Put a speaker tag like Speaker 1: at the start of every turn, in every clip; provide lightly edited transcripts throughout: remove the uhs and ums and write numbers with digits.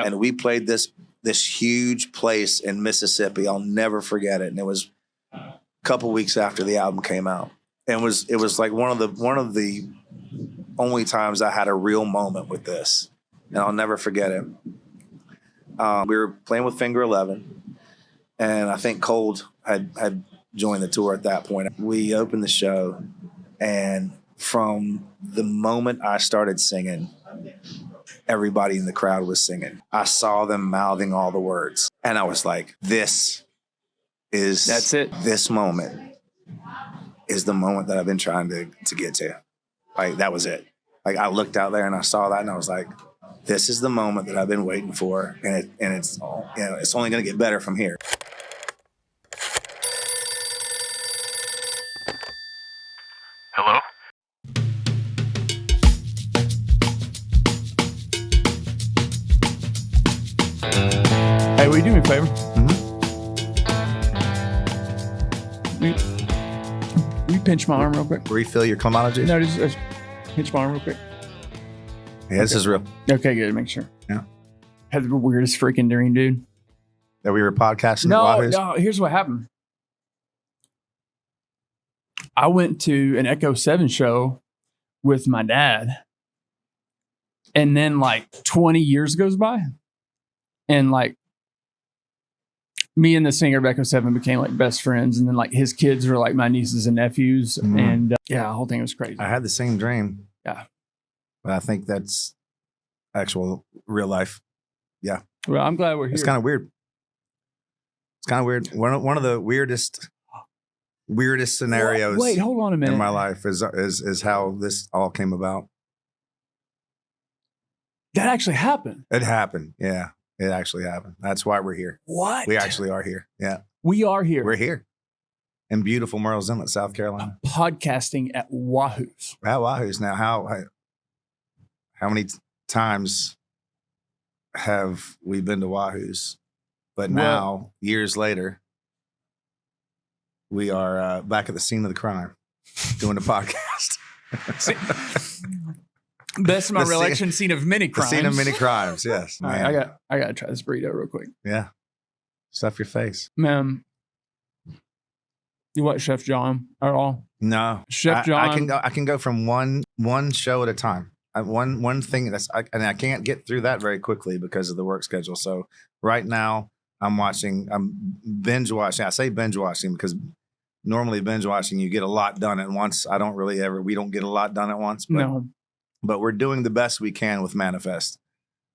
Speaker 1: And we played this huge place in Mississippi. I'll never forget it. And it was a couple weeks after the album came out. And it was like one of the only times I had a real moment with this. And I'll never forget it. We were playing with Finger 11, and I think Cold had joined the tour at that point. We opened the show, and from the moment I started singing, everybody in the crowd was singing. I saw them mouthing all the words, and I was like, that's it. This moment is the moment that I've been trying to get to. Like, that was it. Like, I looked out there and I saw that, and I was like, this is the moment that I've been waiting for, and it's only going to get better from here.
Speaker 2: Hello?
Speaker 3: Hey, will you do me a favor? Will you pinch my arm real quick?
Speaker 1: Refill your Clamato juice?
Speaker 3: No, just pinch my arm real quick.
Speaker 1: Yeah, this is real.
Speaker 3: Okay, good. Make sure.
Speaker 1: Yeah.
Speaker 3: Had the weirdest freaking dream, dude.
Speaker 1: That we were podcasting at Wahoo's?
Speaker 3: No, here's what happened. I went to an Echo 7 show with my dad. And then like 20 years goes by. And like me and the singer of Echo 7 became like best friends. And then like his kids were like my nieces and nephews. Mm-hmm. And yeah, the whole thing was crazy.
Speaker 1: I had the same dream.
Speaker 3: Yeah.
Speaker 1: But I think that's actual real life. Yeah.
Speaker 3: Well, I'm glad we're here.
Speaker 1: It's kind of weird. One of the weirdest scenarios.
Speaker 3: Wait, hold on a minute.
Speaker 1: In my life is how this all came about.
Speaker 3: That actually happened.
Speaker 1: It happened. Yeah. It actually happened. That's why we're here.
Speaker 3: What?
Speaker 1: We actually are here. Yeah.
Speaker 3: We are here.
Speaker 1: We're here. In beautiful Myrtle Inlet, South Carolina.
Speaker 3: Podcasting at Wahoo's.
Speaker 1: At Wahoo's. Now, how many times have we been to Wahoo's? But now, years later, we are back at the scene of the crime, doing a podcast.
Speaker 3: Best of my recollection, scene of many crimes.
Speaker 1: The scene of many crimes, yes.
Speaker 3: All right, I got to try this burrito real quick.
Speaker 1: Yeah. Stuff your face.
Speaker 3: Man, you watch Chef John at all?
Speaker 1: No.
Speaker 3: Chef John.
Speaker 1: I can go from one show at a time. One thing and I can't get through that very quickly because of the work schedule. So right now I'm binge watching. I say binge watching because normally binge watching, you get a lot done at once. We don't get a lot done at once. But we're doing the best we can with Manifest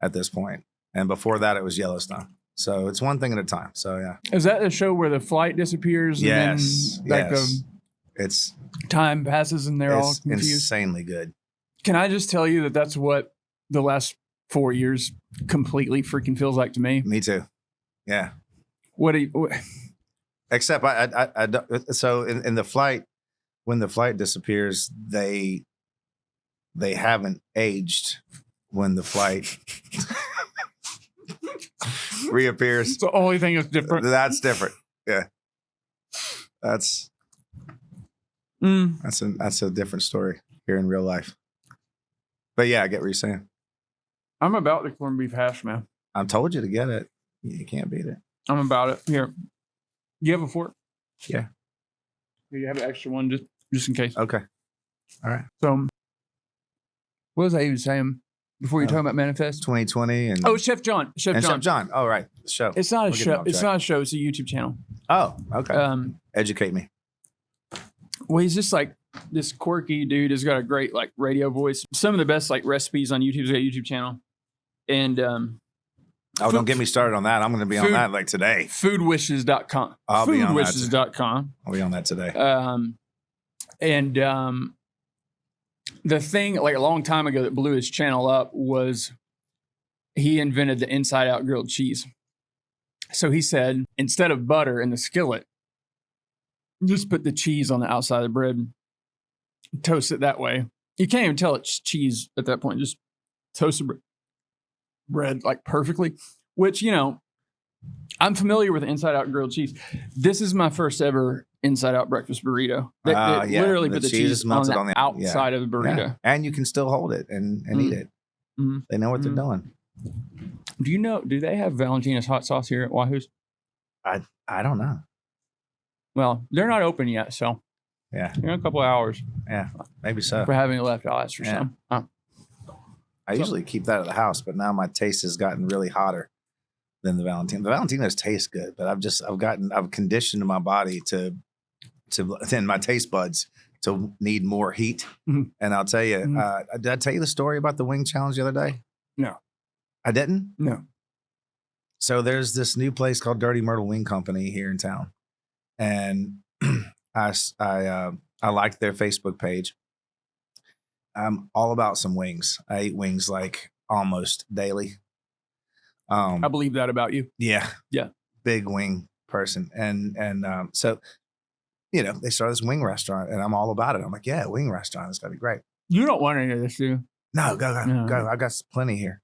Speaker 1: at this point. And before that, it was Yellowstone. So it's one thing at a time. So yeah.
Speaker 3: Is that the show where the flight disappears?
Speaker 1: Yes.
Speaker 3: And then,
Speaker 1: it's
Speaker 3: time passes and they're all confused.
Speaker 1: Insanely good. Can
Speaker 3: I just tell you that's what the last 4 years completely freaking feels like to me?
Speaker 1: Me too. Yeah.
Speaker 3: What?
Speaker 1: Except I don't, so in the flight, when the flight disappears, they haven't aged when the flight reappears.
Speaker 3: It's the only thing that's different.
Speaker 1: That's different. Yeah. That's a different story here in real life. But yeah, I get what you're saying.
Speaker 3: I'm about the corned beef hash, man.
Speaker 1: I told you to get it. You can't beat it.
Speaker 3: I'm about it. Here. You have a fork?
Speaker 1: Yeah.
Speaker 3: You have an extra one just in case.
Speaker 1: Okay. All right.
Speaker 3: So what was I even saying before you talking about Manifest?
Speaker 1: 2020 and
Speaker 3: Chef John.
Speaker 1: Chef John. Oh, right. The show.
Speaker 3: It's not a show. It's not a show. It's a YouTube channel.
Speaker 1: Oh, okay. Educate me.
Speaker 3: Well, he's just like this quirky dude. Has got a great like radio voice. Some of the best like recipes on YouTube. He's got a YouTube channel. And
Speaker 1: don't get me started on that. I'm going to be on that like today.
Speaker 3: Foodwishes.com.
Speaker 1: I'll be on that.
Speaker 3: Foodwishes.com.
Speaker 1: I'll be on that today.
Speaker 3: The thing like a long time ago that blew his channel up was he invented the inside out grilled cheese. So he said, instead of butter in the skillet, just put the cheese on the outside of the bread, toast it that way. You can't even tell it's cheese at that point. Just toast the bread like perfectly, which, I'm familiar with inside out grilled cheese. This is my first ever inside out breakfast burrito. They literally put the cheese on the outside of the burrito.
Speaker 1: Yeah. And you can still hold it and eat it. Mm-hmm. They know what they're doing.
Speaker 3: Do they have Valentina's hot sauce here at Wahoo's?
Speaker 1: I don't know.
Speaker 3: Well, they're not open yet, so
Speaker 1: Yeah.
Speaker 3: in a couple of hours.
Speaker 1: Yeah. Maybe so.
Speaker 3: For having it left, I'll ask for
Speaker 1: Yeah.
Speaker 3: some.
Speaker 1: I usually keep that at the house, but now my taste has gotten really hotter than the Valentino. The Valentinos taste good, but I've conditioned my body to and my taste buds to need more heat.
Speaker 3: Mhm.
Speaker 1: And I'll tell you,
Speaker 3: Mhm.
Speaker 1: did I tell you the story about the wing challenge the other day?
Speaker 3: No.
Speaker 1: I didn't?
Speaker 3: No.
Speaker 1: So there's this new place called Dirty Myrtle Wing Company here in town. And I liked their Facebook page. I'm all about some wings. I eat wings like almost daily.
Speaker 3: I believe that about you.
Speaker 1: Yeah.
Speaker 3: Yeah.
Speaker 1: Big wing person. And so, they started this wing restaurant and I'm all about it. I'm like, yeah, wing restaurant. It's gotta be great.
Speaker 3: You don't want any of this, do you?
Speaker 1: No, go.
Speaker 3: No.
Speaker 1: I got plenty here.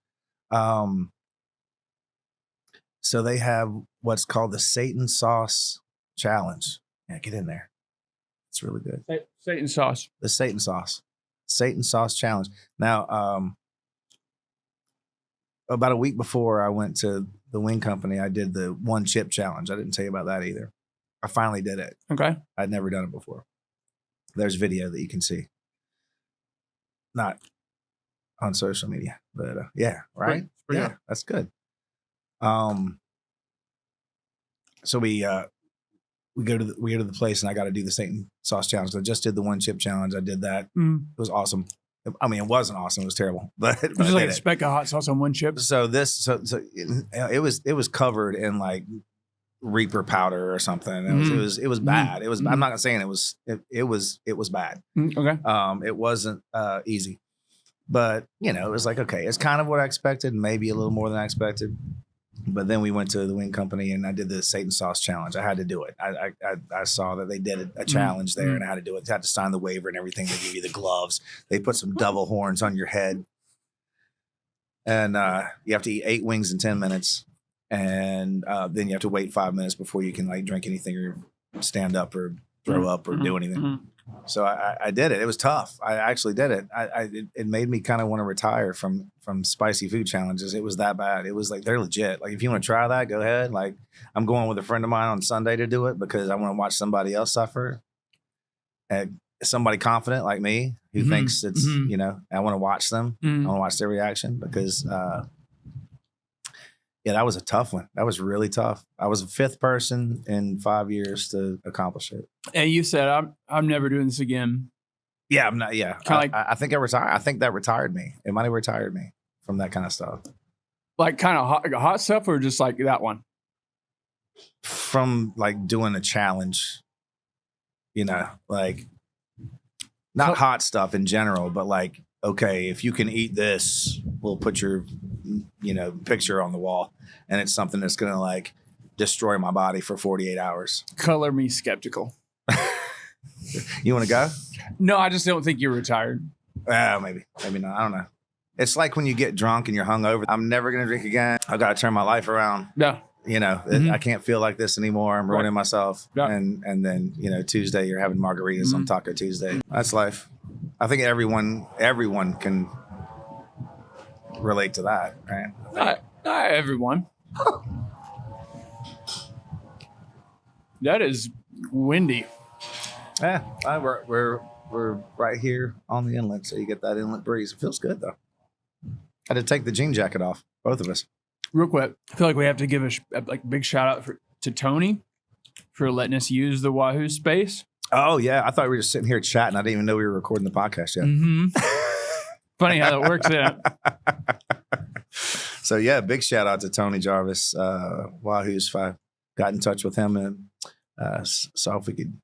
Speaker 1: So they have what's called the Satan Sauce Challenge. Yeah, get in there. It's really good.
Speaker 3: Satan sauce.
Speaker 1: The Satan Sauce Challenge. Now, about a week before I went to the wing company, I did the 1 chip challenge. I didn't tell you about that either. I finally did it.
Speaker 3: Okay.
Speaker 1: I'd never done it before. There's video that you can see. Not on social media, but yeah, right?
Speaker 3: Pretty
Speaker 1: Yeah,
Speaker 3: good.
Speaker 1: that's good. So we go to the place and I got to do the Satan Sauce Challenge. I just did the 1 chip challenge. I did that. It was awesome. I mean, it wasn't awesome. It was terrible, but
Speaker 3: It was like a speck of hot sauce on 1 chip.
Speaker 1: So it was covered in like Reaper powder or something. It was bad. It was. I'm not saying it was. It was bad.
Speaker 3: Okay.
Speaker 1: It wasn't easy, but it was like, okay, it's kind of what I expected, maybe a little more than I expected. But then we went to the wing company and I did the Satan Sauce Challenge. I had to do it. I saw that they did a challenge there and I had to do it. I had to sign the waiver and everything. They give you the gloves. They put some devil horns on your head. And you have to eat 8 wings in 10 minutes. And then you have to wait 5 minutes before you can like drink anything or stand up or throw up or do anything. So I did it. It was tough. I actually did it. It made me kind of want to retire from spicy food challenges. It was that bad. It was like, they're legit. Like, if you want to try that, go ahead. Like, I'm going with a friend of mine on Sunday to do it because I want to watch somebody else suffer. And somebody confident like me who thinks it's, I want to watch them. I want to watch their reaction because, yeah, that was a tough one. That was really tough. I was the 5th person in 5 years to accomplish it.
Speaker 3: And you said, I'm never doing this again.
Speaker 1: Yeah, I'm not. Yeah, I think I retired. I think that retired me. It might have retired me from that kind of stuff.
Speaker 3: Like kind of hot stuff, or just like that one?
Speaker 1: From like doing a challenge, like not hot stuff in general, but like, okay, if you can eat this, we'll put your, picture on the wall, and it's something that's gonna like destroy my body for 48 hours.
Speaker 3: Color me skeptical.
Speaker 1: You want to go?
Speaker 3: No, I just don't think you're retired.
Speaker 1: Maybe not. I don't know. It's like when you get drunk and you're hungover. I'm never gonna drink again. I've got to turn my life around.
Speaker 3: Yeah.
Speaker 1: I can't feel like this anymore. I'm ruining myself.
Speaker 3: Yeah.
Speaker 1: And then, Tuesday you're having margaritas on Taco Tuesday. That's life. I think everyone can relate to that, right?
Speaker 3: Not everyone. That is windy.
Speaker 1: Yeah, we're right here on the inlet, so you get that inlet breeze. It feels good though. I had to take the jean jacket off, both of us.
Speaker 3: Real quick, I feel like we have to give a big shout out to Tony for letting us use the Wahoo space.
Speaker 1: Oh yeah, I thought we were just sitting here chatting. I didn't even know we were recording the podcast yet.
Speaker 3: Funny how that works. Yeah.
Speaker 1: So yeah, big shout out to Tony Jarvis, Wahoo's 5. Got in touch with him and saw if we could.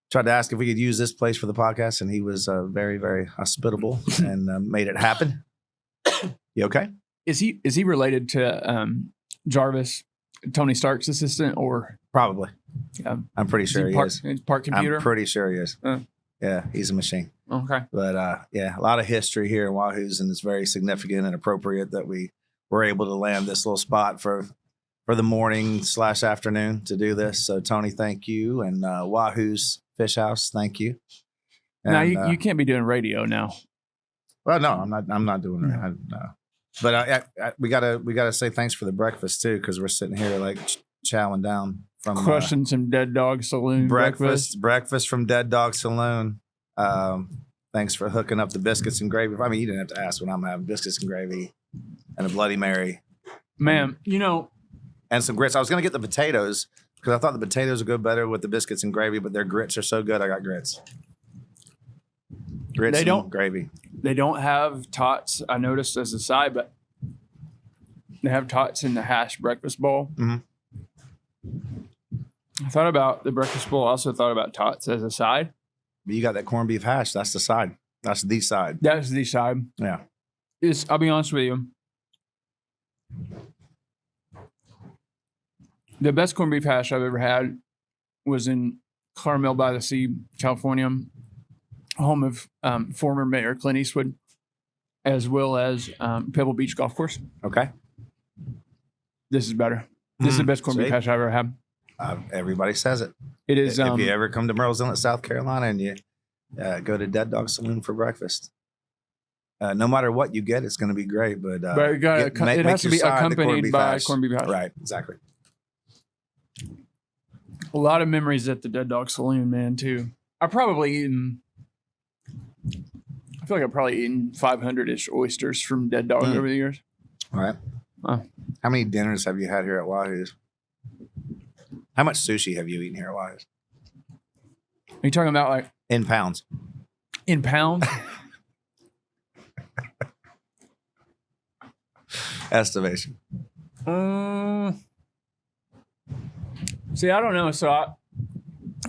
Speaker 1: Tried to ask if we could use this place for the podcast, and he was very, very hospitable and made it happen. You okay?
Speaker 3: Is he related to Jarvis, Tony Stark's assistant, or
Speaker 1: probably?
Speaker 3: Yeah,
Speaker 1: I'm pretty sure he is.
Speaker 3: Part computer.
Speaker 1: I'm pretty sure he is. Yeah, he's a machine.
Speaker 3: Okay.
Speaker 1: But yeah, a lot of history here in Wahoo's, and it's very significant and appropriate that we were able to land this little spot for the morning/afternoon to do this. So Tony, thank you, and Wahoo's Fish House, thank you. And,
Speaker 3: now you can't be doing radio now.
Speaker 1: Well, no, I'm not doing it. No. But we gotta say thanks for the breakfast too, because we're sitting here like chowing down from
Speaker 3: Crushing some Dead Dog Saloon
Speaker 1: breakfast from Dead Dog Saloon. Thanks for hooking up the biscuits and gravy. I mean, you didn't have to ask when I'm having biscuits and gravy and a Bloody Mary.
Speaker 3: Man, you know,
Speaker 1: and some grits. I was gonna get the potatoes because I thought the potatoes would go better with the biscuits and gravy, but their grits are so good. I got grits. Grits and gravy.
Speaker 3: They don't have tots, I noticed, as a side, but they have tots in the hash breakfast bowl.
Speaker 1: Mm-hmm.
Speaker 3: I thought about the breakfast bowl. I also thought about tots as a side.
Speaker 1: But you got that corned beef hash. That's the side. That's the side.
Speaker 3: That's the side.
Speaker 1: Yeah.
Speaker 3: I'll be honest with you. The best corned beef hash I've ever had was in Carmel by the Sea, California, home of former Mayor Clint Eastwood, as well as Pebble Beach Golf Course.
Speaker 1: Okay.
Speaker 3: This is better. This is the best corned beef hash I've ever had.
Speaker 1: Everybody says it.
Speaker 3: It is.
Speaker 1: If you ever come to Myrtle Beach, South Carolina, and you go to Dead Dog Saloon for breakfast, no matter what you get, it's going to be great. But
Speaker 3: it has to be accompanied by corned beef hash.
Speaker 1: Right, exactly.
Speaker 3: A lot of memories at the Dead Dog Saloon, man, too. I've probably eaten 500-ish oysters from Dead Dog over the years.
Speaker 1: All right. How many dinners have you had here at Wahoo's? How much sushi have you eaten here at Wahoo's?
Speaker 3: Are you talking about like
Speaker 1: in pounds?
Speaker 3: In pounds?
Speaker 1: Estimation.
Speaker 3: See, I don't know. So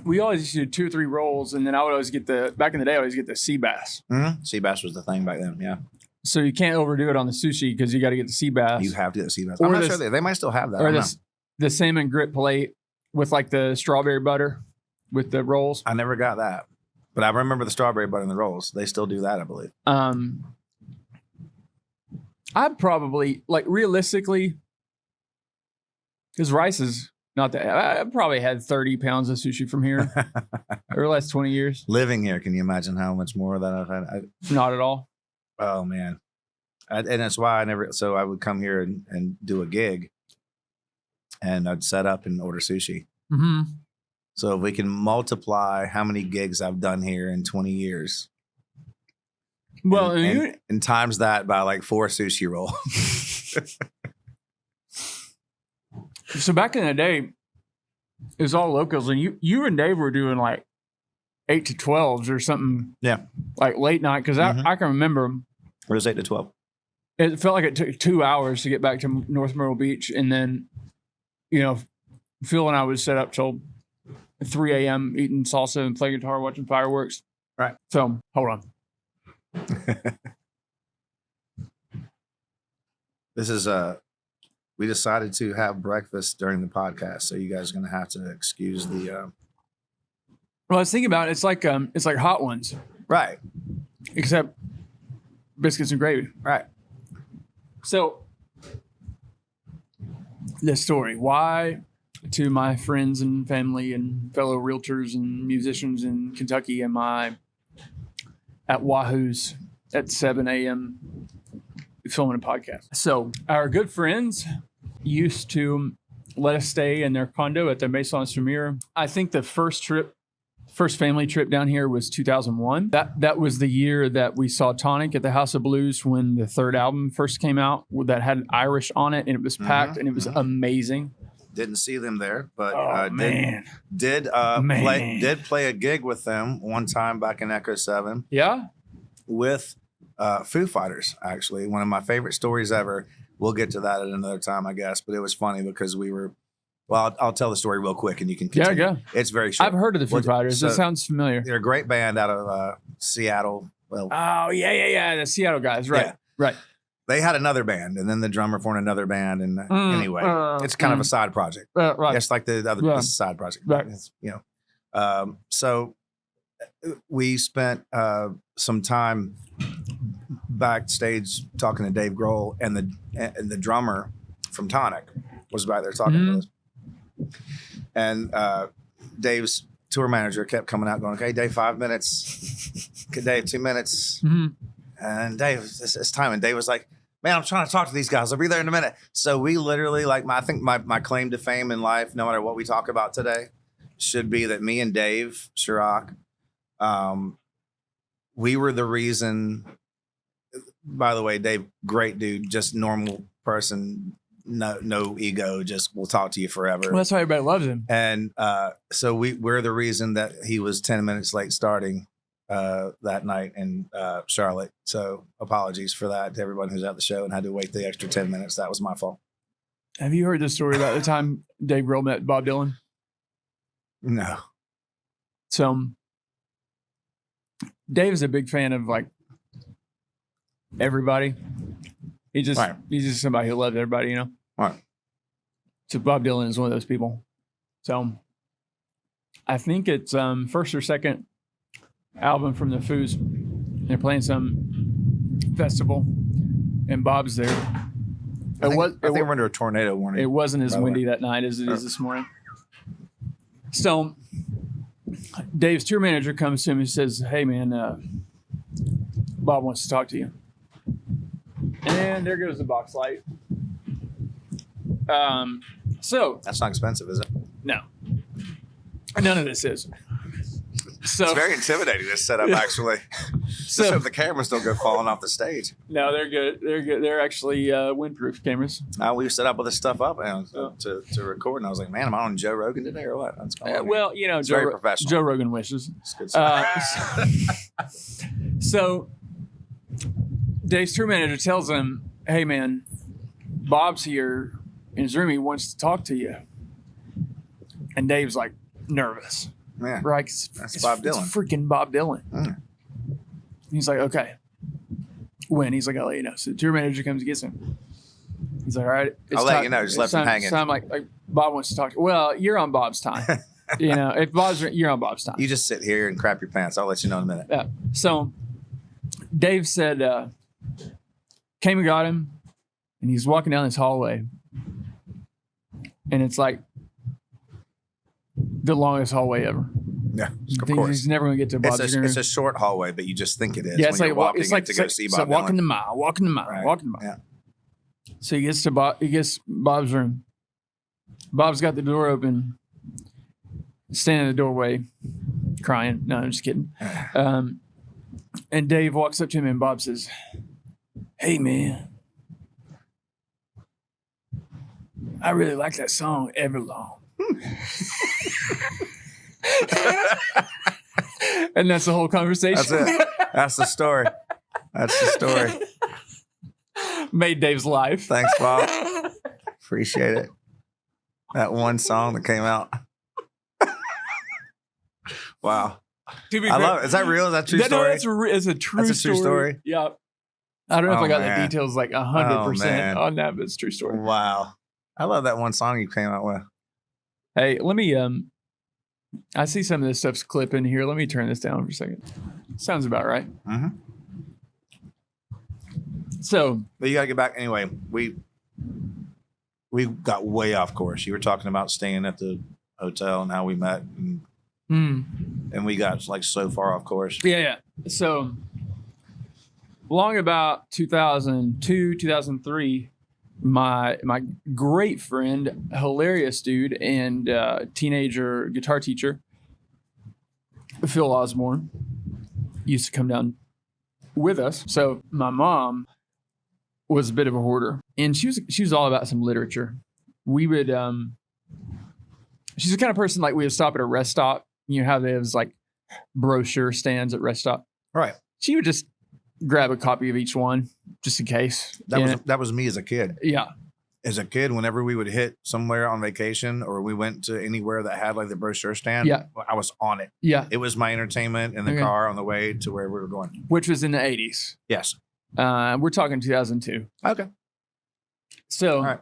Speaker 3: we always used to do 2 or 3 rolls, and then I would always back in the day, I always get the sea bass.
Speaker 1: Mm-hmm. Sea bass was the thing back then, yeah.
Speaker 3: So you can't overdo it on the sushi because you got to get the sea bass.
Speaker 1: You have to get the sea bass. I'm not sure they might still have that.
Speaker 3: Or the salmon grit plate with like the strawberry butter with the rolls.
Speaker 1: I never got that. But I remember the strawberry butter in the rolls. They still do that, I believe.
Speaker 3: I'd probably, like, realistically, because rice is not that. I probably had 30 pounds of sushi from here over the last 20 years.
Speaker 1: Living here, can you imagine how much more of that I've had?
Speaker 3: Not at all.
Speaker 1: Oh, man. And that's why I would come here and do a gig, and I'd set up and order sushi.
Speaker 3: Mm-hmm.
Speaker 1: So if we can multiply how many gigs I've done here in 20 years.
Speaker 3: Well,
Speaker 1: and times that by like 4 sushi rolls.
Speaker 3: So back in the day, it was all locals, and you and Dave were doing like 8 to 12s or something.
Speaker 1: Yeah,
Speaker 3: like late night. Because I can remember.
Speaker 1: It was 8 to 12.
Speaker 3: It felt like it took 2 hours to get back to North Myrtle Beach, and then, Phil and I would set up till 3 a.m. eating salsa and playing guitar, watching fireworks.
Speaker 1: Right.
Speaker 3: So hold on.
Speaker 1: This is we decided to have breakfast during the podcast, so you guys are gonna have to excuse the
Speaker 3: Well, I was thinking about it, it's like hot ones.
Speaker 1: Right.
Speaker 3: Except biscuits and gravy.
Speaker 1: Right.
Speaker 3: So the story. Why, to my friends and family and fellow realtors and musicians in Kentucky, am I at Wahoo's at 7 a.m. filming a podcast? So our good friends used to let us stay in their condo at the Maison Semir. I think the first family trip down here was 2001. That was the year that we saw Tonic at the House of Blues when the third album first came out that had Irish on it, and it was packed and it was amazing.
Speaker 1: Didn't see them there, but did play a gig with them one time back in Echo 7.
Speaker 3: Yeah,
Speaker 1: with Foo Fighters, actually. One of my favorite stories ever. We'll get to that at another time, I guess. But it was funny because I'll tell the story real quick and you can continue.
Speaker 3: Yeah.
Speaker 1: It's very short.
Speaker 3: I've heard of the Foo Fighters. It sounds familiar.
Speaker 1: They're a great band out of Seattle. Well,
Speaker 3: oh, yeah. The Seattle guys. Right.
Speaker 1: Yeah.
Speaker 3: Right.
Speaker 1: They had another band, and then the drummer formed another band. And anyway, it's kind of a side project.
Speaker 3: Right.
Speaker 1: It's like the other side project.
Speaker 3: Right.
Speaker 1: So we spent some time backstage talking to Dave Grohl, and the drummer from Tonic was back there talking to us. And Dave's tour manager kept coming out going, okay, Dave, 5 minutes. Okay, Dave, 2 minutes. And Dave, it's time. And Dave was like, man, I'm trying to talk to these guys. I'll be there in a minute. So we literally, like, I think my claim to fame in life, no matter what we talk about today, should be that me and Dave Chirac, we were the reason. By the way, Dave, great dude, just normal person, no ego, just will talk to you forever.
Speaker 3: Well, that's why everybody loves him.
Speaker 1: And so we're the reason that he was 10 minutes late starting that night in Charlotte. So apologies for that to everyone who's at the show and had to wait the extra 10 minutes. That was my fault.
Speaker 3: Have you heard the story about the time Dave Grohl met Bob Dylan?
Speaker 1: No.
Speaker 3: So Dave is a big fan of like everybody. He's just somebody who loves everybody, you know?
Speaker 1: Right.
Speaker 3: So Bob Dylan is one of those people. So I think it's first or second album from the Foos. They're playing some festival and Bob's there.
Speaker 1: I think we're under a tornado warning.
Speaker 3: It wasn't as windy that night as it is this morning. So Dave's tour manager comes to him and says, "Hey man, Bob wants to talk to you." And there goes the box light. So
Speaker 1: that's not expensive, is it?
Speaker 3: No, none of this is. So
Speaker 1: it's very intimidating, this setup, actually. So just hope the cameras don't go falling off the stage.
Speaker 3: No, they're good. They're good. They're actually windproof cameras.
Speaker 1: We set up with this stuff up to record, and I was like, man, am I on Joe Rogan today or what? That's
Speaker 3: well, you know,
Speaker 1: very professional.
Speaker 3: Joe Rogan wishes.
Speaker 1: It's good stuff.
Speaker 3: So Dave's tour manager tells him, "Hey, man, Bob's here in his room. He wants to talk to you." And Dave's like nervous.
Speaker 1: Yeah,
Speaker 3: right.
Speaker 1: That's Bob Dylan.
Speaker 3: It's freaking Bob Dylan.
Speaker 1: Mm.
Speaker 3: He's like, "Okay." When? He's like, "I'll let you know." So the tour manager comes and gets him. He's like, "All right,
Speaker 1: I'll let you know." Just left him hanging.
Speaker 3: So I'm like, Bob wants to talk to you. Well, you're on Bob's time. You know, you're on Bob's time.
Speaker 1: You just sit here and crap your pants. I'll let you know in a minute.
Speaker 3: Yeah. So Dave said, came and got him, and he's walking down this hallway, and it's like the longest hallway ever.
Speaker 1: Yeah, of course.
Speaker 3: He's never going to get to Bob's room.
Speaker 1: It's a short hallway, but you just think it is.
Speaker 3: Yeah,
Speaker 1: it's like walking to go see Bob Dylan.
Speaker 3: Walking the mile, walking the mile,
Speaker 1: right.
Speaker 3: walking the mile.
Speaker 1: Yeah.
Speaker 3: So he gets to he gets Bob's room. Bob's got the door open, standing in the doorway, crying. No, I'm just kidding. And Dave walks up to him, and Bob says, "Hey, man, I really like that song, Everlong." And that's the whole conversation.
Speaker 1: That's it. That's the story. That's the story.
Speaker 3: Made Dave's life.
Speaker 1: Thanks, Bob. Appreciate it. That one song that came out. Wow. I love it. Is that real? Is that true story?
Speaker 3: No, it's a true
Speaker 1: That's a true story.
Speaker 3: Yeah. I don't know if I got the details like 100%
Speaker 1: Oh,
Speaker 3: on that, but it's a true story.
Speaker 1: Wow. I love that one song you came out with.
Speaker 3: Hey, let me I see some of this stuff's clipping here. Let me turn this down for a second. Sounds about right.
Speaker 1: Mm-hmm.
Speaker 3: So,
Speaker 1: but you got to get back anyway. We got way off course. You were talking about staying at the hotel and how we met, and we got like so far off course.
Speaker 3: Yeah. So, along about 2002, 2003, my great friend, hilarious dude, and teenager guitar teacher, Phil Osborne, used to come down with us. So my mom was a bit of a hoarder, and she was all about some literature. We would she's the kind of person like we would stop at a rest stop. You know how there's like brochure stands at rest stop,
Speaker 1: right?
Speaker 3: She would just grab a copy of each one just in case.
Speaker 1: That was me as a kid.
Speaker 3: Yeah.
Speaker 1: As a kid, whenever we would hit somewhere on vacation or we went to anywhere that had like the brochure stand, I was on it.
Speaker 3: Yeah.
Speaker 1: It was my entertainment in the car on the way to where we were going.
Speaker 3: Which was in the 80s.
Speaker 1: Yes.
Speaker 3: We're talking 2002.
Speaker 1: Okay.
Speaker 3: So,
Speaker 1: all right.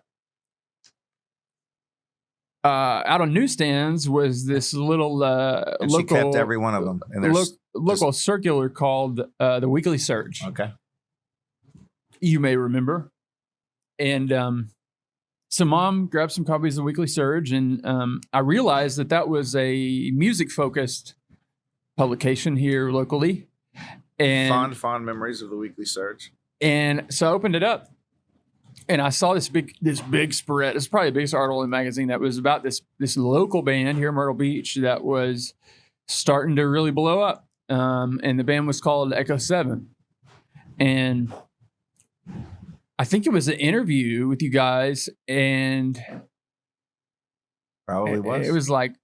Speaker 3: Out on newsstands was this little
Speaker 1: and
Speaker 3: local.
Speaker 1: She kept every one of them. And
Speaker 3: local circular called the Weekly Surge.
Speaker 1: Okay. You
Speaker 3: may remember. And so Mom grabbed some copies of the Weekly Surge, and I realized that was a music-focused publication here locally. And
Speaker 1: fond memories of the Weekly Surge.
Speaker 3: And so I opened it up, and I saw this big spread. It's probably the biggest article in the magazine that was about this local band here in Myrtle Beach that was starting to really blow up. And the band was called Echo 7. And I think it was an interview with you guys, and
Speaker 1: Probably was.
Speaker 3: it was like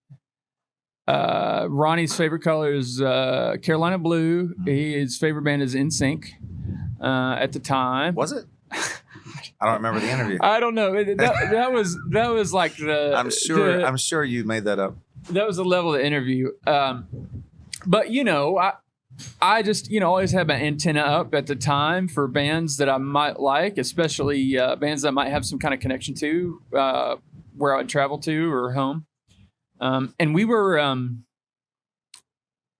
Speaker 3: Ronnie's favorite color is Carolina Blue. His favorite band is NSYNC at the time.
Speaker 1: Was it? I don't remember the interview.
Speaker 3: I don't know. That was like the.
Speaker 1: I'm sure you made that up.
Speaker 3: That was the level of the interview. But I just always had my antenna up at the time for bands that I might like, especially bands that I might have some kind of connection to, where I would travel to or home. And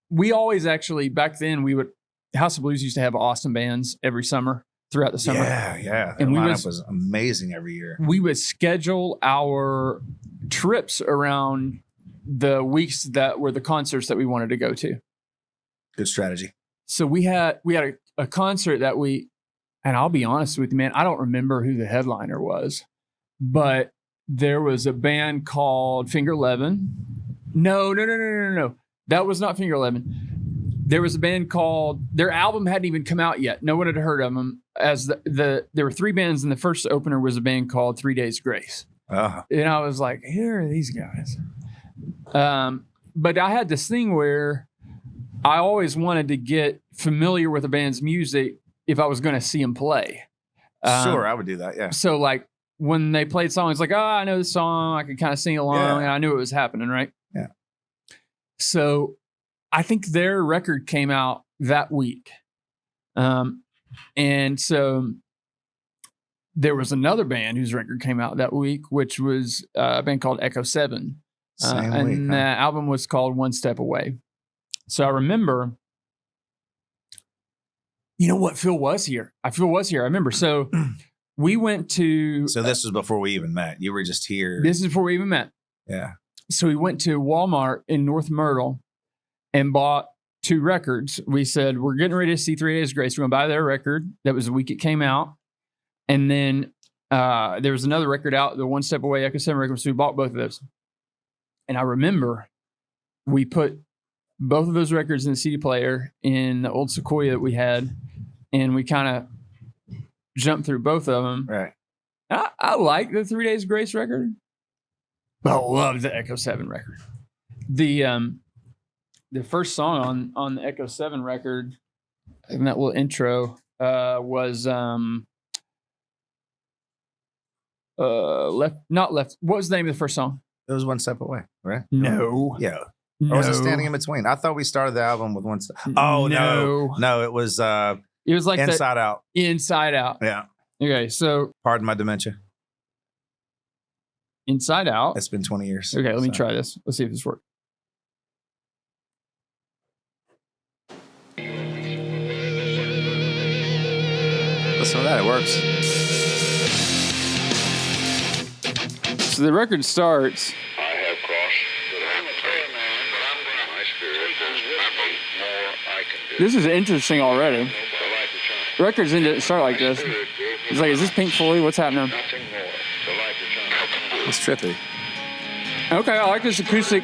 Speaker 3: we always actually back then House of Blues used to have awesome bands every summer. Throughout the summer.
Speaker 1: Yeah.
Speaker 3: And
Speaker 1: the lineup was amazing every year.
Speaker 3: We would schedule our trips around the weeks that were the concerts that we wanted to go to.
Speaker 1: Good strategy.
Speaker 3: So we had a concert that and I'll be honest with you, man, I don't remember who the headliner was, but there was a band called Finger Eleven. No. That was not Finger 11. There was a band called, their album hadn't even come out yet. No one had heard of them. As there were 3 bands, and the first opener was a band called 3 Days Grace.
Speaker 1: Uh-huh.
Speaker 3: And I was like, here are these guys. But I had this thing where I always wanted to get familiar with a band's music if I was going to see them play.
Speaker 1: Sure, I would do that, yeah.
Speaker 3: So like when they played songs, like, I know this song, I could kind of sing along, and I knew it was happening, right?
Speaker 1: Yeah.
Speaker 3: So I think their record came out that week. And so there was another band whose record came out that week, which was a band called Echo 7. And the album was called One Step Away. So I remember, what? Phil was here. I remember. So we went to...
Speaker 1: So this was before we even met. You were just here.
Speaker 3: This is before we even met.
Speaker 1: Yeah.
Speaker 3: So we went to Walmart in North Myrtle and bought 2 records. We said, we're getting ready to see 3 Days Grace. We're going to buy their record. That was the week it came out. And then there was another record out, the One Step Away Echo 7 record. So we bought both of those. And I remember we put both of those records in the CD player in the old Sequoia that we had. And we kind of jumped through both of them.
Speaker 1: Right.
Speaker 3: I like the 3 Days Grace record, but I love the Echo 7 record. The first song on the Echo 7 record, in that little intro, was not left. What was the name of the first song?
Speaker 1: It was One Step Away, right?
Speaker 3: No.
Speaker 1: Yeah.
Speaker 3: No.
Speaker 1: Or was it Standing in Between? I thought we started the album with One Step. Oh, no, it was
Speaker 3: like
Speaker 1: Inside Out.
Speaker 3: Inside Out.
Speaker 1: Yeah.
Speaker 3: Okay, so
Speaker 1: Pardon my dementia.
Speaker 3: Inside Out.
Speaker 1: It's been 20 years.
Speaker 3: Okay, let me try this. Let's see if this works.
Speaker 1: Listen to that. It works.
Speaker 3: So the record starts.
Speaker 2: I have crossed the line of faith, but I'm going to my spirit. There's nothing more I can do.
Speaker 3: This is interesting already.
Speaker 2: The light to shine.
Speaker 3: Records didn't start like this. It's like, is this Pink Floyd? What's happening?
Speaker 2: Nothing more. The light to shine.
Speaker 1: It's trippy.
Speaker 3: Okay, I like this acoustic.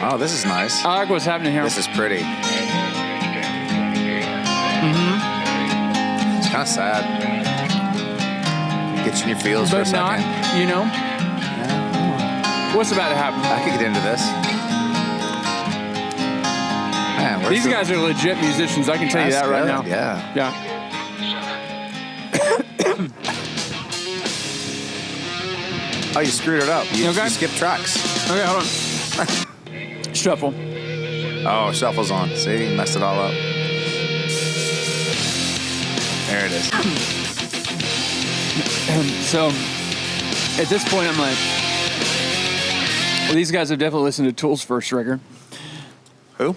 Speaker 1: Oh, this is nice.
Speaker 3: I like what's happening here.
Speaker 1: This is pretty.
Speaker 3: Mm-hmm.
Speaker 1: It's kind of sad. Get you in your feels for a
Speaker 3: But not,
Speaker 1: second.
Speaker 3: What's about to happen?
Speaker 1: I could get into this. Man, where's
Speaker 3: These guys are legit musicians. I can tell you that right now.
Speaker 1: Yeah.
Speaker 3: Yeah.
Speaker 1: Oh, you screwed it up. You
Speaker 3: Okay.
Speaker 1: skipped tracks.
Speaker 3: Okay, hold on. Shuffle.
Speaker 1: Oh, shuffle's on. See, you messed it all up. There it is.
Speaker 3: So, at this point, I'm like, well, these guys have definitely listened to Tool's first record.
Speaker 1: Who?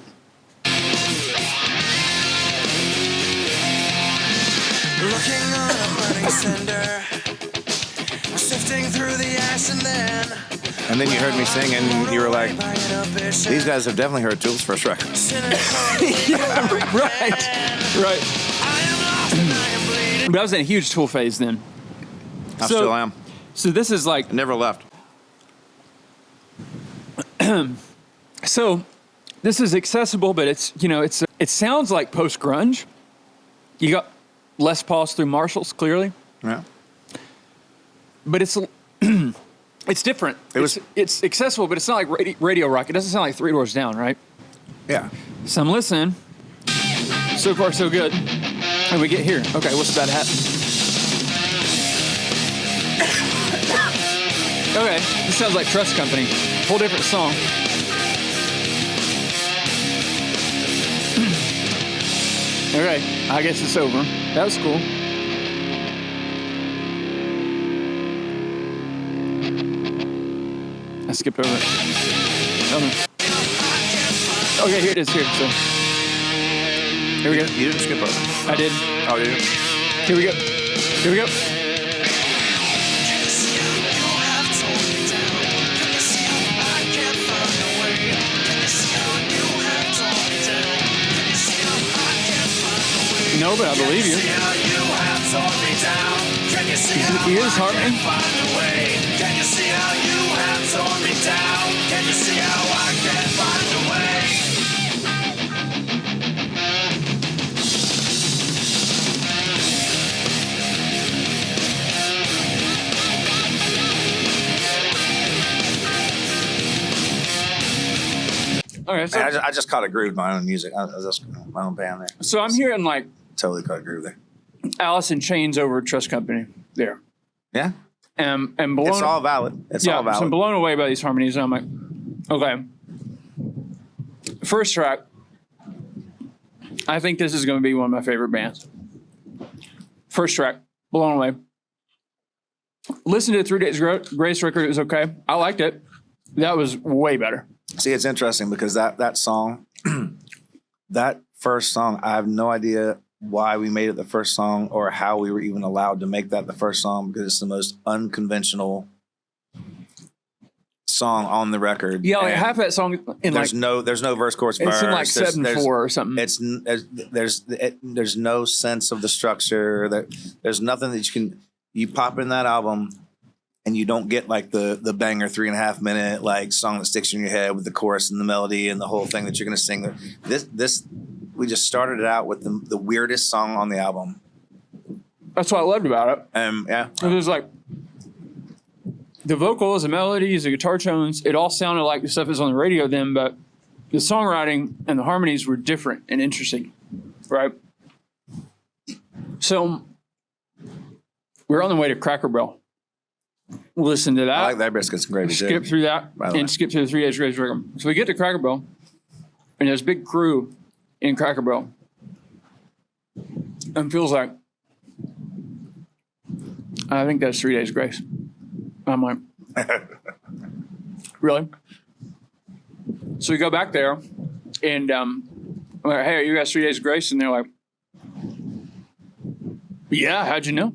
Speaker 4: Looking on a burning cinder, sifting through the ash,
Speaker 1: And then you heard me sing and you were like, these guys have definitely heard Tool's first record.
Speaker 3: Yeah, right. But I was in a huge Tool phase then.
Speaker 1: I still am.
Speaker 3: So this is like
Speaker 1: I never left.
Speaker 3: So this is accessible, but it's it sounds like post grunge. You got Les Pauls through Marshalls clearly,
Speaker 1: Yeah.
Speaker 3: but it's it's different. It's accessible, but it's not like radio rock. It doesn't sound like Three Doors Down, right?
Speaker 1: Yeah.
Speaker 3: So I'm listening. So far, so good. And we get here. Okay, what's about to happen? Okay, this sounds like Trust Company. Whole different song. Okay, I guess it's over. That was cool. I skipped over it. Okay, here it is. Here we go.
Speaker 1: You didn't skip over.
Speaker 3: I did.
Speaker 1: Oh, did you?
Speaker 3: Here we go. Here we go. No, but I believe you. He is harming. Can you see how you have torn me down? Can you see how I can't find a way? Okay, so
Speaker 1: I just caught a groove to my own music. I was just my own band there.
Speaker 3: So I'm hearing like
Speaker 1: Totally caught a groove there.
Speaker 3: Alice in Chains over Trust Company there.
Speaker 1: Yeah.
Speaker 3: And blown,
Speaker 1: It's all valid. It's all
Speaker 3: So I'm
Speaker 1: valid.
Speaker 3: blown away by these harmonies. And I'm like, okay. First track, I think this is going to be one of my favorite bands. First track, blown away. Listen to the 3 Days Grace record. It was okay. I liked it. That was way better.
Speaker 1: See, it's interesting because that song, that first song, I have no idea why we made it the first song or how we were even allowed to make that the first song, because it's the most unconventional song on the record.
Speaker 3: Yeah, like
Speaker 1: And
Speaker 3: half that song in
Speaker 1: there's
Speaker 3: like
Speaker 1: no verse chorus verse.
Speaker 3: it's in like
Speaker 1: There's-
Speaker 3: 7/4 or something.
Speaker 1: there's no sense of the structure. There's nothing that you pop in that album and you don't get like the banger 3.5 minute like song that sticks in your head with the chorus and the melody and the whole thing that you're gonna sing. This we just started it out with the weirdest song on the album.
Speaker 3: That's what I loved about it.
Speaker 1: Yeah.
Speaker 3: It was like the vocals, the melodies, the guitar tones, it all sounded like the stuff that's on the radio then, but the songwriting and the harmonies were different and interesting, right? So we're on the way to Cracker Barrel. Listen to that.
Speaker 1: I like that biscuits and gravy too.
Speaker 3: Skip through that
Speaker 1: By the way.
Speaker 3: and skip through the 3 Days Grace record. So we get to Cracker Barrel, and there's a big crew in Cracker Barrel. And feels like, I think that's 3 Days Grace. I'm like, really? So we go back there, and I'm like, hey, are you guys 3 Days Grace? And they're like, yeah, how'd you know?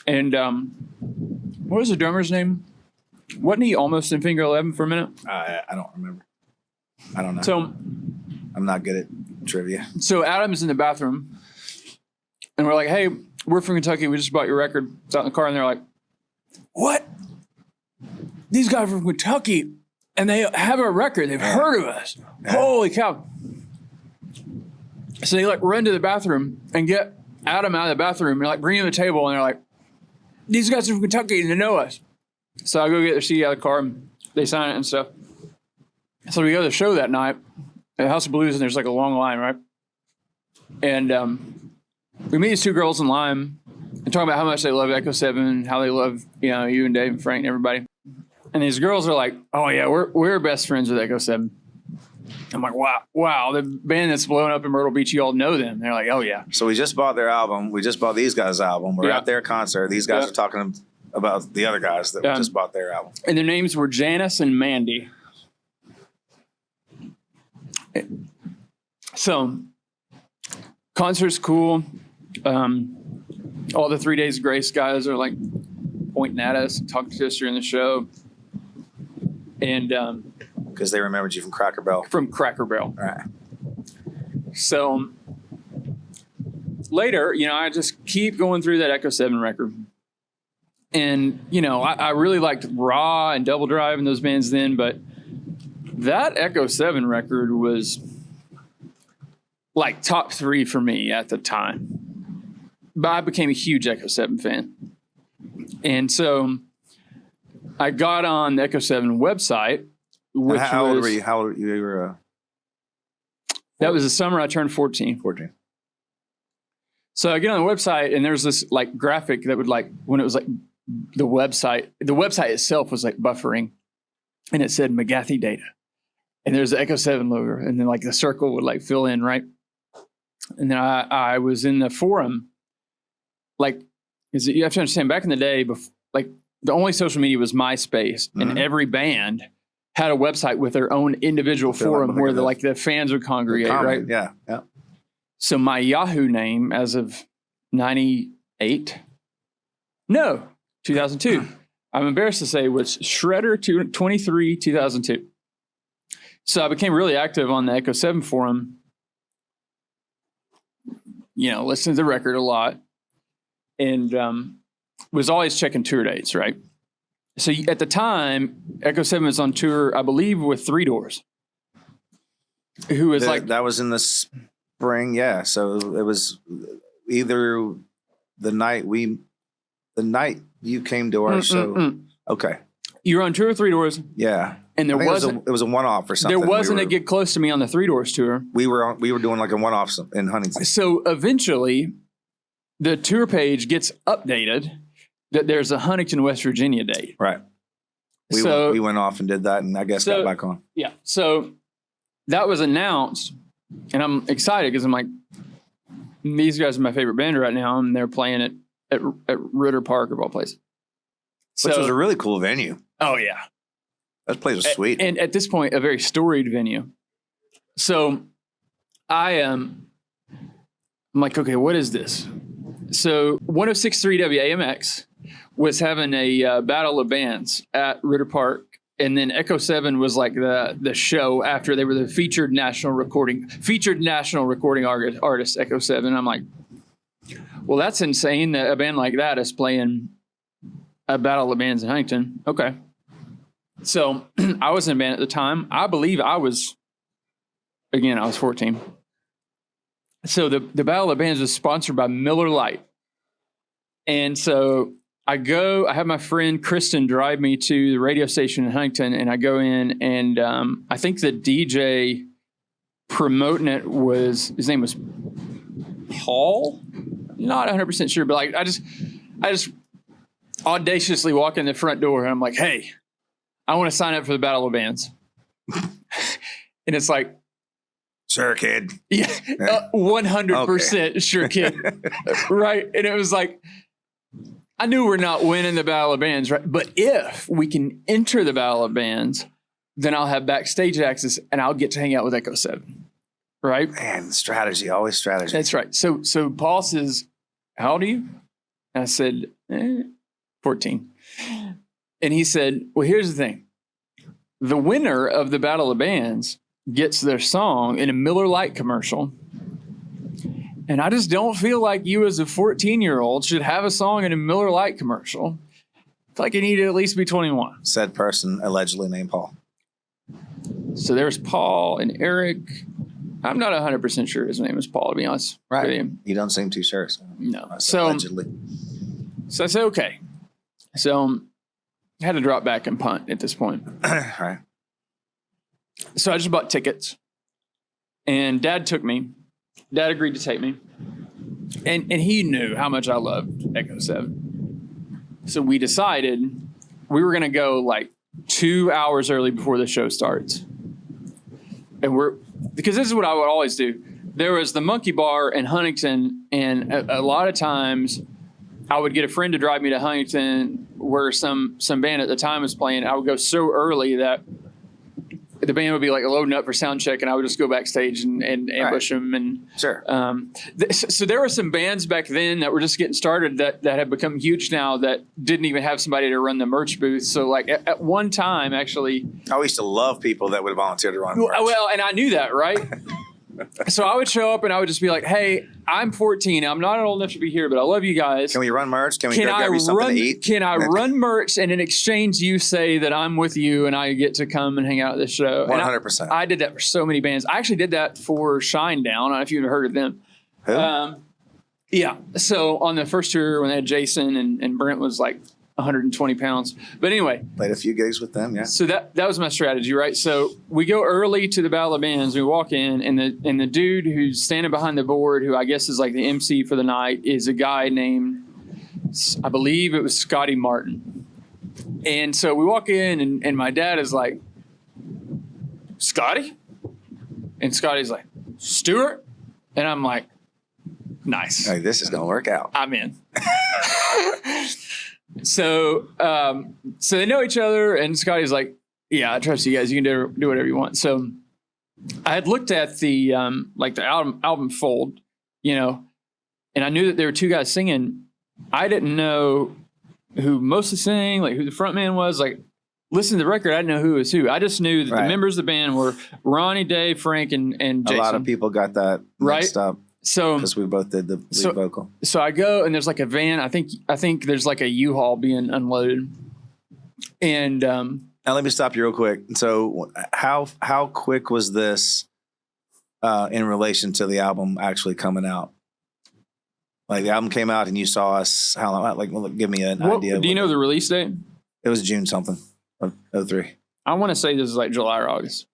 Speaker 3: And what was the drummer's name? Wasn't he almost in Finger 11 for a minute?
Speaker 1: I don't remember. I don't know.
Speaker 3: So
Speaker 1: I'm not good at trivia.
Speaker 3: So Adam's in the bathroom, and we're like, hey, we're from Kentucky. We just bought your record. It's out in the car. And they're like, what? These guys are from Kentucky, and they have a record. They've heard of us. Holy cow. So they like run to the bathroom and get Adam out of the bathroom and like bring him to the table. And they're like, these guys are from Kentucky and they know us. So I go get their CD out of the car and they sign it and stuff. So we go to the show that night at House of Blues, and there's like a long line, right? And we meet these two girls in line and talk about how much they love Echo 7, how they love, you and Dave and Frank and everybody. And these girls are like, oh yeah, we're best friends with Echo 7. I'm like, wow, the band that's blowing up in Myrtle Beach, you all know them. They're like, oh yeah.
Speaker 1: So we just bought their album. We just bought these guys' album. We're at their concert. These guys are talking about the other guys that just bought their album.
Speaker 3: And their names were Janice and Mandy. So, concert's cool. All the 3 Days Grace guys are like pointing at us and talking to us during the show. And
Speaker 1: because they remembered you from Cracker Barrel.
Speaker 3: From Cracker Barrel.
Speaker 1: All right.
Speaker 3: So later, I just keep going through that Echo 7 record. And, you know, I really liked Raw and Double Drive and those bands then, but that Echo 7 record was like top 3 for me at the time. But I became a huge Echo 7 fan. And so I got on the Echo 7 website. Which
Speaker 1: how old were you? How old you were?
Speaker 3: That was the summer I turned 14.
Speaker 1: 14.
Speaker 3: So I get on the website and there's this like graphic that would like, when it was like the website itself was like buffering and it said McGathy data. And there's the Echo 7 logo and then like the circle would like fill in, right? And then I was in the forum, like, because you have to understand back in the day, like the only social media was MySpace and every band had a website with their own individual forum where the fans would congregate, right?
Speaker 1: Yeah, yeah.
Speaker 3: So my Yahoo name as of 2002, I'm embarrassed to say was Shredder23 2002. So I became really active on the Echo 7 forum, you know, listened to the record a lot and was always checking tour dates, right? So at the time, Echo 7 was on tour, I believe, with Three Doors, who was
Speaker 1: that was in the spring, yeah. So it was either the night you came to our show. Okay,
Speaker 3: you were on tour with Three Doors,
Speaker 1: yeah,
Speaker 3: and there
Speaker 1: it was a one-off or something.
Speaker 3: There wasn't a Get Close to Me on the Three Doors tour.
Speaker 1: We were doing like a one-off in Huntington.
Speaker 3: So eventually, the tour page gets updated. That there's a Huntington, West Virginia date.
Speaker 1: Right. We went off and did that and I guess got back on.
Speaker 3: Yeah. So that was announced and I'm excited because I'm like, these guys are my favorite band right now and they're playing at Ritter Park of all places.
Speaker 1: Which was a really cool venue.
Speaker 3: Oh yeah.
Speaker 1: That place was sweet.
Speaker 3: And at this point, a very storied venue. So I'm like, okay, what is this? So 106.3 WAMX was having a battle of bands at Ritter Park. And then Echo 7 was like the show after they were the featured national recording artist, Echo 7. I'm like, well, that's insane that a band like that is playing a battle of bands in Huntington. Okay. So I was in a band at the time. I believe I was 14. So the Battle of Bands was sponsored by Miller Lite. And so I have my friend Kristen drive me to the radio station in Huntington, and I go in, and I think the DJ promoting it his name was Paul? Not 100% sure, but like I just audaciously walk in the front door, and I'm like, hey, I want to sign up for the Battle of Bands. And it's like,
Speaker 1: sure, kid.
Speaker 3: Yeah, 100% sure, kid. Right. And it was like, I knew we're not winning the Battle of Bands, right? But if we can enter the Battle of Bands, then I'll have backstage access and I'll get to hang out with Echo 7. Right?
Speaker 1: Man, strategy, always strategy.
Speaker 3: That's right. So Paul says, how old are you? And I said, 14. And he said, well, here's the thing. The winner of the Battle of Bands gets their song in a Miller Lite commercial. And I just don't feel like you as a 14-year-old should have a song in a Miller Lite commercial. I feel like you need to at least be 21.
Speaker 1: Said person allegedly named Paul.
Speaker 3: So there's Paul and Eric. I'm not 100% sure his name is Paul, to be honest.
Speaker 1: Right. You don't seem too sure. So.
Speaker 3: No.
Speaker 1: Allegedly.
Speaker 3: So I said, okay. So I had to drop back and punt at this point.
Speaker 1: Right.
Speaker 3: So I just bought tickets. And Dad took me. Dad agreed to take me. And he knew how much I loved Echo 7. So we decided we were going to go like 2 hours early before the show starts. And because this is what I would always do. There was the Monkey Bar in Huntington, and a lot of times I would get a friend to drive me to Huntington where some band at the time was playing. I would go so early that the band would be like loading up for sound check, and I would just go backstage and ambush them. And
Speaker 1: sure.
Speaker 3: So there were some bands back then that were just getting started that have become huge now that didn't even have somebody to run the merch booth. So like at one time, actually,
Speaker 1: I used to love people that would volunteer to run merch.
Speaker 3: Well, and I knew that, right? So I would show up and I would just be like, hey, I'm 14. I'm not old enough to be here, but I love you guys.
Speaker 1: Can we run merch? Can we go grab you something to eat?
Speaker 3: Can I run merch and in exchange you say that I'm with you and I get to come and hang out at this show?
Speaker 1: 100%.
Speaker 3: I did that for so many bands. I actually did that for Shinedown. I don't know if you've ever heard of them.
Speaker 1: Who?
Speaker 3: Yeah. So on the first tour when they had Jason and Brent was like 120 pounds. But anyway.
Speaker 1: Played a few gigs with them, yeah.
Speaker 3: So that was my strategy, right? So we go early to the Battle of Bands. We walk in, and the dude who's standing behind the board, who I guess is like the MC for the night, is a guy named, I believe it was Scotty Martin. And so we walk in, and my dad is like, Scotty? And Scotty's like, Stuart? And I'm like, nice.
Speaker 1: Hey, this is going to work out.
Speaker 3: I'm in. So they know each other, and Scotty's like, yeah, I trust you guys. You can do whatever you want. So I had looked at the like the album fold, you know, and I knew that there were two guys singing. I didn't know who mostly sang, like who the front man was. Like, listen to the record, I didn't know who was who. I just knew that the members of the band were Ronnie, Dave, Frank, and Jason.
Speaker 1: A lot of people got that mixed up.
Speaker 3: So
Speaker 1: because we both did the lead vocal.
Speaker 3: So I go and there's like a van. I think there's like a U-Haul being unloaded. And
Speaker 1: now let me stop you real quick. So how quick was this in relation to the album actually coming out? Like the album came out and you saw us. How long? Like, give me an idea.
Speaker 3: Do you know the release date?
Speaker 1: It was June something of 03.
Speaker 3: I want to say this is like July or August.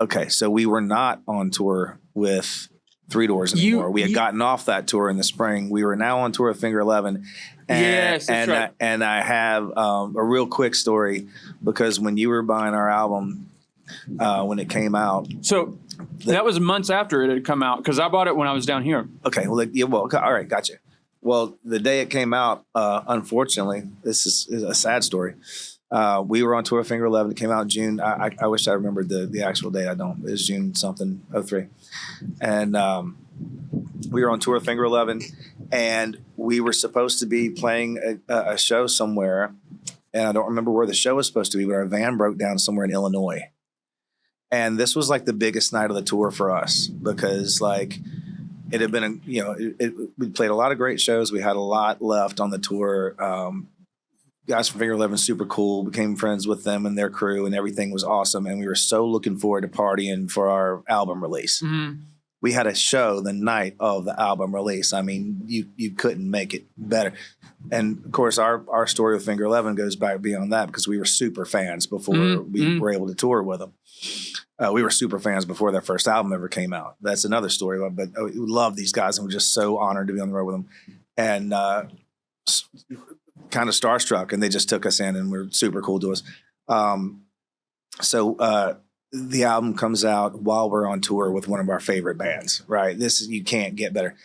Speaker 1: Okay, so we were not on tour with Three Doors anymore. We had gotten off that tour in the spring. We were now on tour with Finger 11. And,
Speaker 3: yes, that's right.
Speaker 1: And I have a real quick story because when you were buying our album, when it came out.
Speaker 3: So that was months after it had come out because I bought it when I was down here.
Speaker 1: Okay, well, all right, gotcha. Well, the day it came out, unfortunately, this is a sad story. We were on tour with Finger 11. It came out in June. I wish I remembered the actual date. I don't. It was June something, 03. And we were on tour with Finger 11, and we were supposed to be playing a show somewhere, and I don't remember where the show was supposed to be, but our van broke down somewhere in Illinois. And this was like the biggest night of the tour for us because like it had been, we played a lot of great shows. We had a lot left on the tour. Guys from Finger 11, super cool, became friends with them and their crew, and everything was awesome. And we were so looking forward to partying for our album release. Mm-hmm. We had a show the night of the album release. I mean, you couldn't make it better. And of course, our story with Finger 11 goes back beyond that because we were super fans before we were able to tour with them. We were super fans before their first album ever came out. That's another story. But we love these guys, and we're just so honored to be on the road with them. And kind of starstruck, and they just took us in and were super cool to us. So the album comes out while we're on tour with one of our favorite bands, right? You can't get better.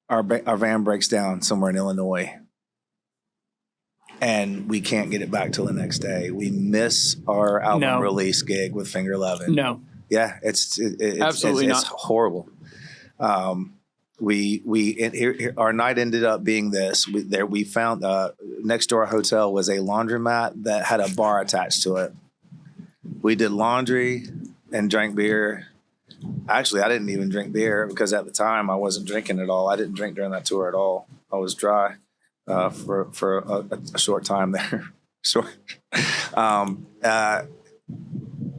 Speaker 1: Our van breaks down somewhere in Illinois, and we can't get it back till the next day. We miss our album release gig with Finger 11.
Speaker 3: No.
Speaker 1: Yeah, it's
Speaker 3: absolutely
Speaker 1: it's horrible. Our night ended up being this. We found next to our hotel was a laundromat that had a bar attached to it. We did laundry and drank beer. Actually, I didn't even drink beer because at the time I wasn't drinking at all. I didn't drink during that tour at all. I was dry for a short time there.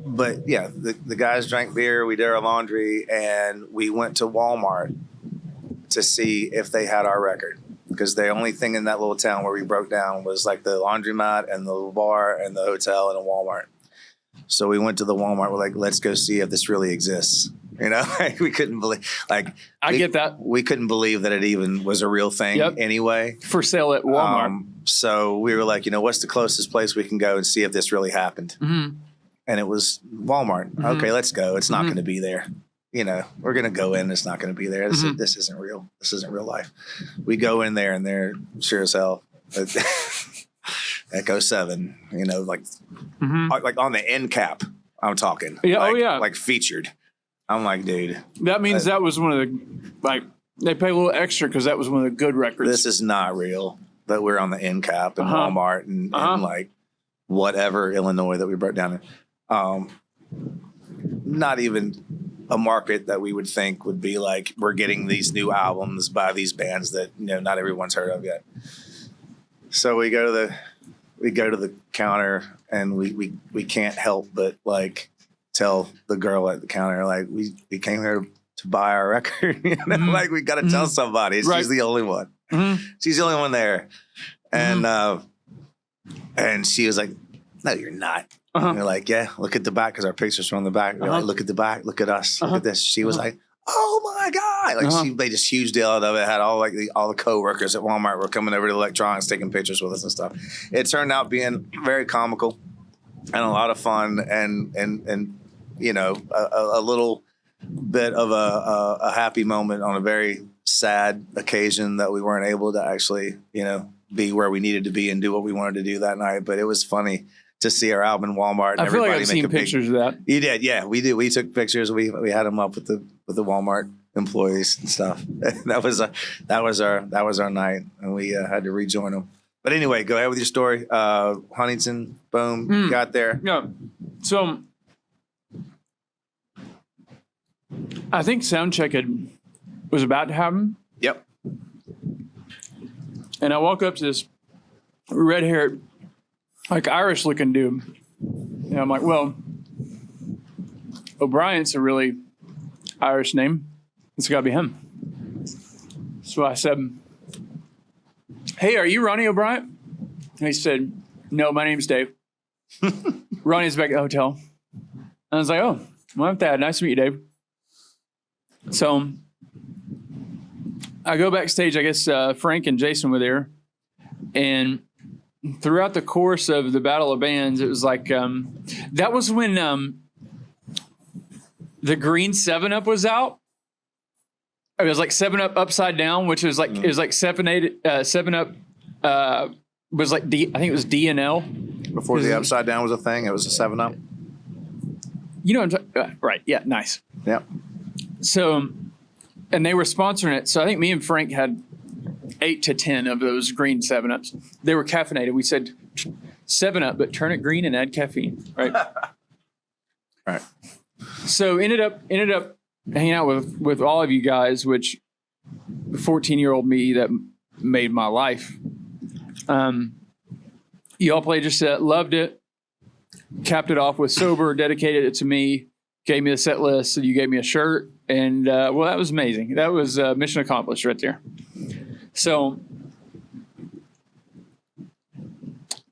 Speaker 1: But yeah, the guys drank beer. We did our laundry, and we went to Walmart to see if they had our record, because the only thing in that little town where we broke down was like the laundromat and the bar and the hotel and a Walmart. So we went to the Walmart. We're like, let's go see if this really exists. You know, we couldn't believe. Like,
Speaker 3: I get that.
Speaker 1: We couldn't believe that it even was a real thing. Anyway.
Speaker 3: For sale at Walmart.
Speaker 1: So we were like, what's the closest place we can go and see if this really happened? Mm-hmm. And it was Walmart. Mm-hmm. Okay, let's go. It's not going to be there. We're going to go in. It's not going to be there. This isn't real. This isn't real life. We go in there, and they're sure as hell. Echo 7, like on the end cap, I'm talking. Yeah, like featured. I'm like, dude.
Speaker 3: That means that was one of the, they pay a little extra because that was one of the good records.
Speaker 1: This is not real. That we're on the end cap in Walmart and like whatever Illinois that we broke down in. Not even a market that we would think would be like, we're getting these new albums by these bands that, you know, not everyone's heard of yet. So we go to the counter, and we can't help but like tell the girl at the counter, like, we came here to buy our record. You know, like, we got to tell somebody. She's the only one. She's the only one there. And she was like, no, you're not. And we're like, yeah, look at the back, because our pictures are on the back. We're like, look at the back, look at us, look at this. She was like, oh my God. Like, she made this huge deal out of it. Had all the co-workers at Walmart were coming over to electronics, taking pictures with us and stuff. It turned out being very comical and a lot of fun, and you know, a little bit of a happy moment on a very sad occasion that we weren't able to actually, you know, be where we needed to be and do what we wanted to do that night. But it was funny to see our album in Walmart. And
Speaker 3: I feel like
Speaker 1: everybody
Speaker 3: I've seen pictures of that.
Speaker 1: You did, yeah, we did. We took pictures. We had them up with the Walmart employees and stuff. that was our night, and we had to rejoin them. But anyway, go ahead with your story. Huntington, boom, got there.
Speaker 3: Yeah. So I think soundcheck was about to happen.
Speaker 1: Yep.
Speaker 3: And I walk up to this red-haired, like Irish-looking dude. And I'm like, well, O'Briant's a really Irish name. It's got to be him. So I said, hey, are you Ronnie O'Briant? And he said, no, my name's Dave. Ronnie's back at the hotel. And I was like, oh, well, I'm Thad. Nice to meet you, Dave. So I go backstage. I guess Frank and Jason were there. And throughout the course of the Battle of Bands, it was like, that was when the green 7-Up was out. It was like 7-Up upside down, which was like, it was like 7-Up was like D, I think it was D and L.
Speaker 1: Before the upside down was a thing, it was a 7-Up.
Speaker 3: You know what I'm talking, right, yeah, nice.
Speaker 1: Yep.
Speaker 3: So, and they were sponsoring it. So I think me and Frank had 8 to 10 of those green 7-Ups. They were caffeinated. We said 7-Up, but turn it green and add caffeine, right?
Speaker 1: Right.
Speaker 3: So ended up hanging out with all of you guys, which the 14-year-old me that made my life. You all played your set, loved it, capped it off with Sober, dedicated it to me, gave me the set list, so you gave me a shirt, and well, that was amazing. That was mission accomplished right there. So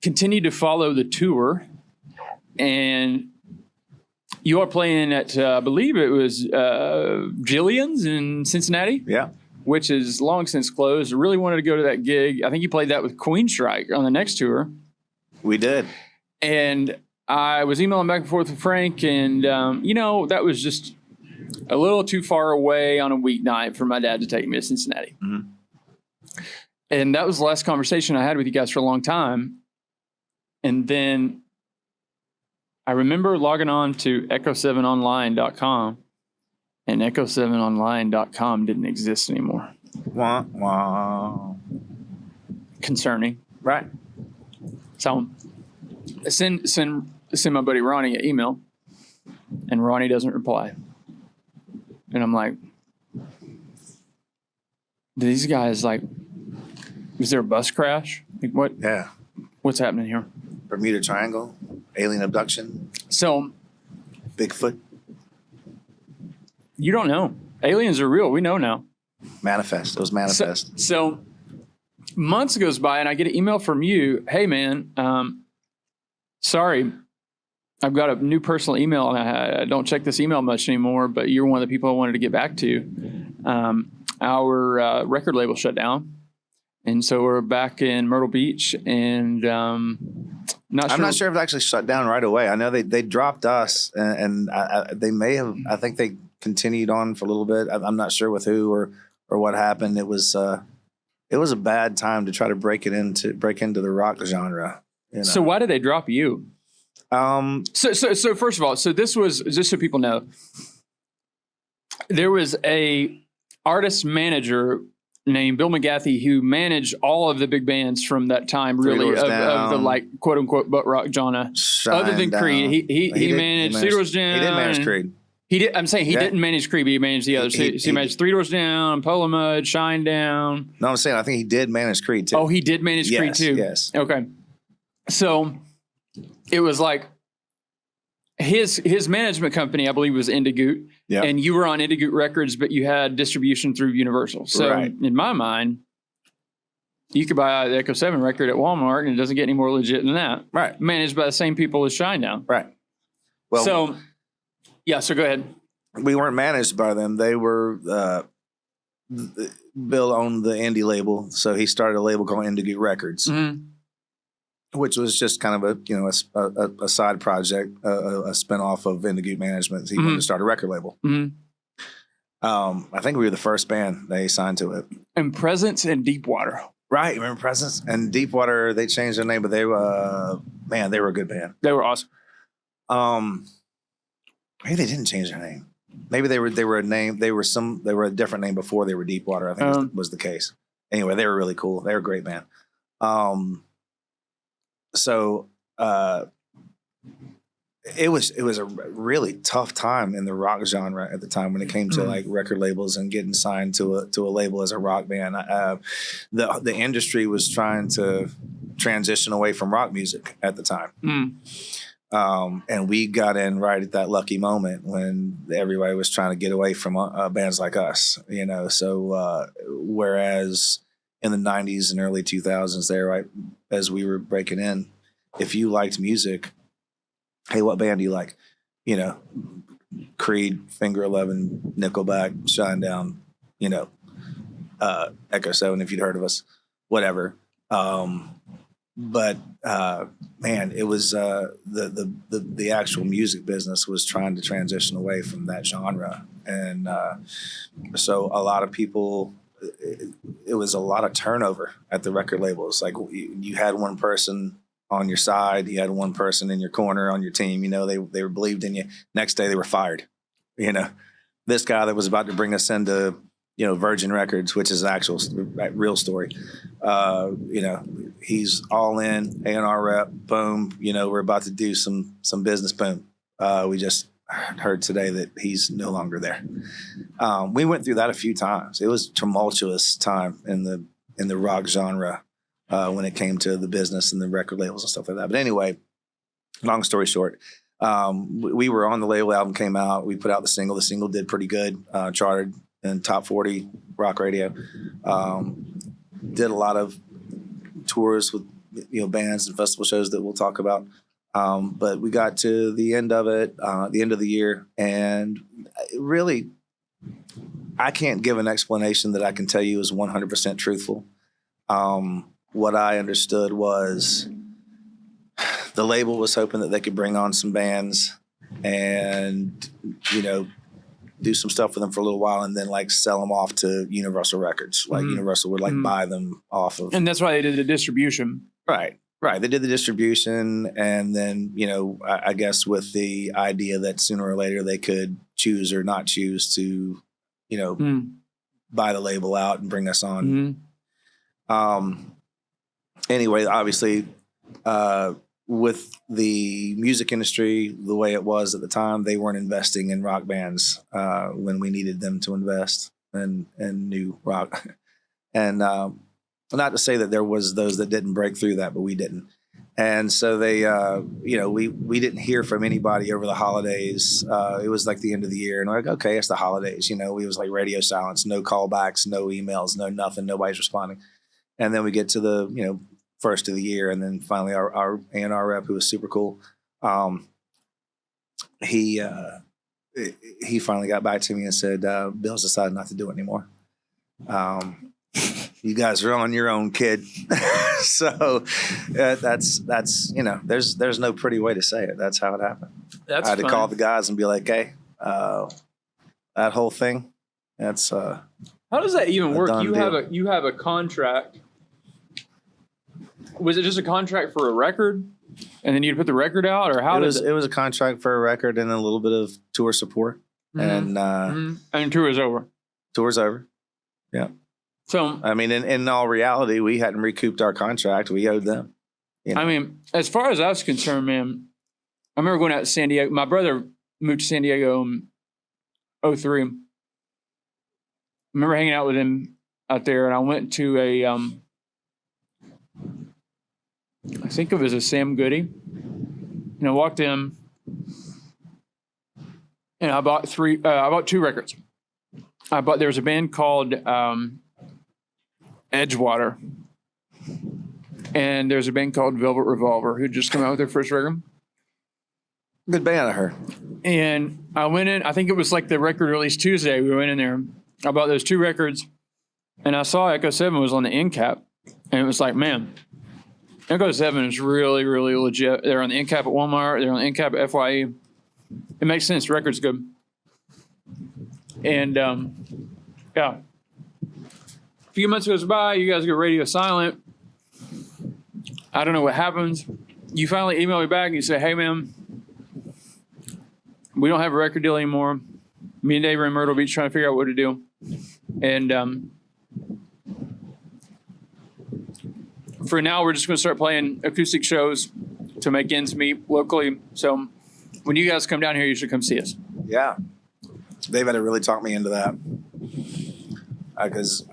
Speaker 3: continued to follow the tour, and you are playing at, I believe it was Jillian's in Cincinnati.
Speaker 1: Yeah.
Speaker 3: Which is long since closed. I really wanted to go to that gig. I think you played that with Queenstrike on the next tour.
Speaker 1: We did.
Speaker 3: And I was emailing back and forth with Frank, and, you know, that was just a little too far away on a weeknight for my dad to take me to Cincinnati. Mm-hmm. And that was the last conversation I had with you guys for a long time. And then I remember logging on to echo7online.com, and echo7online.com didn't exist anymore.
Speaker 1: Wah, wah.
Speaker 3: Concerning.
Speaker 1: Right.
Speaker 3: So I send my buddy Ronnie an email, and Ronnie doesn't reply. And I'm like, these guys, like, is there a bus crash? Like, what?
Speaker 1: Yeah.
Speaker 3: What's happening here?
Speaker 1: Bermuda Triangle, alien abduction,
Speaker 3: So
Speaker 1: Bigfoot,
Speaker 3: you don't know. Aliens are real. We know now.
Speaker 1: manifest. It was manifest.
Speaker 3: So months goes by, and I get an email from you. Hey, man, sorry, I've got a new personal email, and I don't check this email much anymore, but you're one of the people I wanted to get back to. Our record label shut down, and so we're back in Myrtle Beach, and
Speaker 1: I'm not sure if it actually shut down right away. I know they dropped us, and they may have. I think they continued on for a little bit. I'm not sure with who or what happened. It was a bad time to try to break into the rock genre. You know?
Speaker 3: So why did they drop you? So first of all, so this was, just so people know, there was a artist manager named Bill McGathy who managed all of the big bands from that time, really, of the like quote unquote butt rock genre.
Speaker 1: Shinedown.
Speaker 3: Other than Creed, he managed Three Doors Down.
Speaker 1: He did manage Creed.
Speaker 3: He did. I'm saying he
Speaker 1: Yeah.
Speaker 3: didn't manage Creed, but he managed the others. So he managed Three Doors Down, Polo Mud, Shinedown.
Speaker 1: No, I'm saying I think he did manage Creed too.
Speaker 3: Oh, he did manage Creed
Speaker 1: Yes,
Speaker 3: too.
Speaker 1: yes.
Speaker 3: Okay. So it was like his management company, I believe, was In De Goot.
Speaker 1: Yeah.
Speaker 3: And you were on In De Goot Records, but you had distribution through Universal. So
Speaker 1: Right.
Speaker 3: in my mind, you could buy the Echo 7 record at Walmart and it doesn't get any more legit than that.
Speaker 1: Right.
Speaker 3: Managed by the same people as Shinedown.
Speaker 1: Right. Well,
Speaker 3: So, yeah, so go ahead.
Speaker 1: we weren't managed by them. They were Bill owned the indie label, so he started a label called In De Goot Records, which was just kind of a side project, a spinoff of In De Goot Management. He wanted to start a record label. I think we were the first band they signed to it.
Speaker 3: And Presence and Deepwater.
Speaker 1: Right, remember Presence and Deepwater? They changed their name, but they were they were a good band.
Speaker 3: They were awesome.
Speaker 1: Maybe they didn't change their name. Maybe they were a name. They were a different name before they were Deepwater. I think was the case. Anyway, they were really cool. They were a great band. It was a really tough time in the rock genre at the time when it came to like record labels and getting signed to a label as a rock band. The industry was trying to transition away from rock music at the time. And we got in right at that lucky moment when everybody was trying to get away from bands like us, you know. So whereas in the 90s and early 2000s there, right as we were breaking in, if you liked music, hey, what band do you like? You know, Creed, Finger 11, Nickelback, Shinedown, you know, Echo 7 if you'd heard of us, whatever. But man, it was the actual music business was trying to transition away from that genre, and so a lot of people. It was a lot of turnover at the record labels. Like you had one person on your side, you had one person in your corner on your team. You know, they believed in you. Next day they were fired. You know, this guy that was about to bring us into Virgin Records, which is an actual real story. You know, he's all in, A&R rep, boom. You know, we're about to do some business, boom. We just heard today that he's no longer there. We went through that a few times. It was a tumultuous time in the rock genre when it came to the business and the record labels and stuff like that. But anyway, long story short, we were on the label. The album came out. We put out the single. The single did pretty good, charted in top 40 rock radio. Did a lot of tours with bands and festival shows that we'll talk about. But we got to the end of it, the end of the year, and really, I can't give an explanation that I can tell you is 100% truthful. What I understood was the label was hoping that they could bring on some bands and, do some stuff with them for a little while and then like sell them off to Universal Records. Like Universal would like buy them off of.
Speaker 3: And that's why they did the distribution.
Speaker 1: Right. They did the distribution, and then, I guess with the idea that sooner or later they could choose or not choose to, buy the label out and bring us on. Anyway, obviously, with the music industry the way it was at the time, they weren't investing in rock bands when we needed them to invest in new rock. And not to say that there was those that didn't break through that, but we didn't. And so they, we didn't hear from anybody over the holidays. It was like the end of the year, and we're like, okay, it's the holidays. We was like radio silence, no callbacks, no emails, no nothing, nobody's responding. And then we get to the, first of the year, and then finally our A&R rep, who was super cool, he finally got back to me and said, Bill's decided not to do it anymore. You guys are on your own, kid. So that's there's no pretty way to say it. That's how it happened. I had to call the guys and be like, hey, that whole thing, that's
Speaker 3: how does that even work? You have a contract. Was it just a contract for a record, and then you'd put the record out, or how does it?
Speaker 1: It was a contract for a record and a little bit of tour support, and
Speaker 3: tour is over.
Speaker 1: Tour's over. Yeah.
Speaker 3: So
Speaker 1: I mean, in all reality, we hadn't recouped our contract. We owed them.
Speaker 3: I mean, as far as I was concerned, man, I remember going out to San Diego. My brother moved to San Diego 03. I remember hanging out with him out there, and I went to a, I think it was a Sam Goody. And I walked in, and I bought two records. There was a band called Edgewater, and there's a band called Velvet Revolver who just come out with their first record.
Speaker 1: Good band, I heard.
Speaker 3: And I went in, I think it was like the record release Tuesday. We went in there. I bought those two records, and I saw Echo 7 was on the end cap, and it was like, man, Echo 7 is really, really legit. They're on the end cap at Walmart. They're on the end cap at FYE. It makes sense. The record's good. And, yeah. A few months goes by. You guys go radio silent. I don't know what happens. You finally email me back and you say, hey, man, we don't have a record deal anymore. Me and Dave are in Myrtle Beach trying to figure out what to do. And for now, we're just going to start playing acoustic shows to make ends meet locally. So when you guys come down here, you should come see us.
Speaker 1: Yeah. Dave had to really talk me into that. Because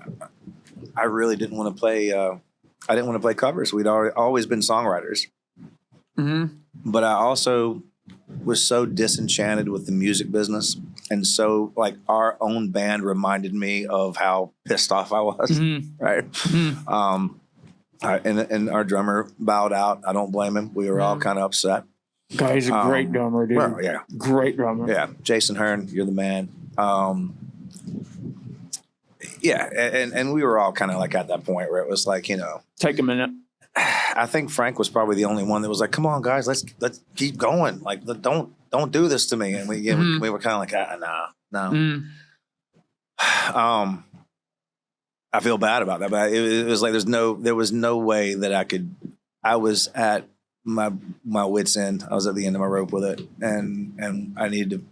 Speaker 1: I really didn't want to play, I didn't want to play covers. We'd always been songwriters.
Speaker 3: Mm-hmm.
Speaker 1: But I also was so disenchanted with the music business. And so, like, our own band reminded me of how pissed off I was.
Speaker 3: Mm-hmm.
Speaker 1: Right.
Speaker 3: Mm-hmm.
Speaker 1: And our drummer bowed out. I don't blame him. We were all kind of upset.
Speaker 3: God, he's a great drummer, dude.
Speaker 1: Well, yeah.
Speaker 3: Great drummer.
Speaker 1: Yeah. Jason Hearn, you're the man. Yeah. And we were all kind of like at that point where it was like, you know.
Speaker 3: Take a minute.
Speaker 1: I think Frank was probably the only one that was like, come on, guys, let's keep going. Like, don't do this to me. And we were kind of like, no. I feel bad about that, but it was like there was no way that I was at my wit's end. I was at the end of my rope with it, and I needed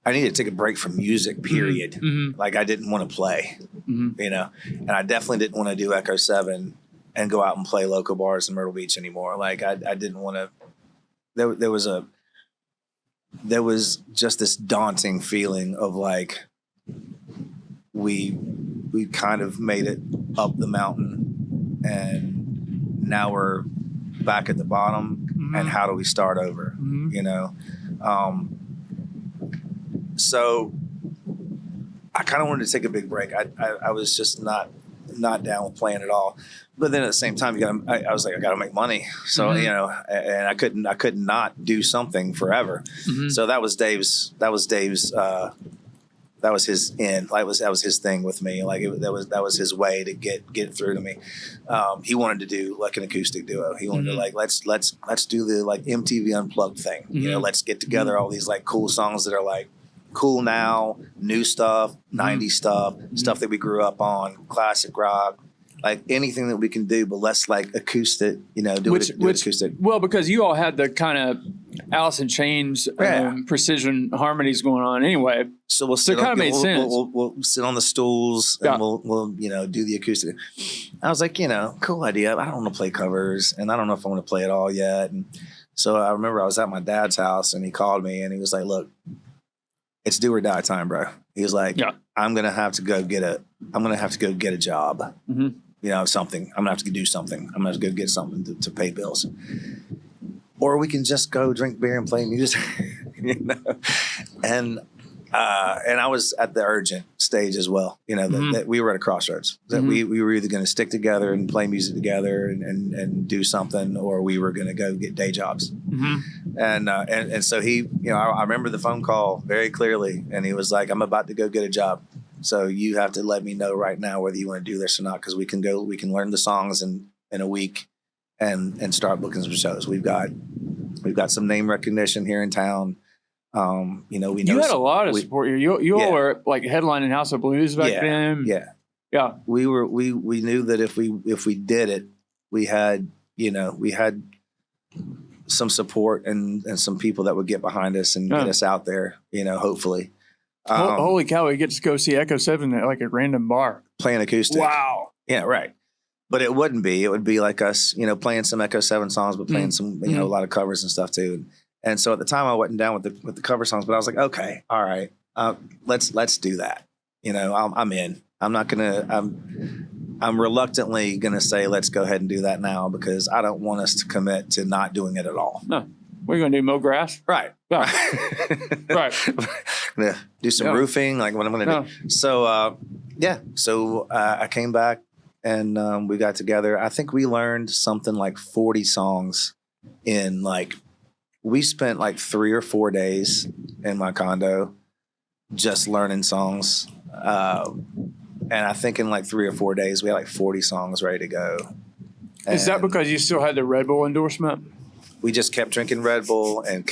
Speaker 1: to take a break from music, period.
Speaker 3: Mm-hmm.
Speaker 1: Like, I didn't want to play, you know, and I definitely didn't want to do Echo 7 and go out and play local bars in Myrtle Beach anymore. Like, I didn't want to, there was just this daunting feeling of like, we kind of made it up the mountain, and now we're back at the bottom. And how do we start over? You know, so I kind of wanted to take a big break. I was just not down with playing at all. But then at the same time, I was like, I got to make money. So you know, and I could not do something forever. So that was Dave's. That was his end. That was his thing with me. Like, that was his way to get it through to me. He wanted to do like an acoustic duo. He wanted to like let's do the like MTV Unplugged thing. You know, let's get together all these like cool songs that are like cool now, new stuff, 90s stuff that we grew up on, classic rock, like anything that we can do, but let's like acoustic. You know, do it acoustic.
Speaker 3: Well, because you all had the kind of Alice in Chains precision harmonies going on anyway.
Speaker 1: So we'll sit.
Speaker 3: So it kind of made sense.
Speaker 1: We'll sit on the stools and we'll you know, do the acoustic. I was like, you know, cool idea. I don't want to play covers, and I don't know if I want to play it all yet. And so I remember I was at my dad's house, and he called me, and he was like, "Look, it's do or die time, bro." He was like, "I'm gonna have to go get a job. You know, something. I'm gonna have to do something. I'm gonna have to go get something to pay bills, or we can just go drink beer and play music." You know, and I was at the urgent stage as well. You know, that we were at a crossroads. That we were either going to stick together and play music together and do something, or we were going to go get day jobs. And so he, you know, I remember the phone call very clearly, and he was like, "I'm about to go get a job, so you have to let me know right now whether you want to do this or not, because we can learn the songs in a week and start booking some shows. We've got some name recognition here in town." You know, we know
Speaker 3: you had a lot of support here. You all were like headlining House of Blues back then. Yeah.
Speaker 1: We knew that if we did it, we had some support and some people that would get behind us and get us out there. You know, hopefully.
Speaker 3: Holy cow! We get to go see Echo 7 at like a random bar
Speaker 1: playing acoustic.
Speaker 3: Wow.
Speaker 1: Yeah. Right. But it wouldn't be. It would be like us, you know, playing some Echo 7 songs, but playing some, you know, a lot of covers and stuff too. And so at the time I wasn't down with the cover songs, but I was like, okay, all right, let's do that. You know, I'm in. I'm reluctantly gonna say let's go ahead and do that now because I don't want us to commit to not doing it at all.
Speaker 3: No, we're gonna do mow grass,
Speaker 1: Right?
Speaker 3: yeah. Right.
Speaker 1: Yeah, do some roofing, like what I'm gonna do. So I came back and we got together. I think we learned something like 40 songs in like. We spent like 3 or 4 days in my condo just learning songs. And I think in like 3 or 4 days, we had like 40 songs ready to go.
Speaker 3: Is that because you still had the Red Bull endorsement?
Speaker 1: We just kept drinking Red Bull and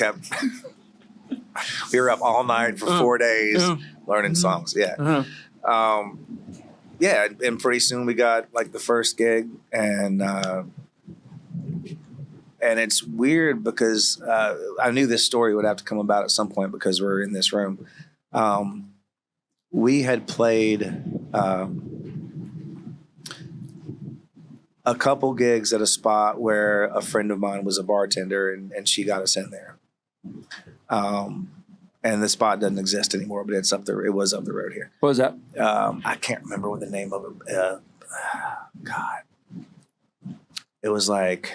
Speaker 1: we were up all night for 4 days learning songs. Yeah. Yeah. And pretty soon we got like the first gig and it's weird because I knew this story would have to come about at some point because we're in this room. We had played a couple gigs at a spot where a friend of mine was a bartender and she got us in there. And the spot doesn't exist anymore, but it was up the road here.
Speaker 3: What was that?
Speaker 1: I can't remember what the name of it. God. It was like...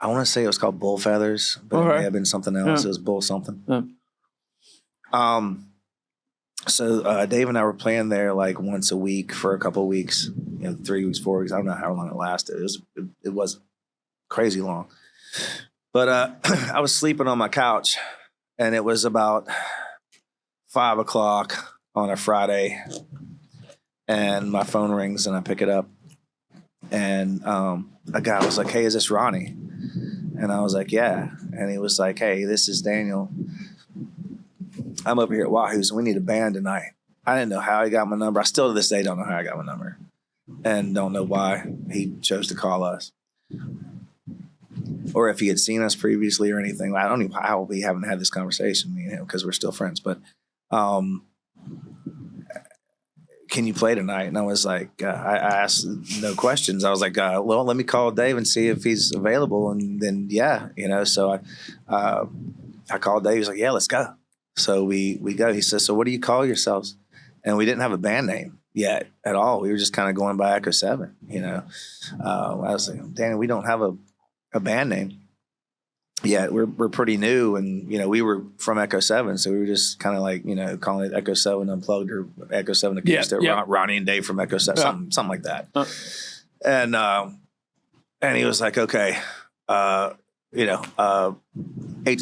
Speaker 1: I want to say it was called Bull Feathers, but it may have been something else. Yeah. It was Bull something. Yeah. So Dave and I were playing there like once a week for a couple of weeks, 3 weeks, 4 weeks. I don't know how long it lasted. It was crazy long. But I was sleeping on my couch, and it was about 5 o'clock on a Friday, and my phone rings, and I pick it up, and a guy was like, "Hey, is this Ronnie?" And I was like, "Yeah." And he was like, "Hey, this is Daniel. I'm over here at Wahoo's and we need a band tonight." I didn't know how he got my number. I still to this day don't know how I got my number and don't know why he chose to call us or if he had seen us previously or anything. I don't even know how we haven't had this conversation, me and him, because we're still friends. But can you play tonight? And I was like, I asked no questions. I was like, well, let me call Dave and see if he's available. And then, yeah, so I called Dave. He's like, yeah, let's go. So we go. He says, so what do you call yourselves? And we didn't have a band name yet at all. We were just kind of going by Echo 7, I was like, Danny, we don't have a band name yet. We're pretty new, and we were from Echo 7, so we were just kind of like calling it Echo 7 Unplugged or Echo 7 Acoustic. Ronnie and Dave from Echo 7, something like that. And he was like, okay, 8 to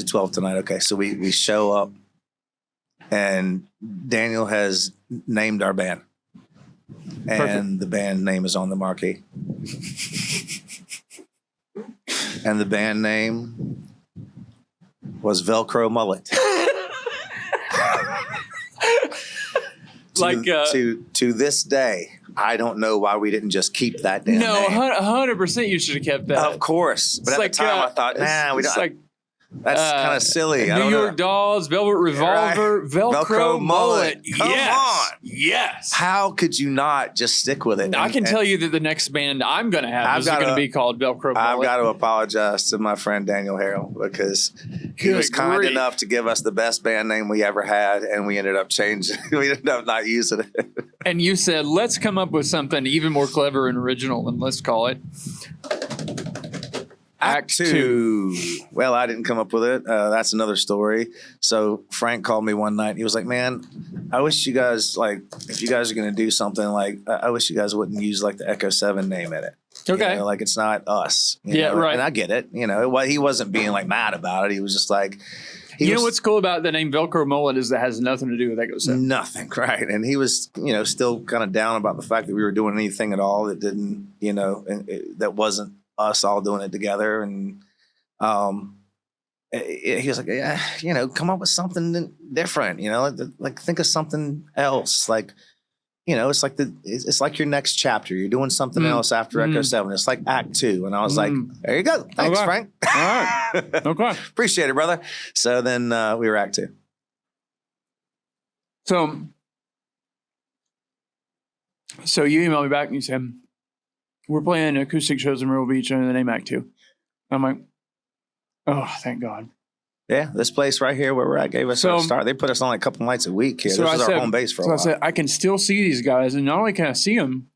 Speaker 1: 12 tonight. Okay, so we show up, and Daniel has named our band, and Perfect. The band name is on the marquee. And the band name was Velcro Mullet. To this day, I don't know why we didn't just keep that damn name.
Speaker 3: 100% you should have kept that.
Speaker 1: Of course. But at the time, I thought, we don't. That's kind of silly.
Speaker 3: New York Dolls, Velvet Revolver, right. Velcro Mullet.
Speaker 1: Come on.
Speaker 3: Yes.
Speaker 1: How could you not just stick with it?
Speaker 3: I can tell you that the next band I'm going to have is going to be called Velcro Mullet.
Speaker 1: I've got to apologize to my friend Daniel Harrell because he was kind enough to give us the best band name we ever had, and we ended up changing. We ended up not using it.
Speaker 3: And you said, let's come up with something even more clever and original, and let's call it Act 2.
Speaker 1: Well, I didn't come up with it. That's another story. So Frank called me one night. And he was like, man, I wish you guys, if you guys are going to do something, I wish you guys wouldn't use, the Echo 7 name in it.
Speaker 3: Okay.
Speaker 1: It's not us.
Speaker 3: Right.
Speaker 1: And I get it. He wasn't being, mad about it. He was just like...
Speaker 3: You know what's cool about the name Velcro Mullet is that has nothing to do with Echo 7.
Speaker 1: Nothing, right. And he was, still kind of down about the fact that we were doing anything at all that didn't, that wasn't us all doing it together. And he was like, yeah, come up with something different, think of something else. It's like your next chapter. You're doing something else after Echo 7. It's like Act 2. And I was like, there you go. Thanks, Frank.
Speaker 3: All right. Okay.
Speaker 1: Appreciate it, brother. So then we were Act 2.
Speaker 3: So you emailed me back and you said, we're playing acoustic shows in Myrtle Beach under the name Act 2. I'm like, oh, thank God.
Speaker 1: Yeah, this place right here where we're at gave us our start. They put us on like a couple nights a week here.
Speaker 3: So
Speaker 1: this is our home base for a while.
Speaker 3: I said, I can still see these guys, and not only can I see them,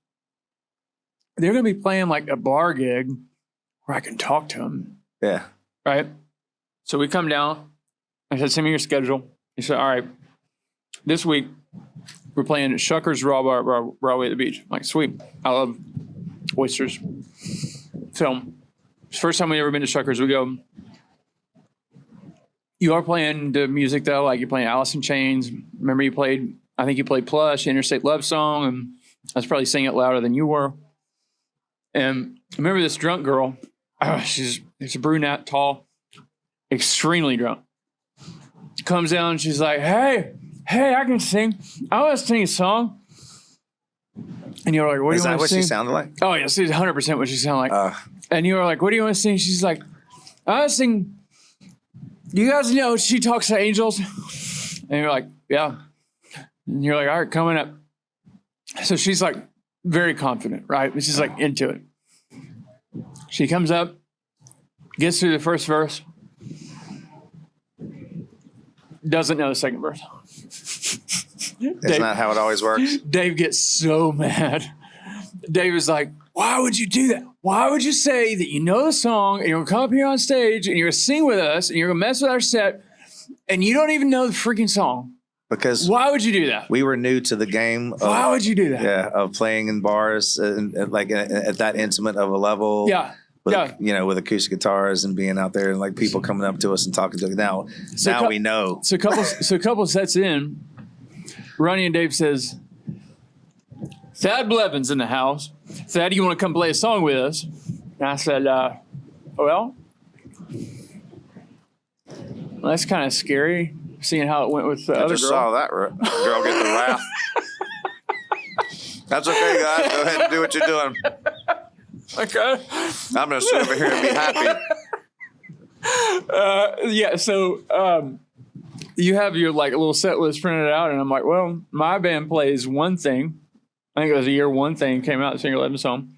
Speaker 3: they're going to be playing like a bar gig where I can talk to them.
Speaker 1: Yeah.
Speaker 3: Right? So we come down. I said, send me your schedule. He said, all right, this week we're playing at Shuckers Raw Bar, Broadway at the beach. I'm like, sweet. I love oysters. So it's the first time we've ever been to Shuckers. We go, you are playing the music though, like you're playing Alice in Chains. Remember I think you played Plush, Interstate Love Song, and I was probably singing it louder than you were. And I remember this drunk girl, she's a brunette, tall, extremely drunk. Comes down and she's like, hey, I can sing. I want to sing a song. And you're like, what do you want to sing?
Speaker 1: Is that what she sounded like?
Speaker 3: Oh, yes, it's 100% what she sounded like. And you were like, what do you want to sing? She's like, I want to sing. You guys know She Talks to Angels? And you're like, yeah. And you're like, all right, coming up. So she's like very confident, right? She's like into it. She comes up, gets through the first verse, doesn't know the second verse.
Speaker 1: Isn't that how it always works?
Speaker 3: Dave gets so mad. Dave is like, why would you do that? Why would you say that you know the song and you're going to come up here on stage and you're going to sing with us and you're going to mess with our set and you don't even know the freaking song?
Speaker 1: Because
Speaker 3: why would you do that?
Speaker 1: We were new to the game.
Speaker 3: Why would you do that?
Speaker 1: Yeah, of playing in bars and like at that intimate of a level.
Speaker 3: Yeah.
Speaker 1: With acoustic guitars and being out there and like people coming up to us and talking to us. Now we know.
Speaker 3: So a couple sets in, Ronnie and Dave says, Thad Blevins in the house. Thad, you want to come play a song with us? And I said, well, that's kind of scary, seeing how it went with the other girl. I just
Speaker 1: saw that girl get the wrath. That's okay, guys. Go ahead and do what you're doing.
Speaker 3: Okay.
Speaker 1: I'm going to sit over here and be happy.
Speaker 3: So you have your like little set list printed out, and I'm like, well, my band plays one thing. I think it was a year one thing came out, Finger 11 song.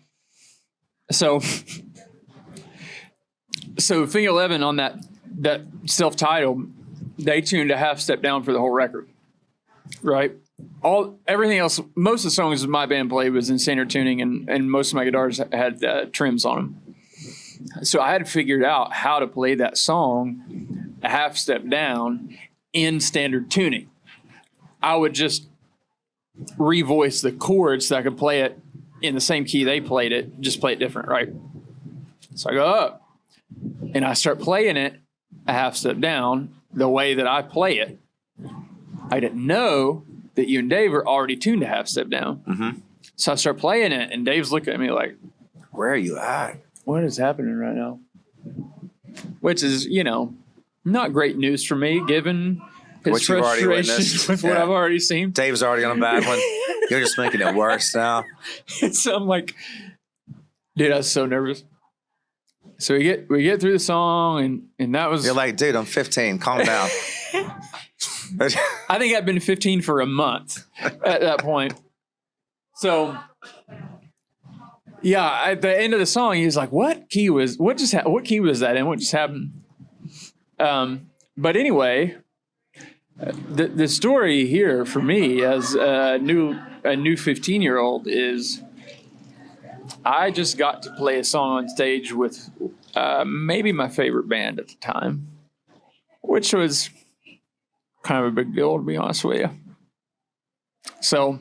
Speaker 3: So Finger 11 on that self-titled, they tuned a half step down for the whole record, right? Everything else, most of the songs my band played was in standard tuning, and most of my guitars had trims on them. So I had figured out how to play that song a half step down in standard tuning. I would just revoice the chords so I could play it in the same key they played it, just play it different, right? So I go up and I start playing it a half step down the way that I play it. I didn't know that you and Dave are already tuned a half step down.
Speaker 1: Mm-hmm.
Speaker 3: So I start playing it, and Dave's looking at me like,
Speaker 1: where are you at?
Speaker 3: What is happening right now? Which is, not great news for me, given his frustrations with what I've already seen.
Speaker 1: Dave's already on a bad one. You're just making it worse now.
Speaker 3: So I'm like, dude, I was so nervous. So we get through the song, and that was...
Speaker 1: You're like, dude, I'm 15. Calm down.
Speaker 3: I think I've been 15 for a month at that point. So, yeah, at the end of the song, he was like, what key was that in? What just happened? But anyway, the story here for me as a new 15-year-old is I just got to play a song on stage with maybe my favorite band at the time, which was kind of a big deal, to be honest with you. So,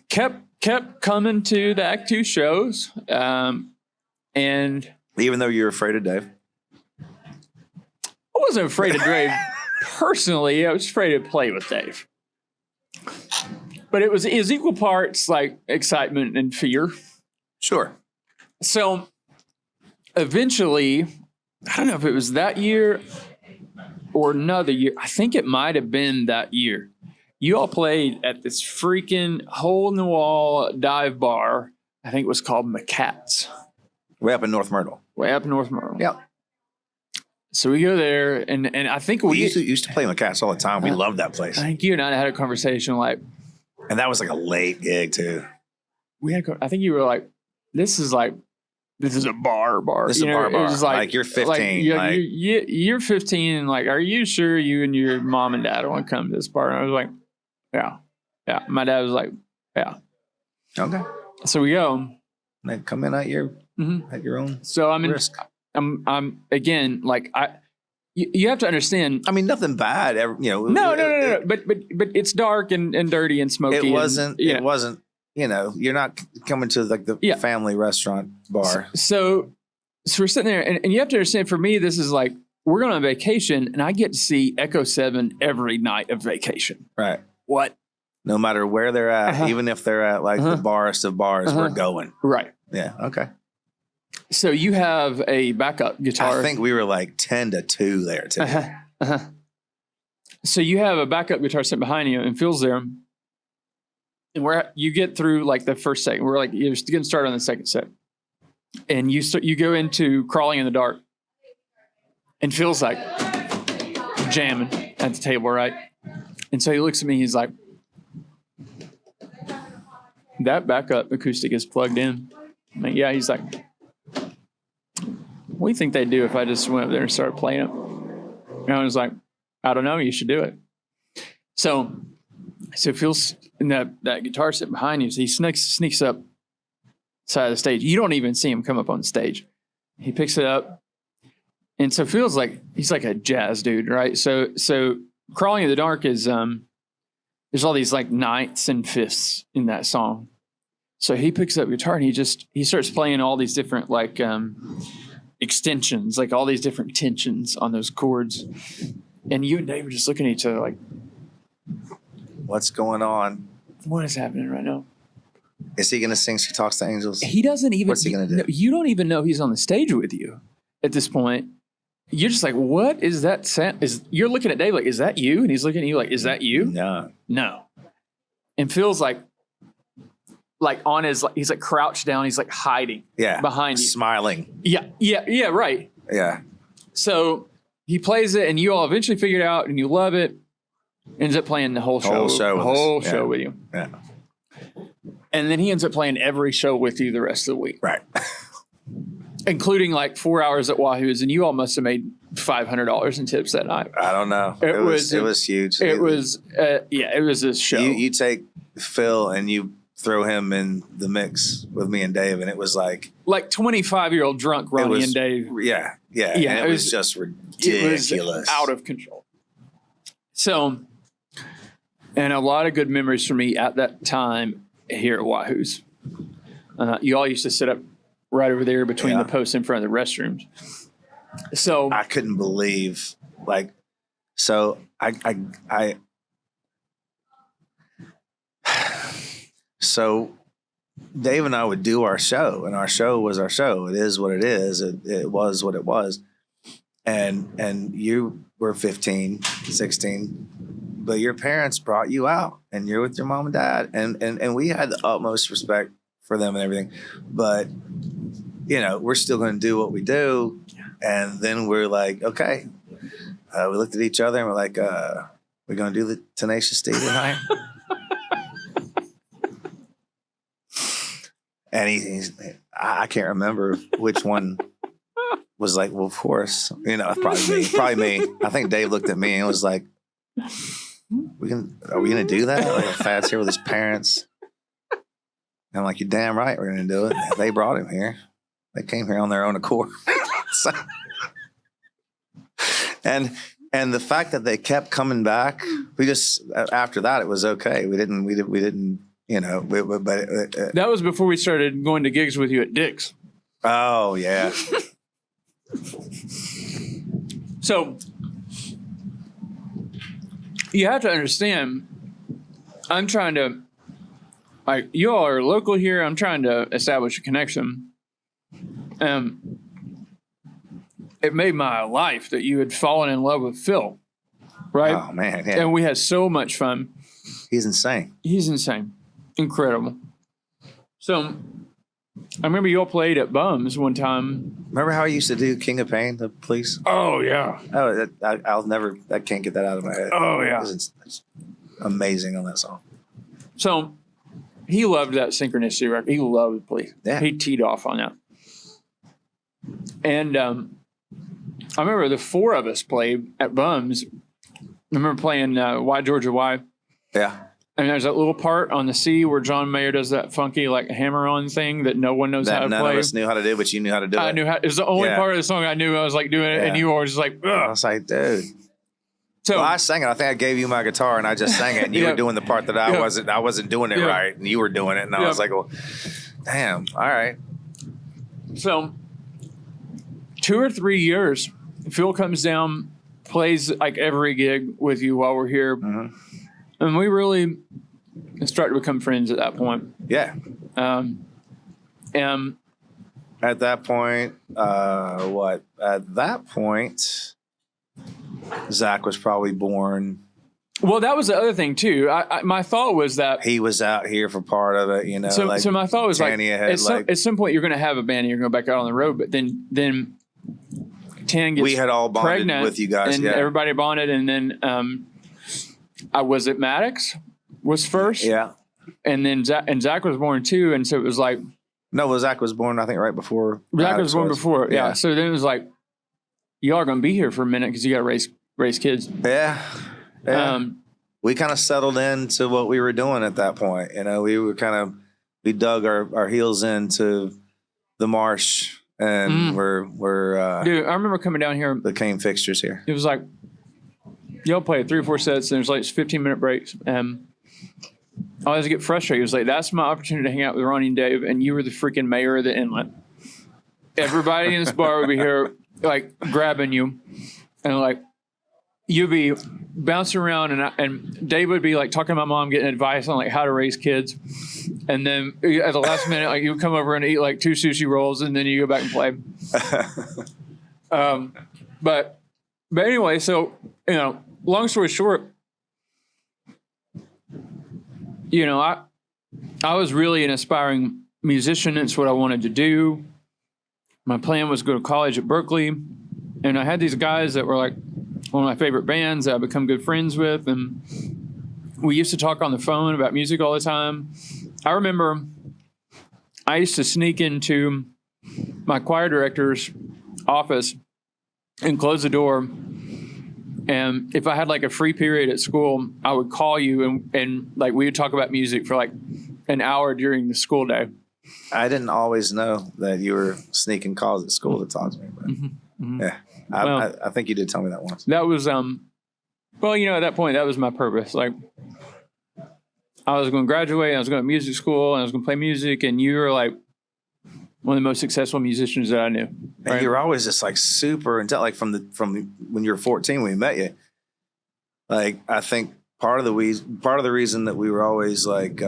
Speaker 3: kept coming to the Act 2 shows, and
Speaker 1: even though you're afraid of Dave,
Speaker 3: I wasn't afraid of Dave personally. I was afraid to play with Dave, but it was equal parts like excitement and fear.
Speaker 1: Sure.
Speaker 3: So, eventually, I don't know if it was that year or another year. I think it might have been that year. You all played at this freaking hole-in-the-wall dive bar. I think it was called McCats.
Speaker 1: Way up in North Myrtle.
Speaker 3: Yeah. So we go there, and I think we
Speaker 1: used to play McCats all the time. We loved that place.
Speaker 3: I think you and I had a conversation like...
Speaker 1: And that was like a late gig, too.
Speaker 3: I think you were like, this is like this is a bar.
Speaker 1: This is a bar.
Speaker 3: It was
Speaker 1: Like you're 15.
Speaker 3: You're 15, and like, are you sure you and your mom and dad want to come to this bar? And I was like, yeah. My dad was like, yeah.
Speaker 1: Okay.
Speaker 3: So we go.
Speaker 1: Like come in at your own.
Speaker 3: So I'm in.
Speaker 1: risk.
Speaker 3: I'm again like You have to understand.
Speaker 1: I mean, nothing bad.
Speaker 3: No. But it's dark and dirty and smoky.
Speaker 1: It wasn't.
Speaker 3: And,
Speaker 1: it wasn't. You're not coming to like the family restaurant bar.
Speaker 3: So we're sitting there, and you have to understand. For me, this is like we're going on vacation, and I get to see Echo 7 every night of vacation.
Speaker 1: Right.
Speaker 3: What?
Speaker 1: No matter where they're at, even if they're at like the barest of bars, we're going.
Speaker 3: Right.
Speaker 1: Yeah. Okay.
Speaker 3: So you have a backup guitar.
Speaker 1: I think we were like 10-2 there too.
Speaker 3: So you have a backup guitar set behind you, and Phil's there. And you get through like the first set. We're like you're getting started on the second set, and you go into Crawling in the Dark, and Phil's like jamming at the table, right? And so he looks at me. He's like, "That backup acoustic is plugged in." I'm like, yeah. He's like, what do you think they'd do if I just went up there and started playing it? And I was like, I don't know. You should do it. So Phil's in that guitar set behind you. So he sneaks up side of the stage. You don't even see him come up on stage. He picks it up. And so Phil's like, he's like a jazz dude, right? So Crawling in the Dark is, there's all these like ninths and fifths in that song. So he picks up guitar and he starts playing all these different like extensions, like all these different tensions on those chords. And you and Dave were just looking at each other like,
Speaker 1: what's going on?
Speaker 3: What is happening right now?
Speaker 1: Is he going to sing She Talks to Angels?
Speaker 3: He doesn't even.
Speaker 1: What's he going to do?
Speaker 3: You don't even know he's on the stage with you at this point. You're just like, what is that sound? You're looking at Dave like, is that you? And he's looking at you like, is that you? No. And Phil's like on his, he's like crouched down. He's like hiding behind you.
Speaker 1: Smiling.
Speaker 3: Yeah, right.
Speaker 1: Yeah.
Speaker 3: So he plays it and you all eventually figure it out and you love it. Ends up playing the whole show with you.
Speaker 1: Yeah.
Speaker 3: And then he ends up playing every show with you the rest of the week.
Speaker 1: Right.
Speaker 3: Including like 4 hours at Wahoo's, and you all must have made $500 in tips that night.
Speaker 1: I don't know. It was huge.
Speaker 3: It was a show.
Speaker 1: You take Phil and you throw him in the mix with me and Dave, and it was like
Speaker 3: 25-year-old drunk Ronnie and Dave.
Speaker 1: Yeah. And it was just ridiculous.
Speaker 3: It was out of control. So, and a lot of good memories for me at that time here at Wahoo's. You all used to sit up right over there between the posts in front of the restrooms. So
Speaker 1: I couldn't believe, so Dave and I would do our show, and our show was our show. It is what it is. It was what it was. And you were 15, 16, but your parents brought you out, and you're with your mom and dad, and we had the utmost respect for them and everything, but we're still going to do what we do. And then we're like, okay, we looked at each other and we're like, we're going to do the Tenacious D tonight. And I can't remember which one was like, well, of course, probably me. I think Dave looked at me and was like, are we going to do that? Like, Fad's here with his parents. And I'm like, you're damn right we're going to do it. They brought him here. They came here on their own accord. So, and the fact that they kept coming back, we just, after that, it was okay. We didn't,
Speaker 3: that was before we started going to gigs with you at Dick's.
Speaker 1: Oh, yeah.
Speaker 3: So you have to understand, I'm trying to, you all are local here. I'm trying to establish a connection. It made my life that you had fallen in love with Phil, right?
Speaker 1: Oh, man. Yeah.
Speaker 3: And we had so much fun.
Speaker 1: He's insane.
Speaker 3: Incredible. So I remember you all played at Bums one time.
Speaker 1: Remember how I used to do King of Pain, the Police?
Speaker 3: Oh, yeah.
Speaker 1: Oh, I can't get that out of my head.
Speaker 3: Oh, yeah.
Speaker 1: It's amazing on that song.
Speaker 3: So he loved that Synchronicity record. He loved Police.
Speaker 1: Yeah.
Speaker 3: He teed off on that. And I remember the four of us played at Bums. I remember playing Why Georgia Why.
Speaker 1: Yeah.
Speaker 3: And there's that little part on the C where John Mayer does that funky like hammer-on thing that no one knows how to
Speaker 1: none
Speaker 3: play.
Speaker 1: of us knew how to do, but you knew how to do it.
Speaker 3: I knew how. It was the only part of the song I knew. I was like doing it, and you were just like, ugh.
Speaker 1: I was like, dude.
Speaker 3: So
Speaker 1: I sang it. I think I gave you my guitar, and I just sang it, and you were doing the part that I wasn't doing it right, and you were doing it, and I was like, well, damn, all right.
Speaker 3: So 2 or 3 years, Phil comes down, plays like every gig with you while we're here.
Speaker 1: Mm-hmm.
Speaker 3: And we really started to become friends at that point.
Speaker 1: Yeah.
Speaker 3: And
Speaker 1: at that point, At that point, Zach was probably born.
Speaker 3: Well, that was the other thing too. My thought was that
Speaker 1: he was out here for part of it, you know.
Speaker 3: So my thought was
Speaker 1: Tanya
Speaker 3: at some point you're going to have a band and you're going to go back out on the road. But then Tan gets
Speaker 1: we had all bonded
Speaker 3: pregnant
Speaker 1: with you guys,
Speaker 3: and everybody bonded, and then I was at Maddox was first, and then Zach was born too, and so it was like
Speaker 1: Zach was born I think right before.
Speaker 3: Zach was born before, yeah. So then it was like y'all are going to be here for a minute because you got to raise kids.
Speaker 1: Yeah. We kind of settled into what we were doing at that point. You know, we dug our heels into the marsh, and we're
Speaker 3: dude, I remember coming down here,
Speaker 1: became fixtures here.
Speaker 3: It was like y'all play 3 or 4 sets, and there's like 15-minute breaks, and I always get frustrated. It was like, that's my opportunity to hang out with Ronnie and Dave, and you were the freaking mayor of the inlet. Everybody in this bar would be here like grabbing you, and like you'd be bouncing around, and Dave would be like talking to my mom, getting advice on like how to raise kids, and then at the last minute, like you would come over and eat like 2 sushi rolls, and then you go back and play. But anyway, so you know, long story short, you know, I was really an aspiring musician. It's what I wanted to do. My plan was to go to college at Berkeley, and I had these guys that were like one of my favorite bands that I've become good friends with, and we used to talk on the phone about music all the time. I remember I used to sneak into my choir director's office and close the door, and if I had like a free period at school, I would call you, and like we would talk about music for like an hour during the school day.
Speaker 1: I didn't always know that you were sneaking calls at school to talk to me, but yeah. I think you did tell me that once.
Speaker 3: That was, well, you know, at that point, that was my purpose. Like, I was going to graduate, I was going to music school, and I was going to play music, and you were like one of the most successful musicians that I knew. Right?
Speaker 1: And you were always just like super intelligent, like from when you were 14 when we met you. Like, I think part of the reason that we were always like,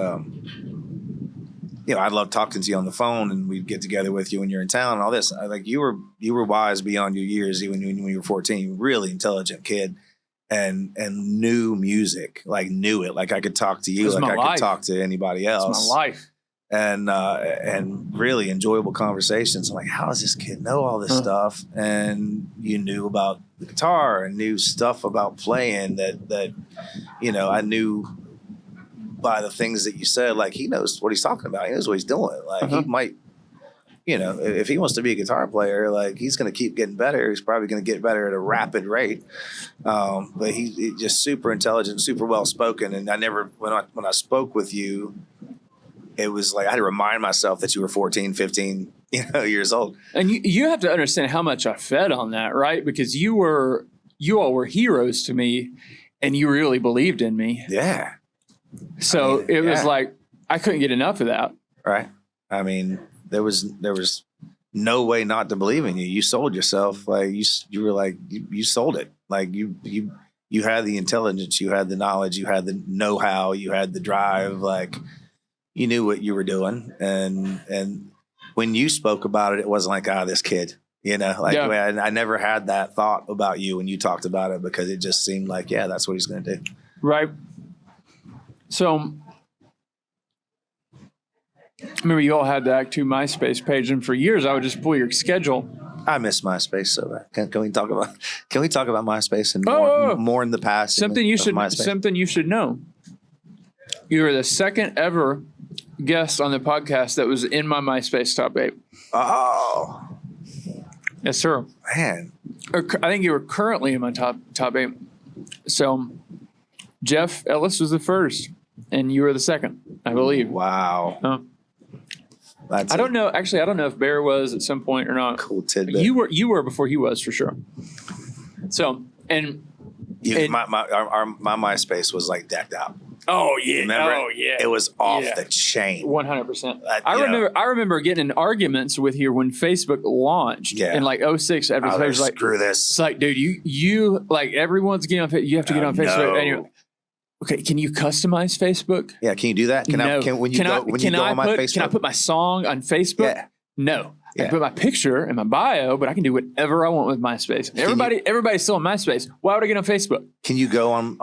Speaker 1: you know, I love talking to you on the phone, and we'd get together with you when you're in town and all this. Like you were wise beyond your years, even when you were 14. Really intelligent kid, and knew music, like knew it. Like I could talk to you, like I could talk to anybody else.
Speaker 3: It's my life,
Speaker 1: and really enjoyable conversations. I'm like, how does this kid know all this stuff? And you knew about the guitar and knew stuff about playing that you know, I knew. By the things that you said, like he knows what he's talking about. He knows what he's doing. Like he might, you know, if he wants to be a guitar player, like he's going to keep getting better. He's probably going to get better at a rapid rate. But he's just super intelligent, super well spoken. And I never, when I spoke with you, it was like I had to remind myself that you were 14, 15, years old.
Speaker 3: And you have to understand how much I fed on that, right? Because you all were heroes to me, and you really believed in me.
Speaker 1: Yeah.
Speaker 3: So it was like I couldn't get enough of that.
Speaker 1: Right. I mean, there was no way not to believe in you. You sold yourself. Like you were like you sold it. Like you had the intelligence, you had the knowledge, you had the know-how, you had the drive. Like you knew what you were doing. And when you spoke about it, it wasn't like, this kid. You know, like I never had that thought about you when you talked about it, because it just seemed like, that's what he's going to do.
Speaker 3: Right. So, remember you all had the Act 2 MySpace page, and for years I would just pull your schedule.
Speaker 1: I miss MySpace so bad. Can we talk about MySpace and more in the past?
Speaker 3: Something you should know. You were the second ever guest on the podcast that was in my MySpace top 8.
Speaker 1: Oh,
Speaker 3: Yes, sir.
Speaker 1: Man,
Speaker 3: I think you were currently in my top 8. So Jeff Ellis was the first, and you were the second, I believe.
Speaker 1: wow. That's
Speaker 3: I don't know. Actually, I don't know if Bear was at some point or not.
Speaker 1: cool tidbit.
Speaker 3: You were before he was, for sure. So, and
Speaker 1: My MySpace was like decked out.
Speaker 3: oh yeah,
Speaker 1: Remember?
Speaker 3: oh yeah,
Speaker 1: It was off
Speaker 3: Yeah.
Speaker 1: the chain.
Speaker 3: 100%.
Speaker 1: you know.
Speaker 3: I remember getting in arguments with you when Facebook launched in like 06 after
Speaker 1: Oh,
Speaker 3: Facebook was like,
Speaker 1: screw
Speaker 3: it's
Speaker 1: this.
Speaker 3: like, dude, you like everyone's getting on Facebook. You have to get on Facebook.
Speaker 1: No.
Speaker 3: And you're, okay, can you customize Facebook?
Speaker 1: Yeah, can you do that? When you go on my Facebook?
Speaker 3: Can I put my song on Facebook?
Speaker 1: Yeah.
Speaker 3: No. I
Speaker 1: Yeah.
Speaker 3: can put my picture and my bio, but I can do whatever I want with MySpace. Everybody's still on MySpace. Why would I get on Facebook?
Speaker 1: Can you go on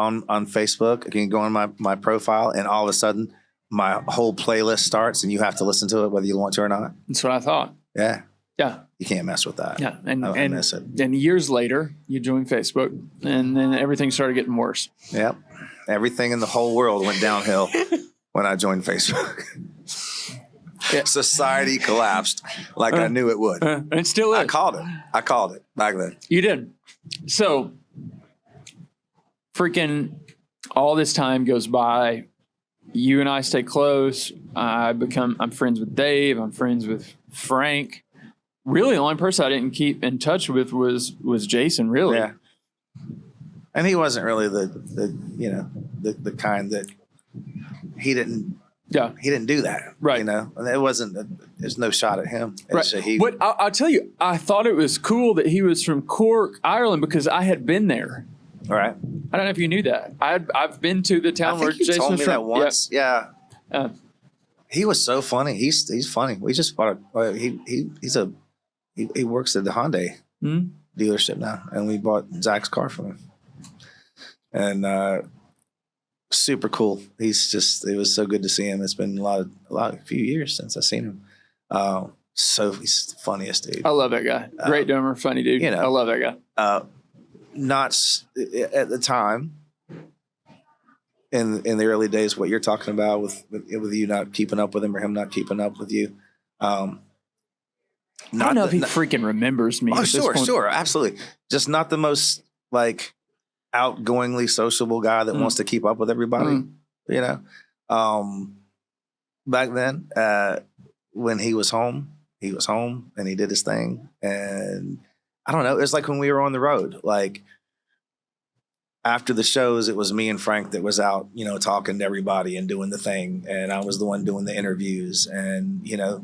Speaker 1: Facebook? Can you go on my profile and all of a sudden my whole playlist starts and you have to listen to it whether you want to or not?
Speaker 3: That's what I thought.
Speaker 1: Yeah.
Speaker 3: Yeah.
Speaker 1: You can't mess with that.
Speaker 3: Yeah.
Speaker 1: I miss it.
Speaker 3: And years later, you joined Facebook, and then everything started getting worse.
Speaker 1: Yep. Everything in the whole world went downhill when I joined Facebook.
Speaker 3: Yeah.
Speaker 1: Society collapsed like I knew it would.
Speaker 3: And it still is.
Speaker 1: I called it back then.
Speaker 3: You did. So, freaking all this time goes by. You and I stay close. I'm friends with Dave. I'm friends with Frank. Really, the only person I didn't keep in touch with was Jason, really.
Speaker 1: Yeah. And he wasn't really the kind that he didn't do that.
Speaker 3: Right.
Speaker 1: You know, and there's no shot at him.
Speaker 3: Right.
Speaker 1: He,
Speaker 3: But I'll tell you, I thought it was cool that he was from Cork, Ireland, because I had been there.
Speaker 1: all right.
Speaker 3: I don't know if you knew that. I've been to the
Speaker 1: I
Speaker 3: town where
Speaker 1: think you
Speaker 3: Jason
Speaker 1: told
Speaker 3: was
Speaker 1: me
Speaker 3: from.
Speaker 1: that once. Yeah.
Speaker 3: Yeah.
Speaker 1: He was so funny. He's funny. We just bought he works at the Hyundai dealership now, and we bought Zach's car from him. And super cool. It was so good to see him. It's been a few years since I've seen him. So he's the funniest dude.
Speaker 3: I love that guy. Great drummer, funny dude.
Speaker 1: You know.
Speaker 3: I love that guy.
Speaker 1: At the time, in the early days, what you're talking about with you not keeping up with him or him not keeping up with you.
Speaker 3: I don't know if he freaking remembers me.
Speaker 1: Oh, sure, absolutely. Just not the most like outgoingly sociable guy that wants to keep up with everybody. You know, back then when he was home and he did his thing. And I don't know. It was like when we were on the road, like after the shows, it was me and Frank that was out, you know, talking to everybody and doing the thing. And I was the one doing the interviews. And, you know,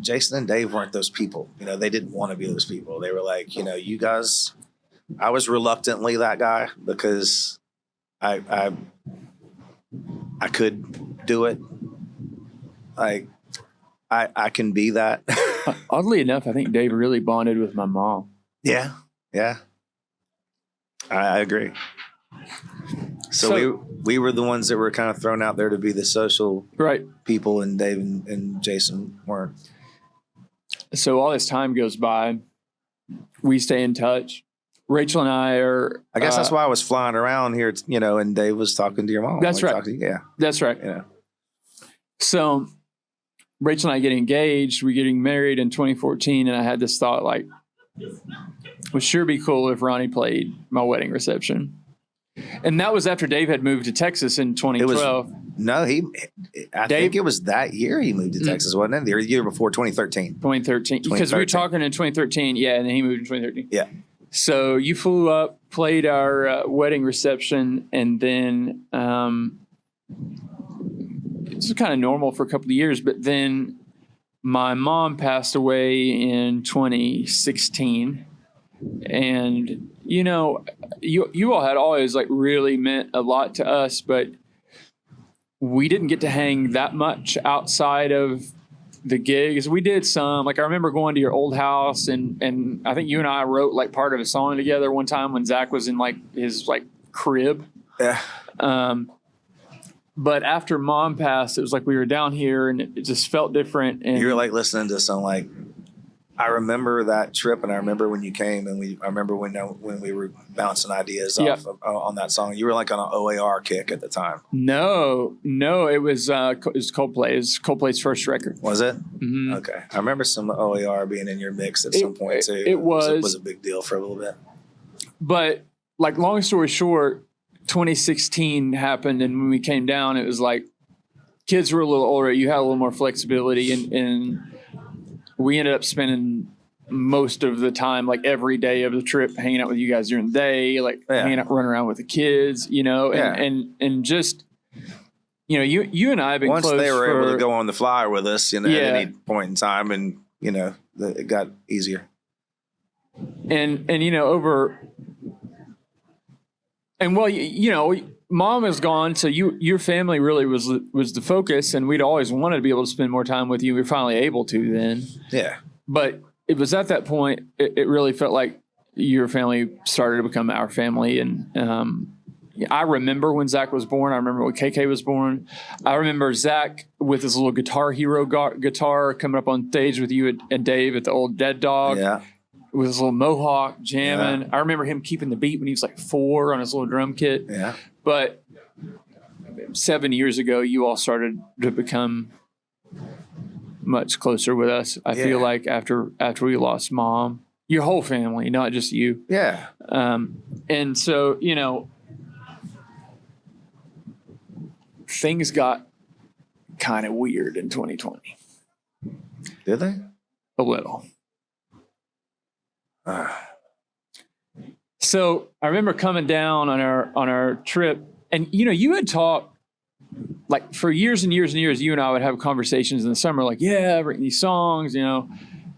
Speaker 1: Jason and Dave weren't those people. You know, they didn't want to be those people. They were like, you know, you guys, I was reluctantly that guy because I could do it. Like, I can be that.
Speaker 3: Oddly enough, I think Dave really bonded with my mom.
Speaker 1: Yeah. I agree. So we were the ones that were kind of thrown out there to be the social people, and Dave and Jason weren't.
Speaker 3: So all this time goes by. We stay in touch. Rachel and I are.
Speaker 1: I guess that's why I was flying around here, you know, and Dave was talking to your mom.
Speaker 3: That's right. That's right.
Speaker 1: Yeah.
Speaker 3: So Rachel and I get engaged. We're getting married in 2014, and I had this thought, like, it would sure be cool if Ronnie played my wedding reception. And that was after Dave had moved to Texas in 2012.
Speaker 1: I think it was that year he moved to Texas, wasn't it? The year before 2013.
Speaker 3: 2013. Because we were talking in 2013, yeah, and then he moved in 2013.
Speaker 1: Yeah.
Speaker 3: So you flew up, played our wedding reception, and then it was kind of normal for a couple of years, but then my mom passed away in 2016. And, you know, you all had always like really meant a lot to us, but we didn't get to hang that much outside of the gigs. We did some, like I remember going to your old house and I think you and I wrote like part of a song together one time when Zach was in like his like crib.
Speaker 1: Yeah.
Speaker 3: But after Mom passed, it was like we were down here and it just felt different. And
Speaker 1: you were like listening to some like I remember that trip, and I remember when you came, and I remember when we were bouncing ideas off on that song. You were like on an OAR kick at the time.
Speaker 3: No, it was Coldplay. It was Coldplay's first record.
Speaker 1: Was it?
Speaker 3: Mm-hmm.
Speaker 1: Okay, I remember some OAR being in your mix at some point too.
Speaker 3: It was
Speaker 1: a big deal for a little bit.
Speaker 3: But like, long story short, 2016 happened, and when we came down, it was like kids were a little older. You had a little more flexibility, and we ended up spending most of the time, like every day of the trip, hanging out with you guys during the day, like hanging out, running around with the kids, you know, and just, you know, you and I have been
Speaker 1: once
Speaker 3: close.
Speaker 1: They were able to go on the flyer with us, you know,
Speaker 3: at
Speaker 1: any point in time, and you know, it got easier.
Speaker 3: And you know, you know, Mom is gone, so your family really was the focus, and we'd always wanted to be able to spend more time with you. We were finally able to then. Yeah. But it was at that point, it really felt like your family started to become our family. And I remember when Zach was born. I remember when KK was born. I remember Zach with his little Guitar Hero guitar coming up on stage with you and Dave at the old Dead Dog. Yeah. With his little mohawk jamming. Yeah. I remember him keeping the beat when he was like 4 on his little drum kit. Yeah. But 7 years ago, you all started to become much closer with us. I feel like after we lost Mom, your whole family, not just you. Yeah. And so, you know, things got kind of weird in 2020.
Speaker 1: Did they?
Speaker 3: A little. So I remember coming down on our trip, and you know, you had talked like for years and years and years. You and I would have conversations in the summer, like, yeah, writing these songs. You know,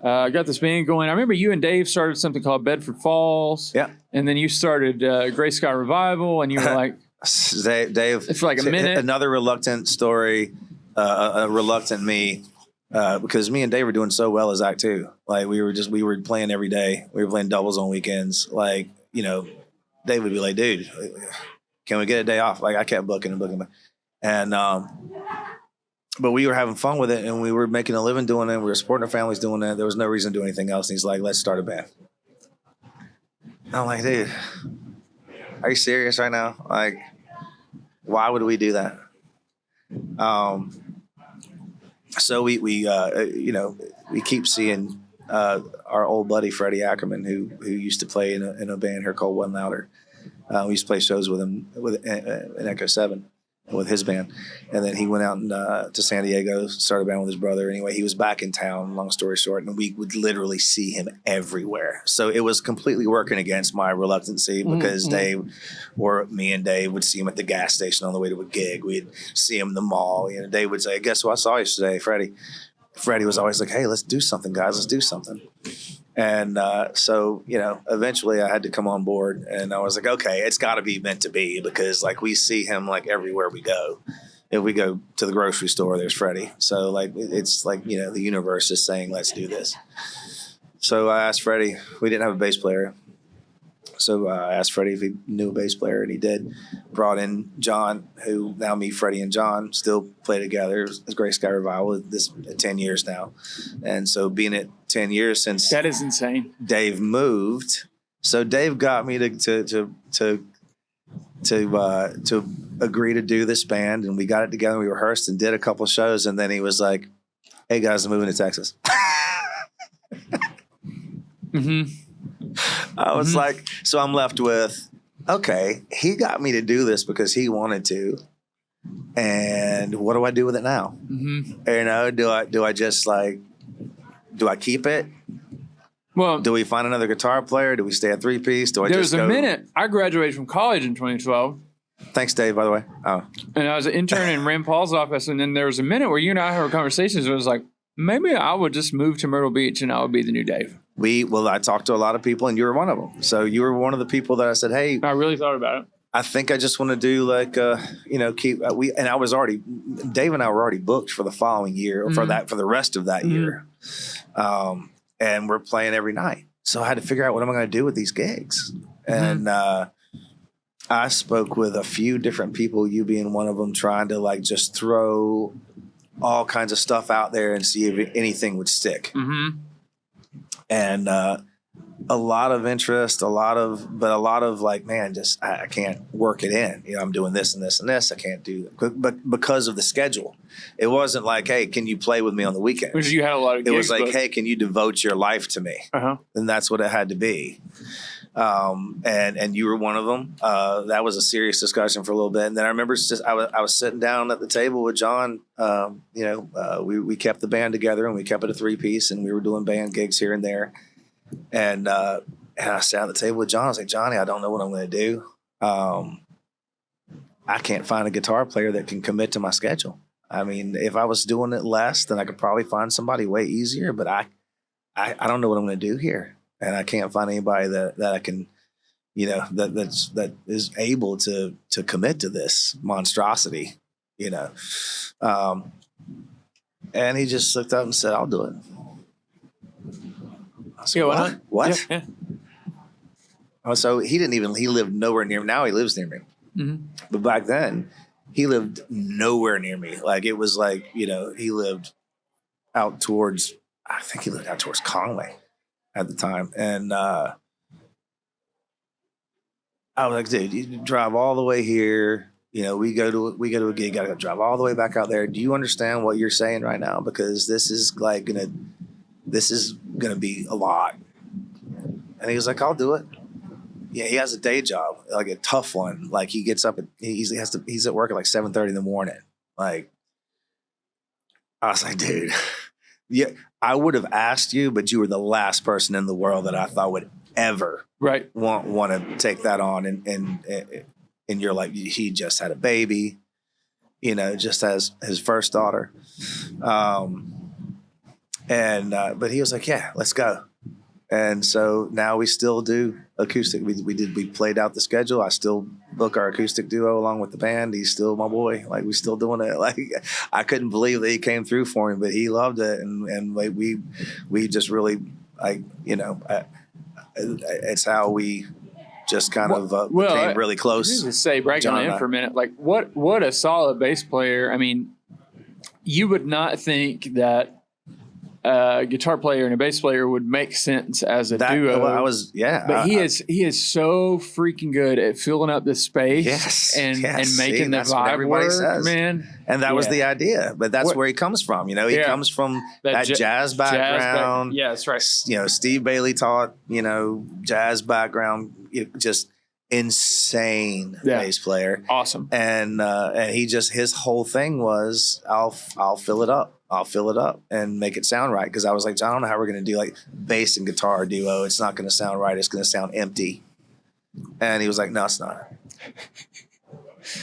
Speaker 3: I got this band going. I remember you and Dave started something called Bedford Falls. Yeah, and then you started Gray Sky Revival, and you were like,
Speaker 1: Dave,
Speaker 3: for like a minute.
Speaker 1: Another reluctant story, a reluctant me. Because me and Dave were doing so well as Act 2. Like we were playing every day. We were playing doubles on weekends. Like, you know, Dave would be like, dude, can we get a day off? Like I kept booking. And, but we were having fun with it, and we were making a living doing it. We were supporting our families doing it. There was no reason to do anything else. And he's like, let's start a band. And I'm like, dude, are you serious right now? Like, why would we do that? So we you know, we keep seeing our old buddy Freddie Ackerman, who used to play in a band here called One Louder. We used to play shows with him in Echo 7 with his band, and then he went out to San Diego, started a band with his brother. Anyway, he was back in town. Long story short, and we would literally see him everywhere. So it was completely working against my reluctancy because Dave, or me and Dave, would see him at the gas station on the way to a gig. We'd see him in the mall. You know, Dave would say, "Guess who I saw yesterday, Freddie?" Freddie was always like, "Hey, let's do something, guys. Let's do something." And so, you know, eventually I had to come on board, and I was like, okay, it's got to be meant to be, because like we see him like everywhere we go. If we go to the grocery store, there's Freddie. So like, it's like, you know, the universe is saying, let's do this. So I asked Freddie, we didn't have a bass player. So I asked Freddie if he knew a bass player, and he did. Brought in John, who now me, Freddie, and John still play together. It's Gray Sky Revival this 10 years now. And so being at 10 years since
Speaker 3: that is insane.
Speaker 1: Dave moved. So Dave got me to agree to do this band, and we got it together. We rehearsed and did a couple shows, and then he was like, "Hey guys, I'm moving to Texas." I was like, so I'm left with, okay, he got me to do this because he wanted to, and what do I do with it now? You know, do I just like, do I keep it? Well, do we find another guitar player? Do we stay at 3-piece? Do I just go?
Speaker 3: There was a minute. I graduated from college in 2012.
Speaker 1: Thanks, Dave, by the way. Oh.
Speaker 3: And I was an intern in Rand Paul's office, and then there was a minute where you and I had conversations where it was like, maybe I would just move to Myrtle Beach and I would be the new Dave.
Speaker 1: I talked to a lot of people, and you were one of them. So you were one of the people that I said, hey.
Speaker 3: I really thought about it.
Speaker 1: I think I just want to do like, you know, and I was already, Dave and I were already booked for the following year, for the rest of that year. And we're playing every night. So I had to figure out what am I going to do with these gigs. And I spoke with a few different people, you being one of them, trying to like just throw all kinds of stuff out there and see if anything would stick. And a lot of interest, but a lot of like, man, just I can't work it in. You know, I'm doing this and this and this. I can't do, but because of the schedule, it wasn't like, hey, can you play with me on the weekend?
Speaker 3: Because you had a lot of gigs.
Speaker 1: It was like, hey, can you devote your life to me? And that's what it had to be. And you were one of them. That was a serious discussion for a little bit. And then I remember I was sitting down at the table with John. We kept the band together and we kept it a 3-piece and we were doing band gigs here and there. And I sat at the table with John. I was like, Johnny, I don't know what I'm going to do. I can't find a guitar player that can commit to my schedule. I mean, if I was doing it less, then I could probably find somebody way easier. But I don't know what I'm going to do here, and I can't find anybody that I can, that is able to commit to this monstrosity, And he just looked up and said, "I'll do it." I said, what? What?
Speaker 3: Yeah.
Speaker 1: Oh, so he lived nowhere near me. Now he lives near me.
Speaker 3: Mm-hmm.
Speaker 1: But back then, he lived nowhere near me. Like, it was like, he lived I think he lived out towards Conway at the time. And I was like, dude, you drive all the way here. We go to a gig, got to drive all the way back out there. Do you understand what you're saying right now? Because this is gonna be a lot. And he was like, I'll do it. Yeah, he has a day job, like a tough one. Like, he gets up he's at work at like 7:30 in the morning. Like, I was like, dude, yeah, I would have asked you, but you were the last person in the world that I thought would ever want to take that on. And you're like, he just had a baby, just as his first daughter. But he was like, yeah, let's go. And so now we still do acoustic. We played out the schedule. I still book our acoustic duo along with the band. He's still my boy. Like, we still doing it. Like, I couldn't believe that he came through for me, but he loved it. And like, we just really, like, it's how we just kind of became really close.
Speaker 3: To say, bragging on him for a minute, like, what a solid bass player. I mean, you would not think that a guitar player and a bass player would make sense as a duo.
Speaker 1: But
Speaker 3: he is so freaking good at filling up the space and making the vibe work, man.
Speaker 1: And that was the idea. But that's where he comes from. He comes from that jazz background.
Speaker 3: Yeah, that's right.
Speaker 1: Steve Bailey taught, jazz background, just insane bass player.
Speaker 3: Awesome.
Speaker 1: And he just, his whole thing was, I'll fill it up. I'll fill it up and make it sound right. Because I was like, John, I don't know how we're going to do like bass and guitar duo. It's not going to sound right. It's going to sound empty. And he was like, no, it's not.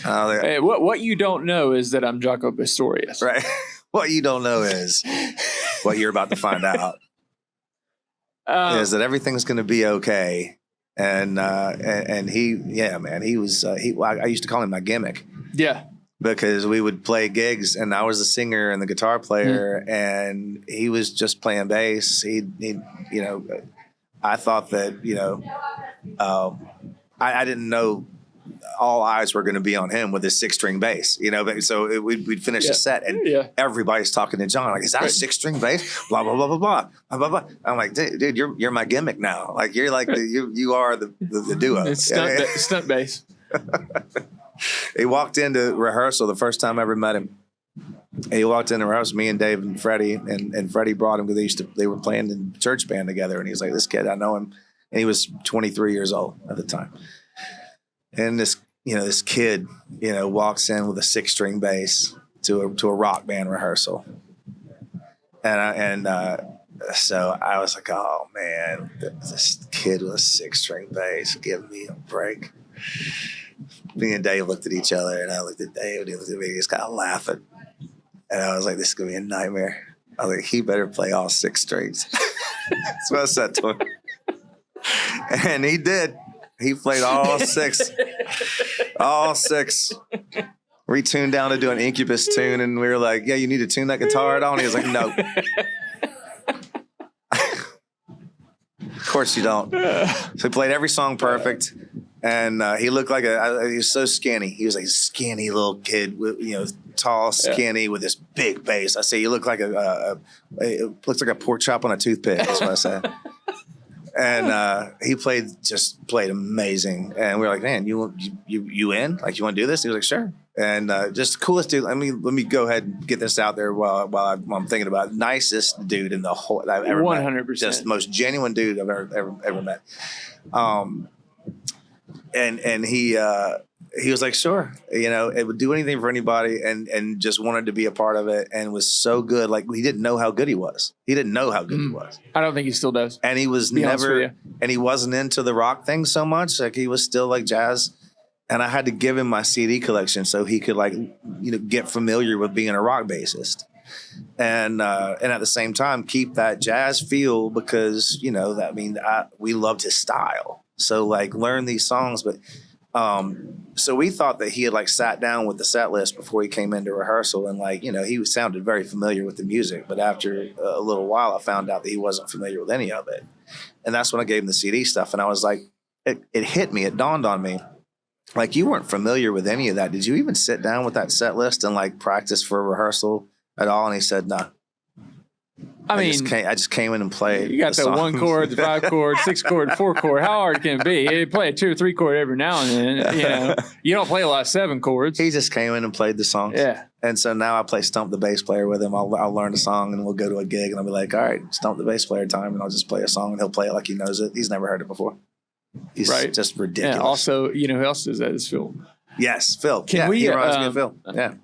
Speaker 3: Hey, what you don't know is that I'm Jaco Pastorius.
Speaker 1: Right. What you don't know is what you're about to find out. Is that everything's going to be okay. And he, man, he was, I used to call him my gimmick.
Speaker 3: Yeah.
Speaker 1: Because we would play gigs and I was the singer and the guitar player and he was just playing bass. He I thought that, I didn't know all eyes were going to be on him with his 6-string bass, so we'd finish the set and everybody's talking to John. Like, is that a 6-string bass? Blah, blah, blah, blah, blah, blah, blah, blah. I'm like, dude, you're my gimmick now. Like, you're like, you are the duo.
Speaker 3: It's stunt bass.
Speaker 1: He walked into rehearsal the first time I ever met him. He walked into rehearsal, me and Dave and Freddie, and Freddie brought him because they were playing in church band together. And he was like, this kid, I know him. And he was 23 years old at the time. And this kid, walks in with a 6-string bass to a rock band rehearsal. So I was like, oh man, this kid with a 6-string bass, give me a break. Me and Dave looked at each other, and I looked at Dave, and he looked at me, he was kind of laughing. And I was like, this is going to be a nightmare. I was like, he better play all 6 strings. That's what I said to him. And he did. He played all 6. All 6. We tuned down to do an Incubus tune, and we were like, yeah, you need to tune that guitar at all? And he was like, no. Of course you don't. So he played every song perfect. And he looked like he was so skinny. He was like a skinny little kid, with, tall, skinny, with this big bass. I say, you look like it looks like a pork chop on a toothpick. That's what I said. And he played amazing. And we were like, man, you in? Like, you want to do this? He was like, sure. And just coolest dude. Let me go ahead and get this out there while I'm thinking about it. Nicest dude in the whole I've ever
Speaker 3: 100%.
Speaker 1: met. Just most genuine dude I've ever met. And he was like, sure, it would do anything for anybody, and just wanted to be a part of it, and was so good. Like, he didn't know how good he was. He didn't know how good he was.
Speaker 3: I don't think he still does.
Speaker 1: And he was and he wasn't into the rock thing so much. Like, he was still like jazz. And I had to give him my CD collection so he could get familiar with being a rock bassist. And at the same time, keep that jazz feel because, we loved his style. So learn these songs. But so we thought that he had sat down with the set list before he came into rehearsal. And he sounded very familiar with the music. But after a little while, I found out that he wasn't familiar with any of it. And that's when I gave him the CD stuff. And I was like, it hit me. It dawned on me. You weren't familiar with any of that. Did you even sit down with that set list and practice for a rehearsal at all? And he said, no. I just came in and played.
Speaker 3: You got the 1 chord, the 5 chord, 6 chord, 4 chord. How hard can it be? You play a 2 or 3 chord every now and then. You don't play a lot of 7 chords.
Speaker 1: He just came in and played the songs.
Speaker 3: Yeah.
Speaker 1: And so now I play Stump the Bass Player with him. I'll learn a song and we'll go to a gig and I'll be like, all right, Stump the Bass Player time. And I'll just play a song and he'll play it like he knows it. He's never heard it before. He's just ridiculous.
Speaker 3: Yeah, also, who else does that is Phil.
Speaker 1: Yes, Phil.
Speaker 3: Can we?
Speaker 1: He reminds me of Phil. Yeah.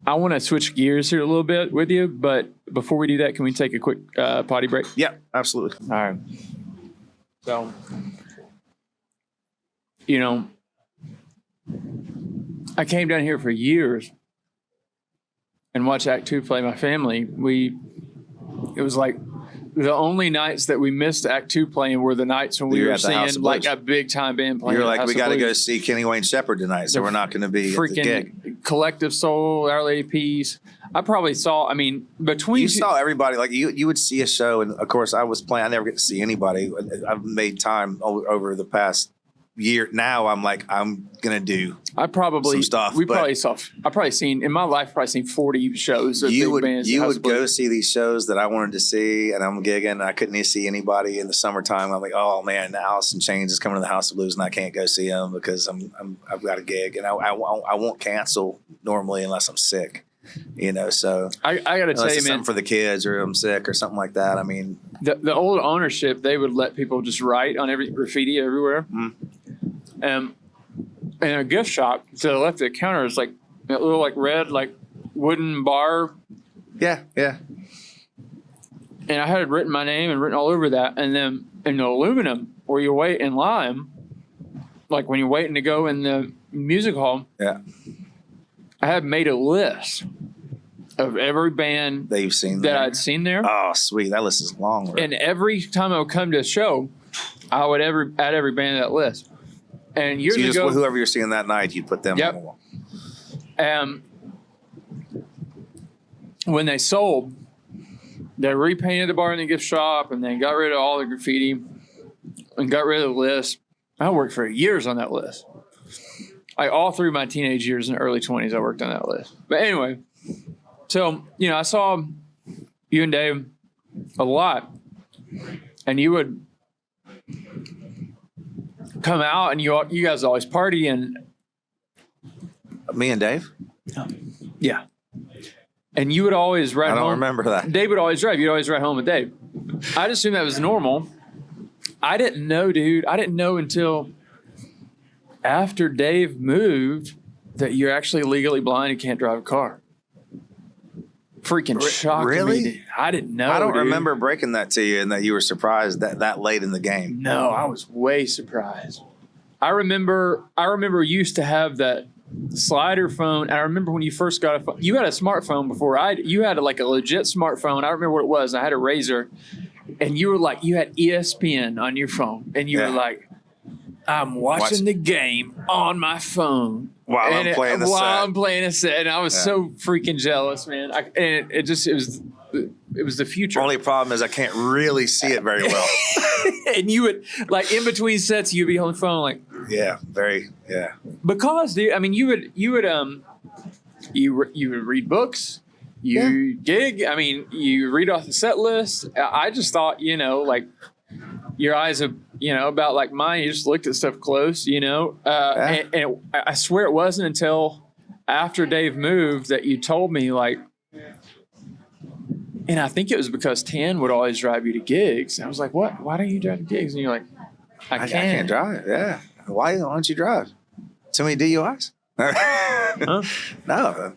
Speaker 3: I want to switch gears here a little bit with you, but before we do that, can we take a quick potty break?
Speaker 1: Yeah, absolutely.
Speaker 3: All right. So, I came down here for years and watched Act Two play. My family, it was like the only nights that we missed Act Two playing were the nights when we were seeing a big time band playing.
Speaker 1: You're like, we got to go see Kenny Wayne Shepherd tonight, so we're not going to be at the gig.
Speaker 3: Collective Soul, Our Lady Peace. I probably saw. Between
Speaker 1: you saw everybody. You would see a show, and of course, I was playing. I never get to see anybody. I've made time over the past year. Now I'm gonna do.
Speaker 3: I probably
Speaker 1: some stuff.
Speaker 3: I've seen in my life. Probably seen 40 shows. Of
Speaker 1: you
Speaker 3: big
Speaker 1: would
Speaker 3: bands
Speaker 1: you would go see these shows that I wanted to see, and I'm gigging. And I couldn't see anybody in the summertime. I'm like, oh man, Alice in Chains is coming to the House of Blues, and I can't go see them because I've got a gig, and I won't cancel normally unless I'm sick. So
Speaker 3: I got to tell you, man,
Speaker 1: something for the kids, or I'm sick, or something like that.
Speaker 3: The old ownership, they would let people just write on every graffiti everywhere. And a gift shop to the left of the counter is a little red wooden bar.
Speaker 1: Yeah.
Speaker 3: And I had written my name and written all over that. And then in the aluminum where you wait in line, when you're waiting to go in the music hall.
Speaker 1: Yeah.
Speaker 3: I had made a list of every band
Speaker 1: that you've seen
Speaker 3: that I'd seen there.
Speaker 1: Oh, sweet. That list is long. Right?
Speaker 3: And every time I would come to a show, I would add every band to that list. And years ago,
Speaker 1: whoever you're seeing that night, you'd put them on the wall.
Speaker 3: When they sold, they repainted the bar in the gift shop, and they got rid of all the graffiti and got rid of the list. I worked for years on that list. All through my teenage years and early 20s, I worked on that list. But anyway, so, I saw you and Dave a lot, and you would come out, and you guys always party, and
Speaker 1: me and Dave?
Speaker 3: Yeah. And you would always ride home.
Speaker 1: I don't remember that.
Speaker 3: Dave would always drive. You'd always ride home with Dave. I'd assume that was normal. I didn't know, dude. I didn't know until after Dave moved that you're actually legally blind and can't drive a car. Freaking shocked me. Dude. I didn't know.
Speaker 1: I don't remember breaking that to you and that you were surprised that late in the game.
Speaker 3: No, I was way surprised. I remember you used to have that slider phone. I remember when you first got a phone. You had a smartphone before you had a legit smartphone. I remember what it was. I had a Razor, and you were you had ESPN on your phone, and you were like, I'm watching the game on my phone
Speaker 1: while I'm playing
Speaker 3: a set. And I was so freaking jealous, man. It was the future.
Speaker 1: Only problem is I can't really see it very well.
Speaker 3: And you would in between sets, you'd be on the phone Because, dude, you would read books, gig. You read off the set list. I just thought, your eyes are, about like mine. You just looked at stuff close, and I swear it wasn't until after Dave moved that you told me, like, and I think it was because Tan would always drive you to gigs. And I was like, what? Why don't you drive to gigs? And you're like, I can't
Speaker 1: drive. Yeah. Why don't you drive? Too many DUIs?
Speaker 3: Huh?
Speaker 1: No.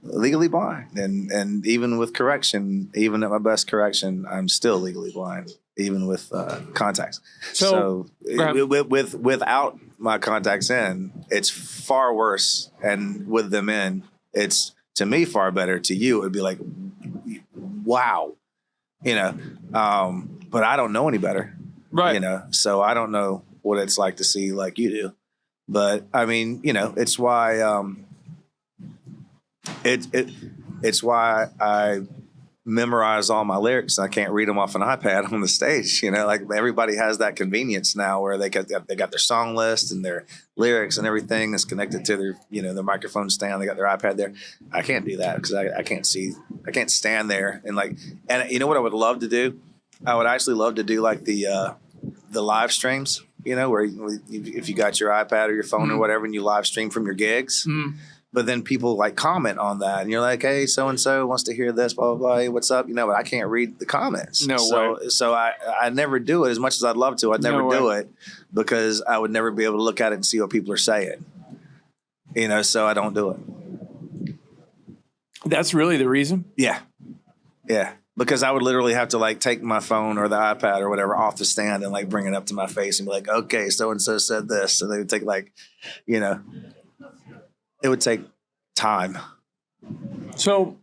Speaker 1: Legally blind. And even with correction, even at my best correction, I'm still legally blind, even with contacts. So without my contacts in, it's far worse. And with them in, it's, to me, far better. To you, it would be like, wow. But I don't know any better.
Speaker 3: Right.
Speaker 1: So I don't know what it's like to see like you do. But I mean, it's why it's why I memorize all my lyrics. I can't read them off an iPad on the stage. Like everybody has that convenience now where they got their song list and their lyrics and everything is connected to their their microphone stand. They got their iPad there. I can't do that because I can't see. I can't stand there and you know what I would love to do? I would actually love to do like the live streams. Where if you got your iPad or your phone or whatever and you live stream from your gigs. But then people like comment on that, and you're like, "Hey, so and so wants to hear this, blah blah blah. Hey, what's up?" But I can't read the comments.
Speaker 3: No way.
Speaker 1: So I never do it as much as I'd love to. I'd never do it because I would never be able to look at it and see what people are saying. So I don't do it.
Speaker 3: That's really the reason?
Speaker 1: Yeah. Because I would literally have to like take my phone or the iPad or whatever off the stand and like bring it up to my face and be like, "Okay, so and so said this," and they would take it would take time.
Speaker 3: So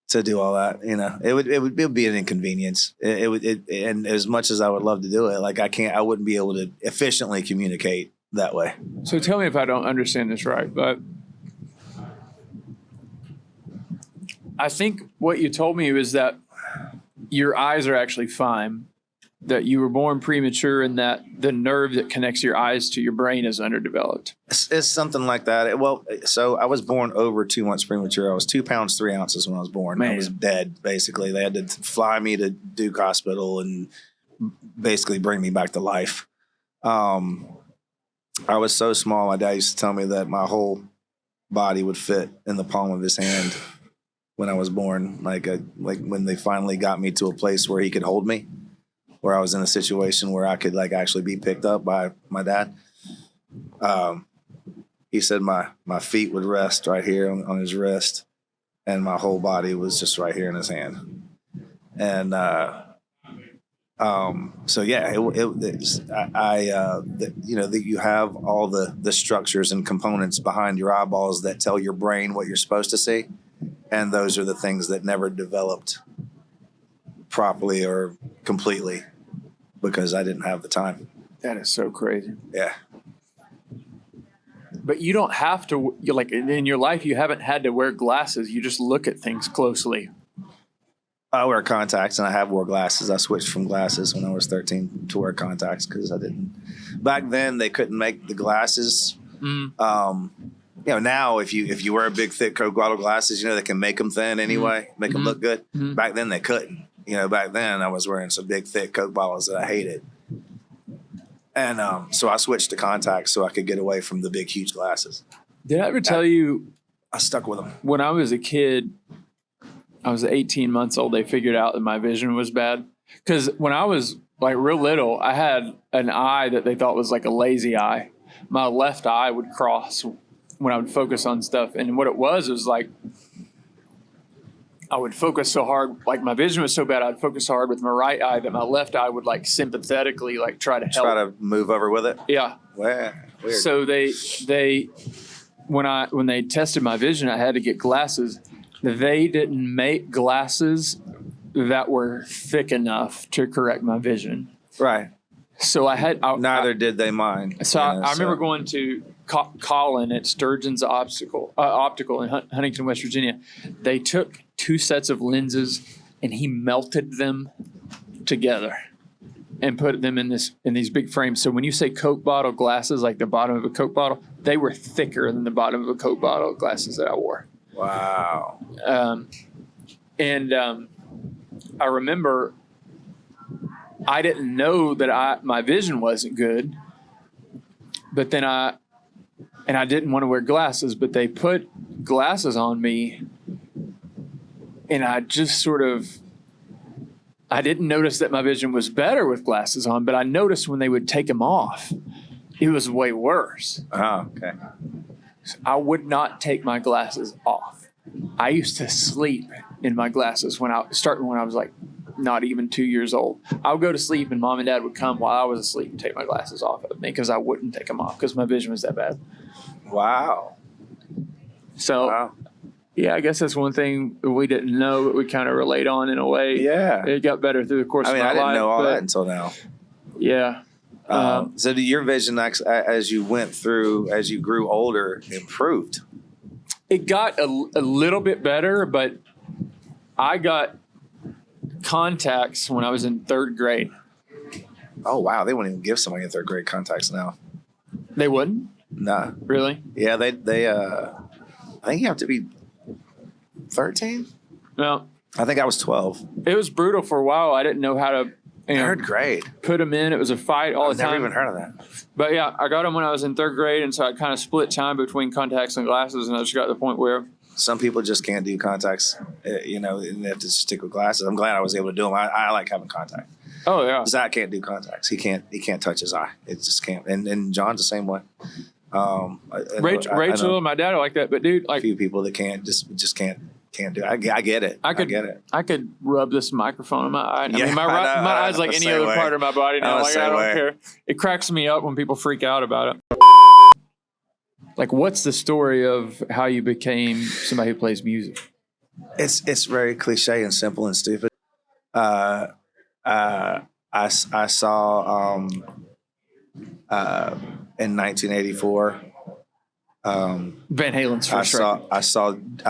Speaker 1: to do all that, it would be an inconvenience. And as much as I would love to do it, like I wouldn't be able to efficiently communicate that way.
Speaker 3: So tell me if I don't understand this right, but I think what you told me was that your eyes are actually fine, that you were born premature and that the nerve that connects your eyes to your brain is underdeveloped.
Speaker 1: It's something like that. So I was born over 2 months premature. I was 2 pounds, 3 ounces when I was born.
Speaker 3: Man.
Speaker 1: I was dead, basically. They had to fly me to Duke Hospital and basically bring me back to life. I was so small, my dad used to tell me that my whole body would fit in the palm of his hand when I was born. Like when they finally got me to a place where he could hold me, where I was in a situation where I could like actually be picked up by my dad. He said my feet would rest right here on his wrist, and my whole body was just right here in his hand. And so yeah, that you have all the structures and components behind your eyeballs that tell your brain what you're supposed to see, and those are the things that never developed properly or completely because I didn't have the time.
Speaker 3: That is so crazy.
Speaker 1: Yeah.
Speaker 3: But you don't have to, like in your life, you haven't had to wear glasses. You just look at things closely.
Speaker 1: I wear contacts, and I have wore glasses. I switched from glasses when I was 13 to wear contacts because I didn't. Back then, they couldn't make the glasses. Now if you wear a big, thick Coke bottle glasses, they can make them thin anyway, make them look good. Back then, they couldn't. Back then, I was wearing some big, thick Coke bottles that I hated. And so I switched to contacts so I could get away from the big, huge glasses.
Speaker 3: Did I ever tell you?
Speaker 1: I stuck with them.
Speaker 3: When I was a kid, I was 18 months old, they figured out that my vision was bad. Because when I was like real little, I had an eye that they thought was like a lazy eye. My left eye would cross when I would focus on stuff. And what it was like I would focus so hard, like my vision was so bad, I'd focus hard with my right eye that my left eye would like sympathetically like try to help.
Speaker 1: Try to move over with it?
Speaker 3: Yeah.
Speaker 1: Wow. Weird.
Speaker 3: So they when they tested my vision, I had to get glasses. They didn't make glasses that were thick enough to correct my vision.
Speaker 1: Right.
Speaker 3: So
Speaker 1: neither did they mine.
Speaker 3: So I remember going to Colin at Sturgeon's Optical in Huntington, West Virginia. They took 2 sets of lenses and he melted them together and put them in these big frames. So when you say Coke bottle glasses, like the bottom of a Coke bottle, they were thicker than the bottom of a Coke bottle glasses that I wore.
Speaker 1: Wow.
Speaker 3: I remember I didn't know that my vision wasn't good, but then I didn't want to wear glasses, but they put glasses on me, and I just sort of, I didn't notice that my vision was better with glasses on, but I noticed when they would take them off, it was way worse.
Speaker 1: Oh, okay.
Speaker 3: So I would not take my glasses off. I used to sleep in my glasses when I was like not even 2 years old. I would go to sleep and mom and dad would come while I was asleep and take my glasses off of me because I wouldn't take them off because my vision was that bad.
Speaker 1: Wow.
Speaker 3: So,
Speaker 1: Wow.
Speaker 3: yeah, I guess that's one thing we didn't know, but we kind of relate on in a way.
Speaker 1: Yeah.
Speaker 3: It got better through the course of my life.
Speaker 1: I didn't know all that until now.
Speaker 3: Yeah.
Speaker 1: So your vision, as you went through, as you grew older, improved.
Speaker 3: It got a little bit better, but I got contacts when I was in third grade.
Speaker 1: Oh, wow. They wouldn't even give somebody in third grade contacts now.
Speaker 3: They wouldn't?
Speaker 1: Nah.
Speaker 3: Really?
Speaker 1: Yeah, they I think you have to be 13.
Speaker 3: No.
Speaker 1: I think I was 12.
Speaker 3: It was brutal for a while. I didn't know how to
Speaker 1: Third grade.
Speaker 3: put them in. It was a fight all the time.
Speaker 1: Never even heard of that.
Speaker 3: But yeah, I got them when I was in third grade, and so I kind of split time between contacts and glasses, and I just got to the point where
Speaker 1: Some people just can't do contacts, and they have to stick with glasses. I'm glad I was able to do them. I like having contact.
Speaker 3: oh yeah,
Speaker 1: Zach can't do contacts. He can't touch his eye. It just can't. And John's the same way.
Speaker 3: Rachel
Speaker 1: know
Speaker 3: and my dad are like that. But dude,
Speaker 1: a
Speaker 3: like
Speaker 1: few people that just can't do it. I get it. I get it.
Speaker 3: I could rub this microphone in my eye. I
Speaker 1: Yeah,
Speaker 3: mean, my
Speaker 1: I know.
Speaker 3: eye's like
Speaker 1: I'm the
Speaker 3: any
Speaker 1: same
Speaker 3: other
Speaker 1: way.
Speaker 3: part of my body now.
Speaker 1: I'm the
Speaker 3: Like I
Speaker 1: same
Speaker 3: don't
Speaker 1: way.
Speaker 3: care. It cracks me up when people freak out about it. Like, what's the story of how you became somebody who plays music?
Speaker 1: It's very cliche and simple and stupid. I saw in 1984.
Speaker 3: Van Halen's first record.
Speaker 1: I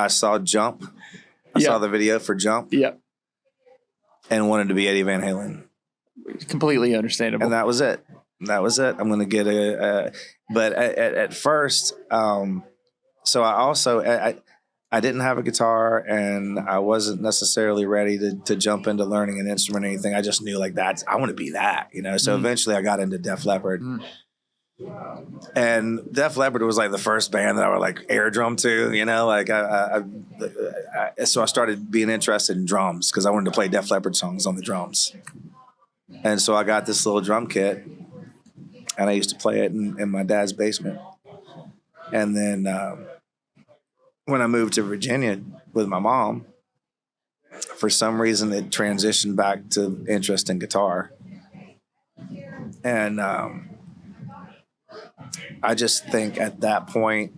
Speaker 1: saw Jump. I saw the video for Jump
Speaker 3: Yeah,
Speaker 1: and wanted to be Eddie Van Halen,
Speaker 3: completely understandable.
Speaker 1: and that was it. I'm going to get but at first, so I also I didn't have a guitar, and I wasn't necessarily ready to jump into learning an instrument or anything. I just knew I want to be that, So eventually I got into Def Leppard. And Def Leppard was like the first band that I would like air drum to, so I started being interested in drums because I wanted to play Def Leppard songs on the drums. And so I got this little drum kit, and I used to play it in my dad's basement. And then when I moved to Virginia with my mom, for some reason it transitioned back to interest in guitar. And I just think at that point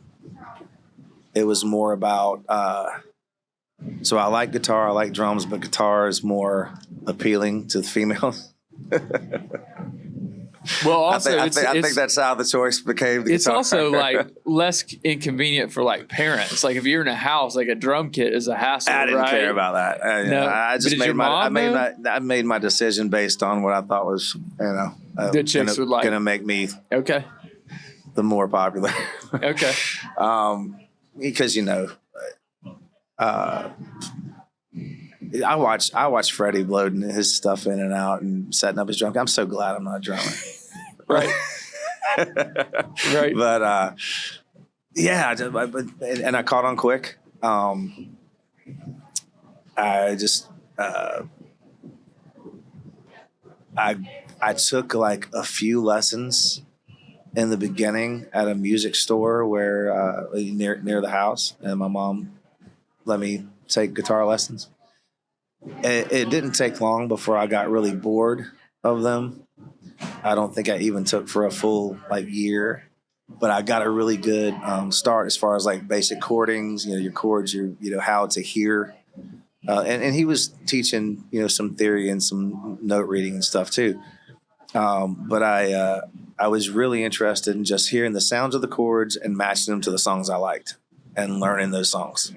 Speaker 1: it was more about so I like guitar, I like drums, but guitar is more appealing to the females.
Speaker 3: Well, also,
Speaker 1: I think that's how the choice became. The
Speaker 3: it's
Speaker 1: guitar.
Speaker 3: also like less inconvenient for like parents. Like if you're in a house, like a drum kit is a hassle.
Speaker 1: I didn't
Speaker 3: right?
Speaker 1: care about that.
Speaker 3: No.
Speaker 1: I
Speaker 3: But
Speaker 1: just
Speaker 3: did
Speaker 1: made
Speaker 3: your mom
Speaker 1: I made my decision based on what I thought was
Speaker 3: The chicks would like.
Speaker 1: going to make me
Speaker 3: Okay.
Speaker 1: the more popular.
Speaker 3: Okay.
Speaker 1: Because I watch Freddie loading his stuff in and out and setting up his drum. I'm so glad I'm not a drummer.
Speaker 3: Right. Right.
Speaker 1: But yeah, and I caught on quick. I just I took like a few lessons in the beginning at a music store where near the house, and my mom let me take guitar lessons. It didn't take long before I got really bored of them. I don't think I even took for a full year, but I got a really good start as far as like basic chordings, your chords, your how to hear. And he was teaching, some theory and some note reading and stuff too. But I was really interested in just hearing the sounds of the chords and matching them to the songs I liked and learning those songs.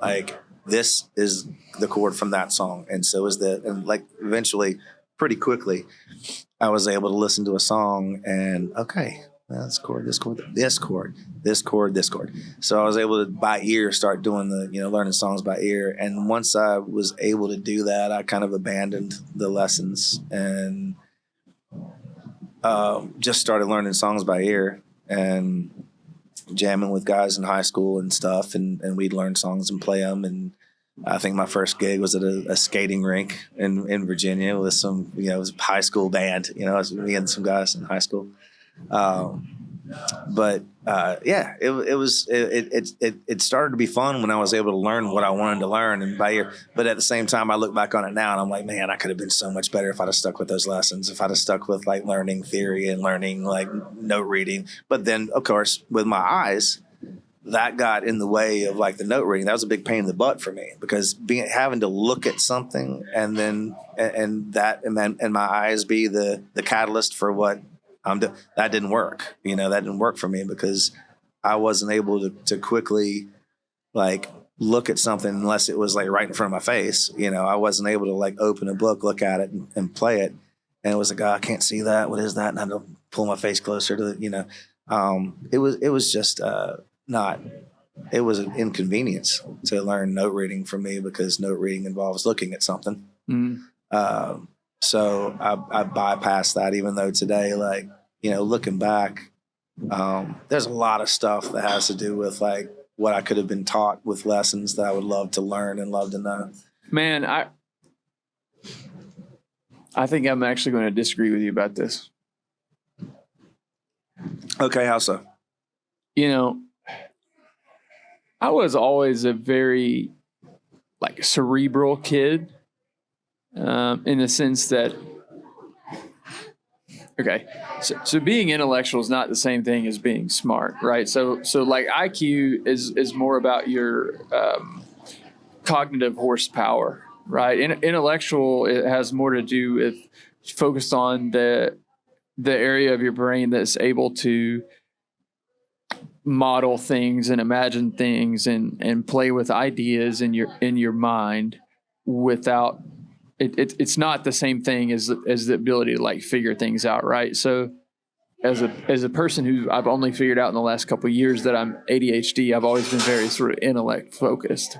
Speaker 1: Like, this is the chord from that song, and so is that. And eventually, pretty quickly, I was able to listen to a song and, okay, This chord, this chord, this chord, this chord, this chord. So I was able to by ear start doing learning songs by ear. And once I was able to do that, I kind of abandoned the lessons and just started learning songs by ear and jamming with guys in high school and stuff. And we'd learn songs and play them. And I think my first gig was at a skating rink in Virginia with some, it was a high school band, it was me and some guys in high school. It started to be fun when I was able to learn what I wanted to learn and by ear. But at the same time, I look back on it now and I'm like, man, I could have been so much better if I'd have stuck with those lessons, if I'd have stuck with like learning theory and learning like note reading. But then, of course, with my eyes, that got in the way of like the note reading. That was a big pain in the butt for me because having to look at something and then and my eyes be the catalyst for what that didn't work. That didn't work for me because I wasn't able to quickly like look at something unless it was like right in front of my face. I wasn't able to like open a book, look at it and play it. And it was like, oh, I can't see that. What is that? And I had to pull my face closer to it was just it was an inconvenience to learn note reading for me because note reading involves looking at something. Mm. So I bypassed that, even though today, like, looking back, there's a lot of stuff that has to do with like what I could have been taught with lessons that I would love to learn and love to know. Man,
Speaker 3: I think I'm actually going to disagree with you about this.
Speaker 1: Okay, how so?
Speaker 3: I was always a very like cerebral kid, in the sense that, okay, so being intellectual is not the same thing as being smart, right? So like IQ is more about your cognitive horsepower, right? Intellectual, it has more to do with focused on the area of your brain that's able to model things and imagine things and play with ideas in your mind without it's not the same thing as the ability to like figure things out, right? So as a person who I've only figured out in the last couple of years that I'm ADHD, I've always been very sort of intellect focused.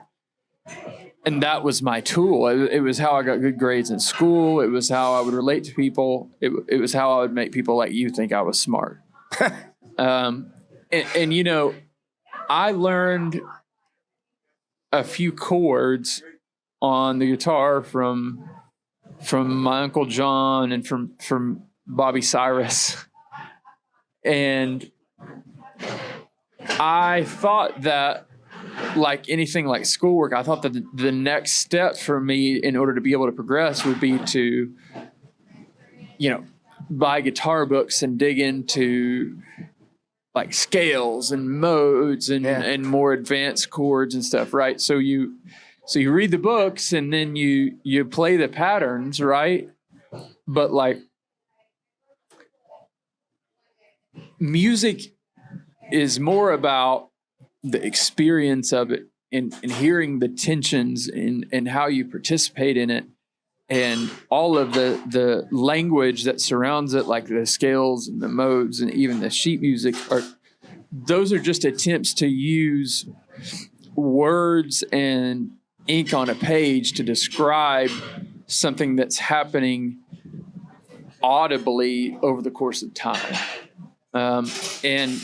Speaker 3: And that was my tool. It was how I got good grades in school. It was how I would relate to people. It was how I would make people like you think I was smart. And I learned a few chords on the guitar from my Uncle John and from Bobby Cyrus. And I thought that, like anything like schoolwork, I thought that the next step for me in order to be able to progress would be to, buy guitar books and dig into like scales and modes and more advanced chords and stuff, right? So you read the books and then you play the patterns, right? But like music is more about the experience of it and hearing the tensions and how you participate in it and all of the language that surrounds it, like the scales and the modes and even the sheet music, those are just attempts to use words and ink on a page to describe something that's happening audibly over the course of time. And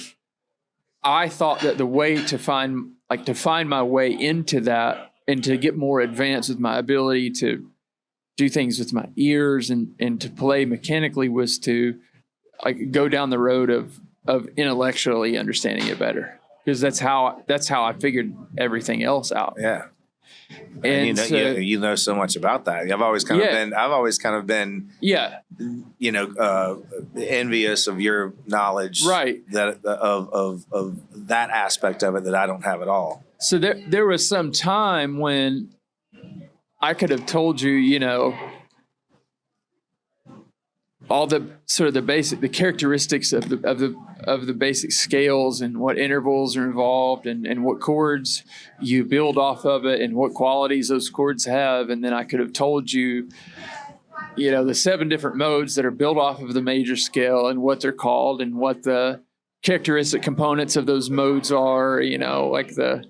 Speaker 3: I thought that the way to find my way into that and to get more advanced with my ability to do things with my ears and to play mechanically was to like go down the road of intellectually understanding it better, because that's how I figured everything else out.
Speaker 1: Yeah. And you know so much about that. I've always kind of been envious of your knowledge,
Speaker 3: right?
Speaker 1: That of that aspect of it that I don't have at all.
Speaker 3: So there was some time when I could have told you, all the sort of the characteristics of the basic scales and what intervals are involved and what chords you build off of it and what qualities those chords have. And then I could have told you, the 7 different modes that are built off of the major scale and what they're called and what the characteristic components of those modes are, like the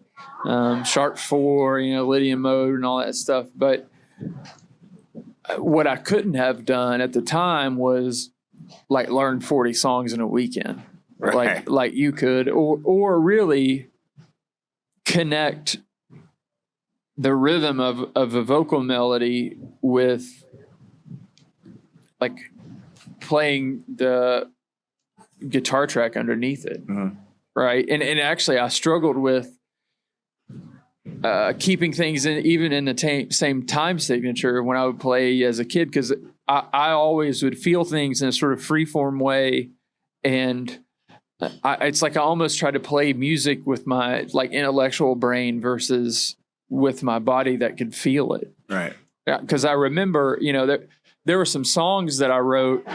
Speaker 3: sharp 4, Lydian mode and all that stuff. But what I couldn't have done at the time was like learn 40 songs in a weekend,
Speaker 1: Right.
Speaker 3: like you could, or really connect the rhythm of a vocal melody with like playing the guitar track underneath it.
Speaker 1: Mhm.
Speaker 3: Right. And actually I struggled with keeping things even in the same time signature when I would play as a kid, because I always would feel things in a sort of freeform way, and it's like I almost try to play music with my like intellectual brain versus with my body that could feel it.
Speaker 1: Right.
Speaker 3: Yeah, because I remember, there were some songs that I wrote.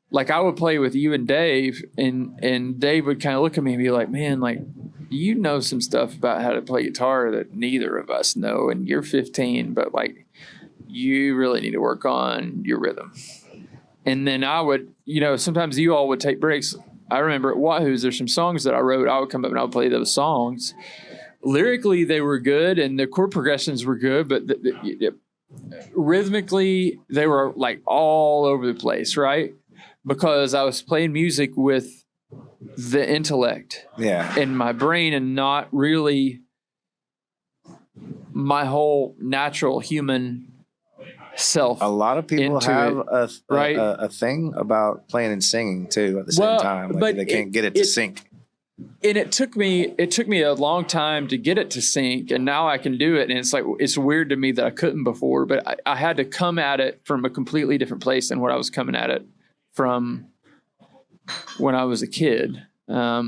Speaker 3: Like I would play with you and Dave, and Dave would kind of look at me and be like, "Man, like you know some stuff about how to play guitar that neither of us know, and you're 15, but like you really need to work on your rhythm." And then I would, sometimes you all would take breaks. I remember at Wahoo's, there's some songs that I wrote. I would come up and I would play those songs. Lyrically, they were good, and the chord progressions were good, but rhythmically, they were like all over the place, right? Because I was playing music with the intellect in my brain and not really my whole natural human self.
Speaker 1: A lot of people have
Speaker 3: right?
Speaker 1: a thing about playing and singing too at the same time. Like
Speaker 3: but
Speaker 1: they can't get it to sync.
Speaker 3: And it took me a long time to get it to sync, and now I can do it. And it's like, it's weird to me that I couldn't before, but I had to come at it from a completely different place than what I was coming at it from when I was a kid.
Speaker 1: I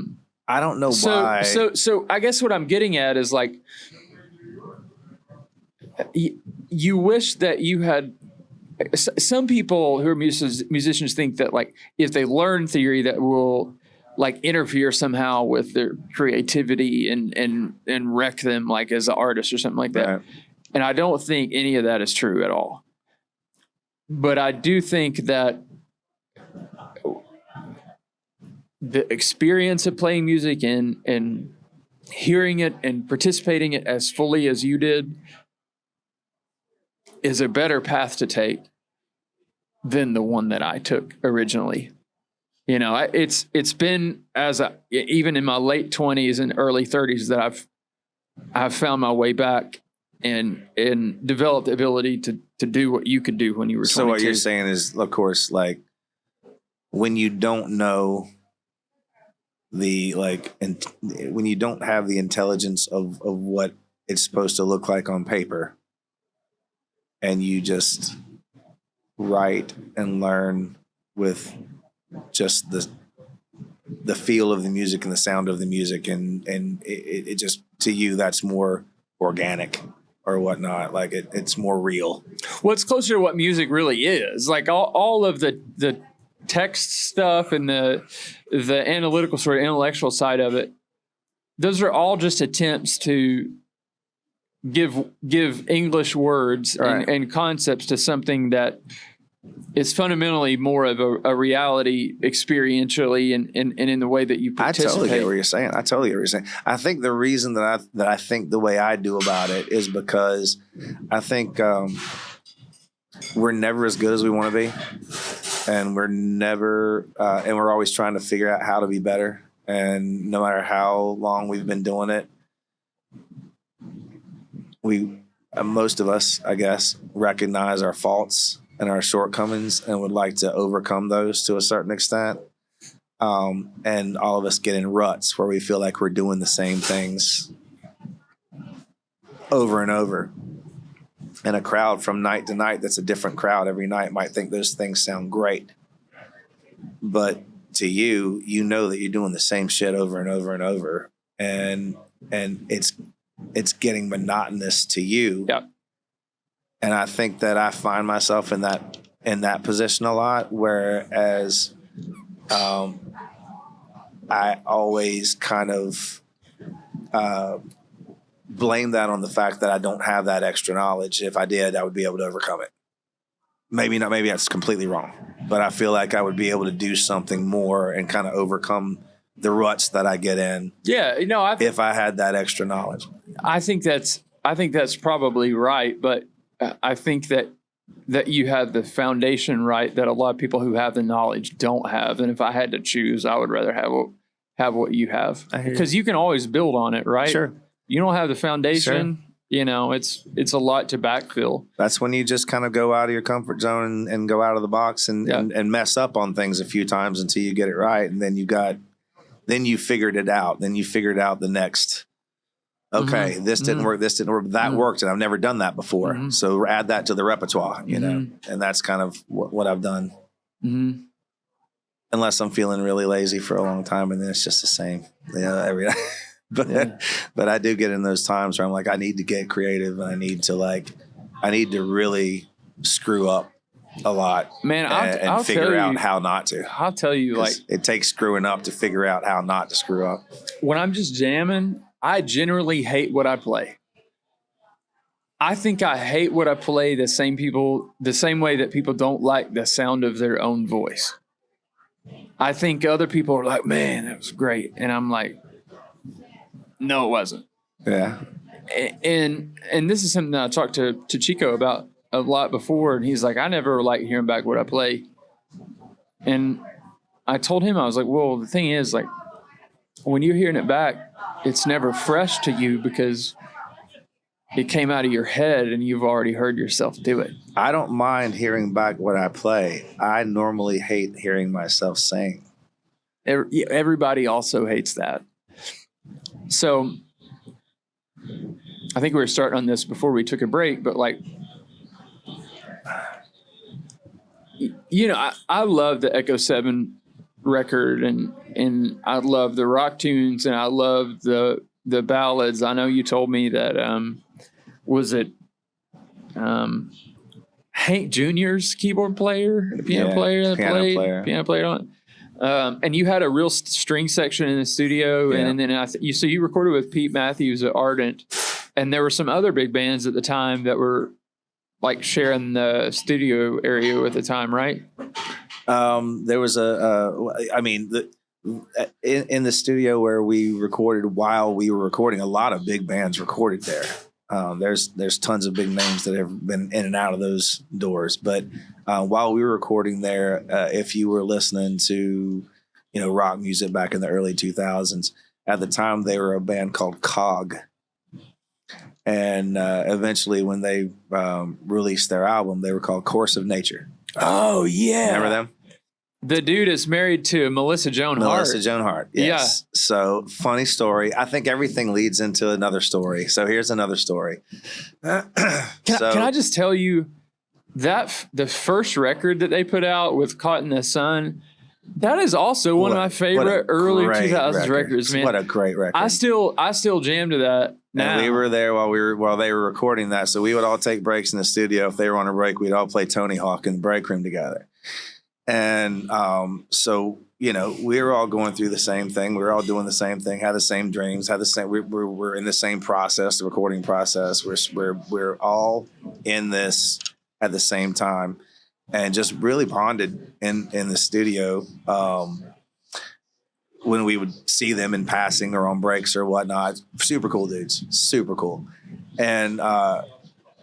Speaker 1: don't know why.
Speaker 3: So I guess what I'm getting at is like, you wish that you had. Some people who are musicians think that like if they learn theory that will like interfere somehow with their creativity and wreck them like as an artist or something like that. Right. And I don't think any of that is true at all. But I do think that the experience of playing music and hearing it and participating in it as fully as you did is a better path to take than the one that I took originally. It's been even in my late 20s and early 30s that I've found my way back and developed the ability to do what you could do when you were 22.
Speaker 1: So what you're saying is, of course, like when you don't know when you don't have the intelligence of what it's supposed to look like on paper, and you just write and learn with just the feel of the music and the sound of the music, and it just, to you, that's more organic or whatnot. Like it's more real.
Speaker 3: Well, it's closer to what music really is. Like all of the text stuff and the analytical sort of intellectual side of it, those are all just attempts to give English words and concepts to something that is fundamentally more of a reality experientially and in the way that you participate.
Speaker 1: I totally get what you're saying. I think the reason that I think the way I do about it is because I think we're never as good as we want to be, and we're never and we're always trying to figure out how to be better. And no matter how long we've been doing it, most of us, I guess, recognize our faults and our shortcomings and would like to overcome those to a certain extent. And all of us get in ruts where we feel like we're doing the same things over and over. And a crowd from night to night that's a different crowd every night might think those things sound great. But to you, you know that you're doing the same shit over and over and over. And it's getting monotonous to you.
Speaker 3: Yep.
Speaker 1: And I think that I find myself in that position a lot, whereas I always kind of blame that on the fact that I don't have that extra knowledge. If I did, I would be able to overcome it. Maybe not. Maybe that's completely wrong. But I feel like I would be able to do something more and kind of overcome the ruts that I get in
Speaker 3: Yeah,
Speaker 1: if I had that extra knowledge.
Speaker 3: I think that's probably right, but I think that you have the foundation right that a lot of people who have the knowledge don't have. And if I had to choose, I would rather have what you have, because you can always build on it, right?
Speaker 1: Sure.
Speaker 3: You don't have the foundation. Sure. It's a lot to backfill.
Speaker 1: That's when you just kind of go out of your comfort zone and go out of the box and mess up on things a few times until you get it right. And then you figured it out. Then you figured out the next, okay, this didn't work. This didn't work. That worked. And I've never done that before. So add that to the repertoire, and that's kind of what I've done. Unless I'm feeling really lazy for a long time, and then it's just the same, every day. But I do get in those times where I'm like, I need to get creative, and I need to really screw up a lot,
Speaker 3: man,
Speaker 1: I'll figure out how not to.
Speaker 3: I'll tell you, like,
Speaker 1: it takes screwing up to figure out how not to screw up.
Speaker 3: When I'm just jamming, I generally hate what I play. I think I hate what I play the same way that people don't like the sound of their own voice. I think other people are like, man, that was great. And I'm like, no, it wasn't.
Speaker 1: Yeah.
Speaker 3: And this is something that I talked to Chico about a lot before. And he's like, I never like hearing back what I play. And I told him, I was like, well, the thing is, like, when you're hearing it back, it's never fresh to you because it came out of your head and you've already heard yourself do it.
Speaker 1: I don't mind hearing back what I play. I normally hate hearing myself sing.
Speaker 3: Everybody also hates that. So I think we were starting on this before we took a break, but like, I love the Echo 7 record, and I love the rock tunes, and I love the ballads. I know you told me that was it Hank Jr.'s keyboard player, the piano player on it. And you had a real string section in the studio, and then you recorded with Pete Matthews at Ardent, and there were some other big bands at the time that were like sharing the studio area at the time, right?
Speaker 1: There was in the studio where we recorded, while we were recording, a lot of big bands recorded there. There's tons of big names that have been in and out of those doors. But while we were recording there, if you were listening to, rock music back in the early 2000s, at the time they were a band called Cog. And eventually when they released their album, they were called Course of Nature.
Speaker 3: Oh, yeah.
Speaker 1: Remember them?
Speaker 3: The dude is married to Melissa Joan Hart.
Speaker 1: Yes. Yeah. So funny story. I think everything leads into another story. So here's another story.
Speaker 3: Can I just tell you that the first record that they put out with Caught in the Sun, that is also one of my favorite early 2000s records, man.
Speaker 1: What a great record.
Speaker 3: I still jam to that now.
Speaker 1: And we were there while they were recording that. So we would all take breaks in the studio. If they were on a break, we'd all play Tony Hawk in the break room together. And so, we were all going through the same thing. We were all doing the same thing, had the same dreams, had the same. We're in the same process, the recording process. We're all in this at the same time, and just really bonded in the studio. When we would see them in passing or on breaks or whatnot, super cool dudes, super cool. And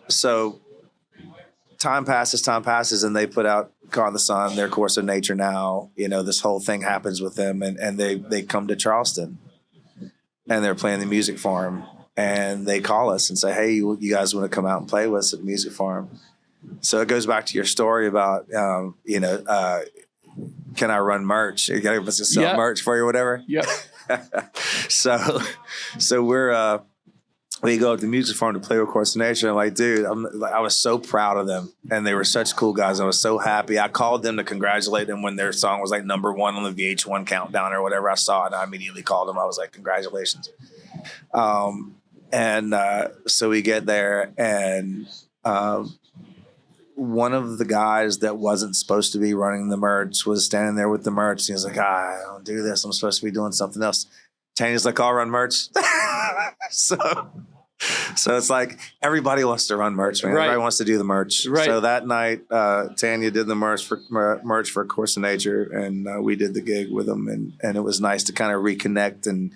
Speaker 1: so time passes, and they put out Caught in the Sun, their Course of Nature now. This whole thing happens with them, and they come to Charleston, and they're playing the Music Farm, and they call us and say, hey, you guys want to come out and play with us at the Music Farm? So it goes back to your story about, can I run merch? You got to sell merch for you or whatever?
Speaker 3: Yeah.
Speaker 1: So we go to the Music Farm to play with Course of Nature. I'm like, dude, I was so proud of them. And they were such cool guys. I was so happy. I called them to congratulate them when their song was like number 1 on the VH1 countdown or whatever. I saw it, and I immediately called them. I was like, congratulations. So we get there, and one of the guys that wasn't supposed to be running the merch was standing there with the merch. He was like, I don't do this. I'm supposed to be doing something else. Tanya's like, I'll run merch. So So it's like everybody wants to run merch, man.
Speaker 3: Right.
Speaker 1: Everybody wants to do the merch.
Speaker 3: Right.
Speaker 1: So that night, Tanya did the merch for Course of Nature, and we did the gig with them, and it was nice to kind of reconnect and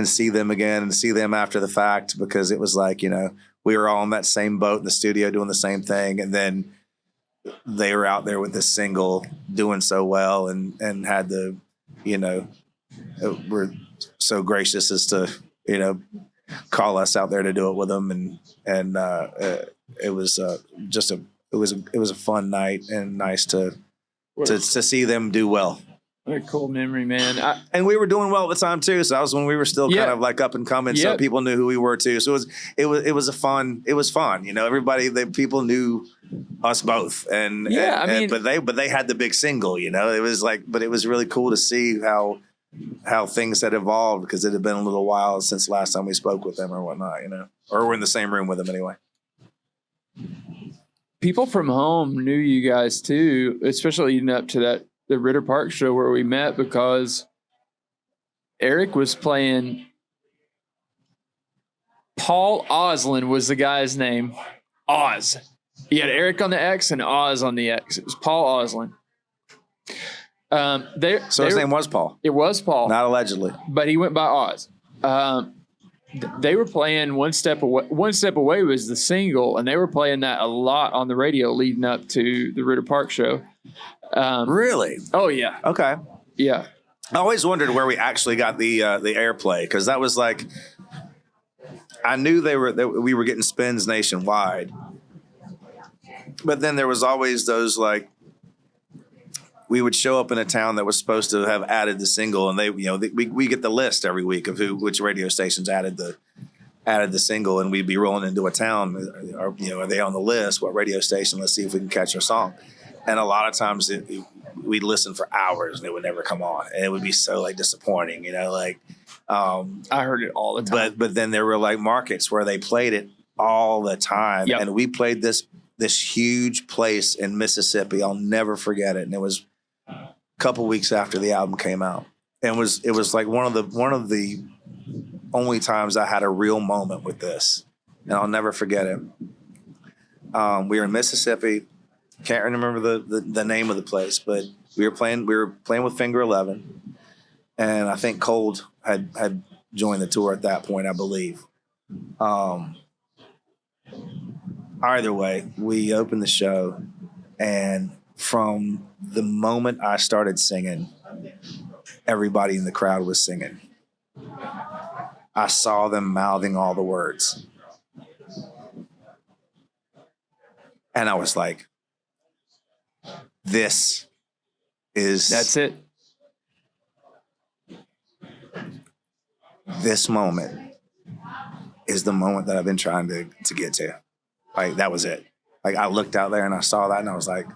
Speaker 1: see them again and see them after the fact, because it was like, you know, we were all in that same boat in the studio doing the same thing, and then they were out there with this single doing so well, and had the, you know, were so gracious as to, you know, call us out there to do it with them, and it was just it was a fun night, and nice to see them do well.
Speaker 3: What a cool memory, man.
Speaker 1: And we were doing well at the time too, so that was when we were still kind of like up and coming, so people knew who we were too. So it was fun, you know. People knew us both, but they had the big single, you know. It was like, but it was really cool to see how things had evolved, because it had been a little while since last time we spoke with them or whatnot, you know, or we're in the same room with them anyway.
Speaker 3: People from home knew you guys too, especially leading up to the Ritter Park show where we met, because Eric was playing. Paul Oslin was the guy's name. Oz. You had Eric on the X and Oz on the X. It was Paul Oslin.
Speaker 1: So his name was Paul.
Speaker 3: It was Paul.
Speaker 1: Not allegedly.
Speaker 3: But he went by Oz. They were playing One Step Away. One Step Away was the single, and they were playing that a lot on the radio leading up to the Ritter Park show.
Speaker 1: Really?
Speaker 3: Oh, yeah.
Speaker 1: Okay.
Speaker 3: Yeah.
Speaker 1: I always wondered where we actually got the airplay, because that was like, I knew we were getting spins nationwide, but then there was always those, like, we would show up in a town that was supposed to have added the single, and we get the list every week of which radio stations added the single, and we'd be rolling into a town. Are they on the list? What radio station? Let's see if we can catch our song. And a lot of times we'd listen for hours and it would never come on, and it would be so like disappointing, you know. Like
Speaker 3: I heard it all the time.
Speaker 1: But then there were like markets where they played it all the time, and we played this huge place in Mississippi. I'll never forget it, and it was a couple weeks after the album came out, and it was like one of the only times I had a real moment with this, and I'll never forget it. We were in Mississippi. Can't remember the name of the place, but we were playing with Finger 11, and I think Cold had joined the tour at that point, I believe. Either way, we opened the show, and from the moment I started singing, everybody in the crowd was singing. I saw them mouthing all the words, and I was like, that's it. This moment is the moment that I've been trying to get to. Like, that was it. Like, I looked out there and I saw that, and I was like,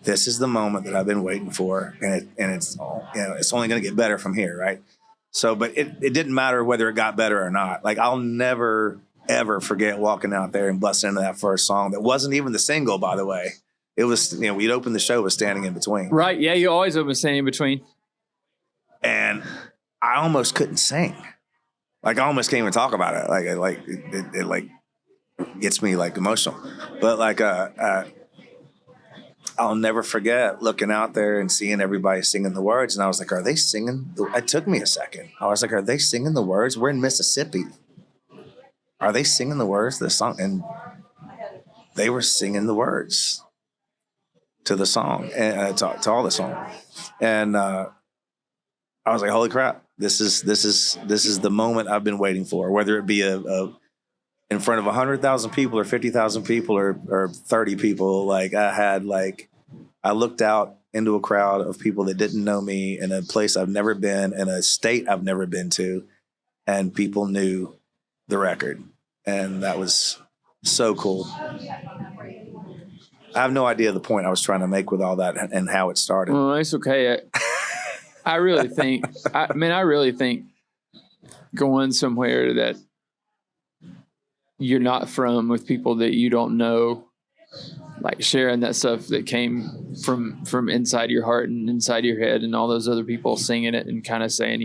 Speaker 1: this is the moment that I've been waiting for. And it's, you know, it's only going to get better from here. Right. So, but it didn't matter whether it got better or not. Like, I'll never, ever forget walking out there and busting into that first song. That wasn't even the single, by the way. It was, you know, we'd open the show with Standing in Between.
Speaker 3: Right. Yeah. You always open Standing in Between.
Speaker 1: And I almost couldn't sing. Like, I almost can't even talk about it. Like it like gets me like emotional. But like, I'll never forget looking out there and seeing everybody singing the words. And I was like, are they singing? It took me a second. I was like, are they singing the words? We're in Mississippi. Are they singing the words of the song? And they were singing the words to the song, and to all the song. And I was like, holy crap, this is the moment I've been waiting for, whether it be in front of 100,000 people or 50,000 people or 30 people. Like, I looked out into a crowd of people that didn't know me, in a place I've never been, in a state I've never been to, and people knew the record. And that was so cool. I have no idea the point I was trying to make with all that and how it started.
Speaker 3: Well, it's okay. I really think, I really think going somewhere that you're not from with people that you don't know like sharing that stuff that came from inside your heart and inside your head, and all those other people singing it and kind of saying,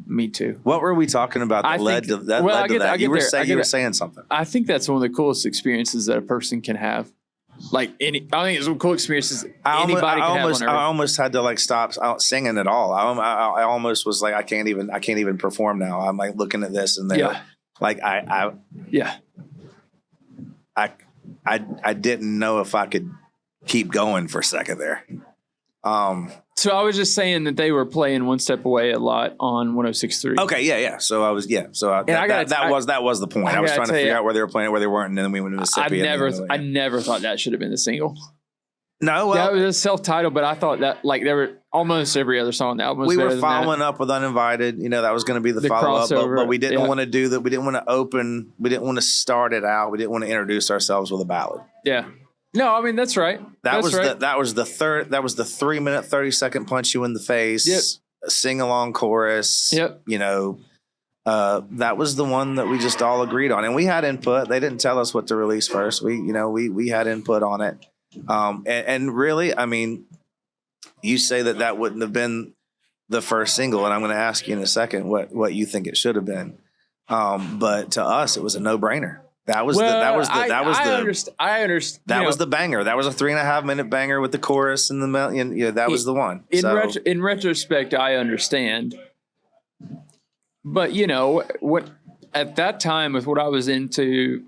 Speaker 3: me too.
Speaker 1: What were we talking about that led to that? You were saying something.
Speaker 3: I think that's one of the coolest experiences that a person can have. I think it's one cool experiences anybody can have on Earth.
Speaker 1: I almost had to like stop singing at all. I almost was like, I can't even perform now. I'm like looking at this and I didn't know if I could keep going for a second there.
Speaker 3: So I was just saying that they were playing One Step Away a lot on 106.3.
Speaker 1: Okay, yeah. So I was, So that was the point. I was trying to figure out where they were playing, where they weren't, and then we went to Mississippi.
Speaker 3: I never thought that should have been the single.
Speaker 1: No, well,
Speaker 3: that was self-titled, but I thought that there were almost every other song on the album was
Speaker 1: we
Speaker 3: better
Speaker 1: were
Speaker 3: than
Speaker 1: following up with Uninvited. That was going to be the follow-up, but we didn't want to do that. We didn't want to open. We didn't want to start it out. We didn't want to introduce ourselves with a ballad.
Speaker 3: Yeah. No, I mean that's right.
Speaker 1: That was the 3-minute 30-second punch you in the face.
Speaker 3: Yep.
Speaker 1: Sing along chorus.
Speaker 3: Yep.
Speaker 1: That was the one that we just all agreed on, and we had input. They didn't tell us what to release first. We had input on it, and really, I mean, you say that wouldn't have been the first single, and I'm going to ask you in a second what you think it should have been. But to us, it was a no-brainer. That was the banger. That was a 3.5-minute banger with the chorus and that was the one.
Speaker 3: In retrospect, I understand. But what at that time with what I was into,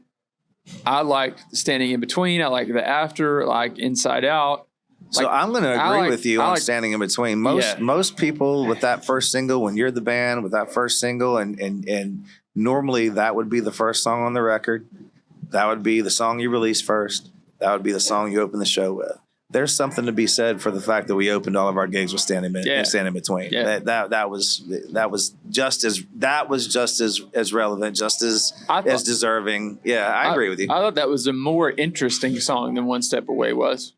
Speaker 3: I liked Standing in Between. I liked The After, like Inside Out.
Speaker 1: So I'm going to agree with you on Standing in Between. Most people with that first single, when you're the band with that first single, and normally that would be the first song on the record. That would be the song you release first. That would be the song you open the show with. There's something to be said for the fact that we opened all of our gigs with Standing in Between.
Speaker 3: Yeah.
Speaker 1: That was just as relevant, just as deserving. Yeah, I agree with you.
Speaker 3: I thought that was a more interesting song than One Step Away was.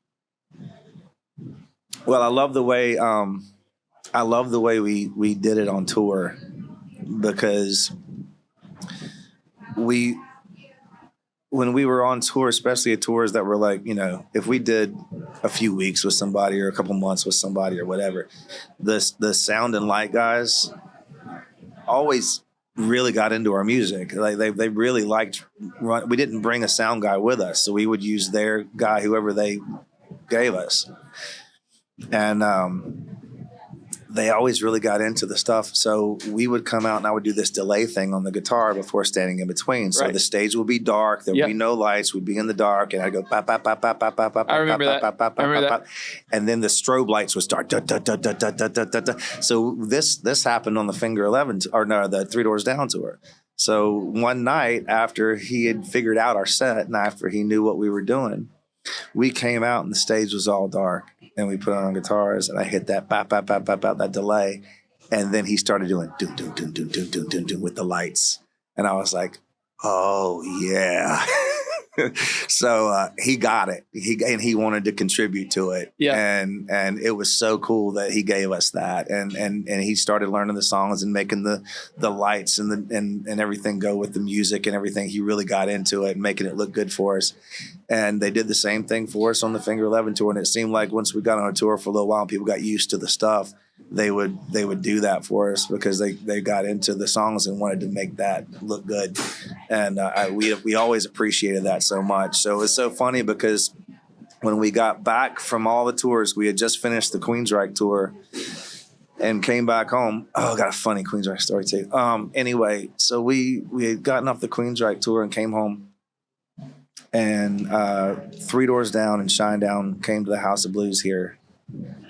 Speaker 1: Well, I love the way we did it on tour, because when we were on tour, especially at tours that were like, if we did a few weeks with somebody or a couple months with somebody or whatever, the sound and light guys always really got into our music. Like they really liked. We didn't bring a sound guy with us, so we would use their guy, whoever they gave us, and they always really got into the stuff. So we would come out and I would do this delay thing on the guitar before Standing in Between. So the stage would be dark. There would be no lights. We'd be in the dark, and I'd go pop, pop, pop, pop, pop, pop, pop,
Speaker 3: I remember that.
Speaker 1: And then the strobe lights would start. Da, da, da, da, da, da, da, da. So this happened on the Finger 11 the Three Doors Down tour. So one night after he had figured out our set and after he knew what we were doing, we came out and the stage was all dark. And we put on guitars, and I hit that bop, bop, bop, bop, bop, that delay. And then he started doing doom, doom, doom, doom, doom, doom, doom, doom with the lights. And I was like, oh, yeah. So he got it. He wanted to contribute to it. Yeah. And it was so cool that he gave us that. And he started learning the songs and making the lights and everything go with the music and everything. He really got into it and making it look good for us. And they did the same thing for us on the Finger 11 tour. And it seemed like once we got on a tour for a little while and people got used to the stuff, they would do that for us because they got into the songs and wanted to make that look good. And we always appreciated that so much. So it's so funny because when we got back from all the tours, we had just finished the Queensryche tour and came back home. Oh, I got a funny Queensryche story too. Anyway, so we had gotten off the Queensryche tour and came home. And Three Doors Down and Shinedown came to the House of Blues here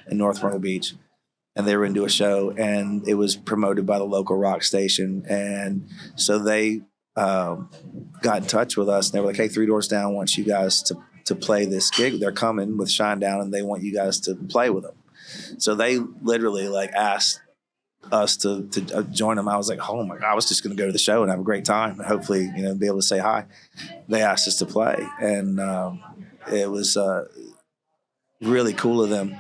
Speaker 1: in North Myrtle Beach. And they were going to do a show, and it was promoted by the local rock station. And so they got in touch with us, and they were like, hey, Three Doors Down wants you guys to play this gig. They're coming with Shinedown, and they want you guys to play with them. So they literally asked us to join them. I was like, oh my God, I was just going to go to the show and have a great time and hopefully, be able to say hi. They asked us to play, and it was really cool of them.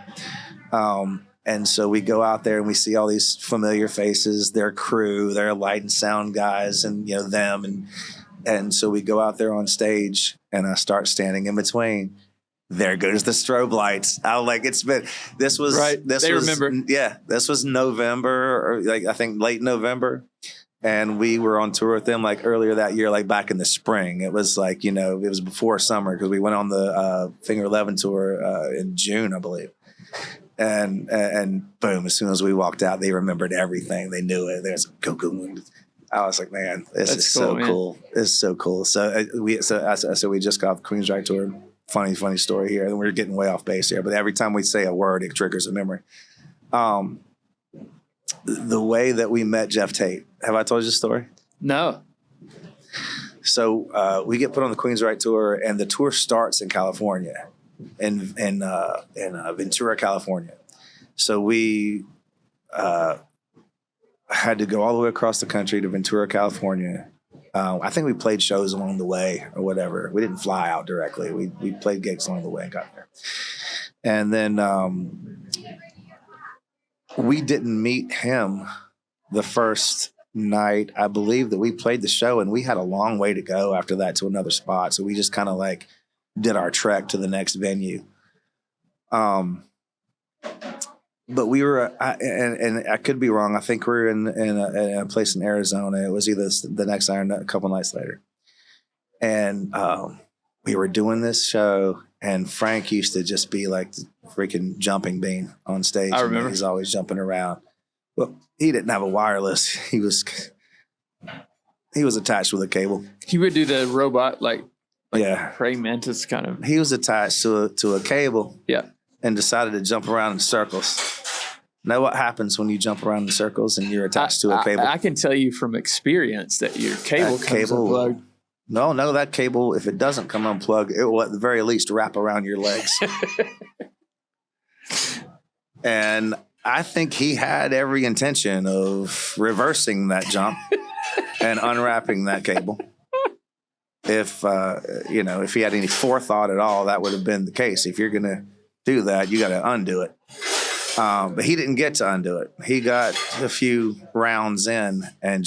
Speaker 1: And so we go out there and we see all these familiar faces, their crew, their light and sound guys, and them. And so we go out there on stage, and I start Standing in Between. there goes the strobe lights. I was like, this was
Speaker 3: remember.
Speaker 1: Yeah, this was November, or like I think late November. And we were on tour with them like earlier that year, like back in the spring. It was like, it was before summer because we went on the Finger 11 tour in June, I believe. And boom, as soon as we walked out, they remembered everything. They knew it. There's go. I was like, man, this is so cool. It's so cool. So we just got off the Queensryche tour. Funny story here. And we're getting way off base here, but every time we say a word, it triggers a memory. The way that we met Jeff Tate. Have I told you the story?
Speaker 3: No.
Speaker 1: So we get put on the Queensryche tour, and the tour starts in California, in Ventura, California. So we had to go all the way across the country to Ventura, California. I think we played shows along the way or whatever. We didn't fly out directly. We played gigs along the way and got there. And then we didn't meet him the first night, I believe, that we played the show, and we had a long way to go after that to another spot. So we just kind of like did our trek to the next venue. But we were, and I could be wrong. I think we were in a place in Arizona. It was either the next night or a couple nights later. And we were doing this show, and Frank used to just be like the freaking jumping bean on stage.
Speaker 3: I remember.
Speaker 1: He's always jumping around. Well, he didn't have a wireless. He was attached with a cable.
Speaker 3: He would do the robot, like
Speaker 1: yeah,
Speaker 3: praying mantis kind of.
Speaker 1: He was attached to a cable.
Speaker 3: Yeah.
Speaker 1: And decided to jump around in circles. Know what happens when you jump around in circles and you're attached to a cable?
Speaker 3: I can tell you from experience that your cable comes unplugged.
Speaker 1: No, that cable, if it doesn't come unplugged, it will at the very least wrap around your legs. And I think he had every intention of reversing that jump and unwrapping that cable. If he had any forethought at all, that would have been the case. If you're going to do that, you got to undo it. But he didn't get to undo it. He got a few rounds in and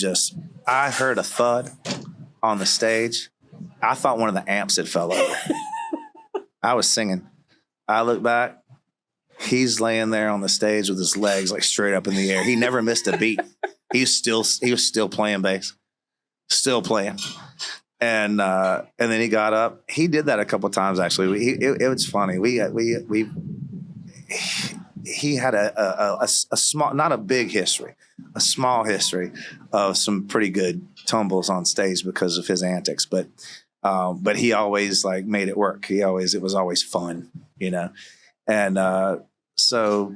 Speaker 1: I heard a thud on the stage. I thought one of the amps had fell over. I was singing. I look back. He's laying there on the stage with his legs like straight up in the air. He never missed a beat. He was still playing bass, still playing. And then he got up. He did that a couple of times actually. It was funny. He had a small, not a big history, a small history of some pretty good tumbles on stage because of his antics. But he always like made it work. It was always fun, And so.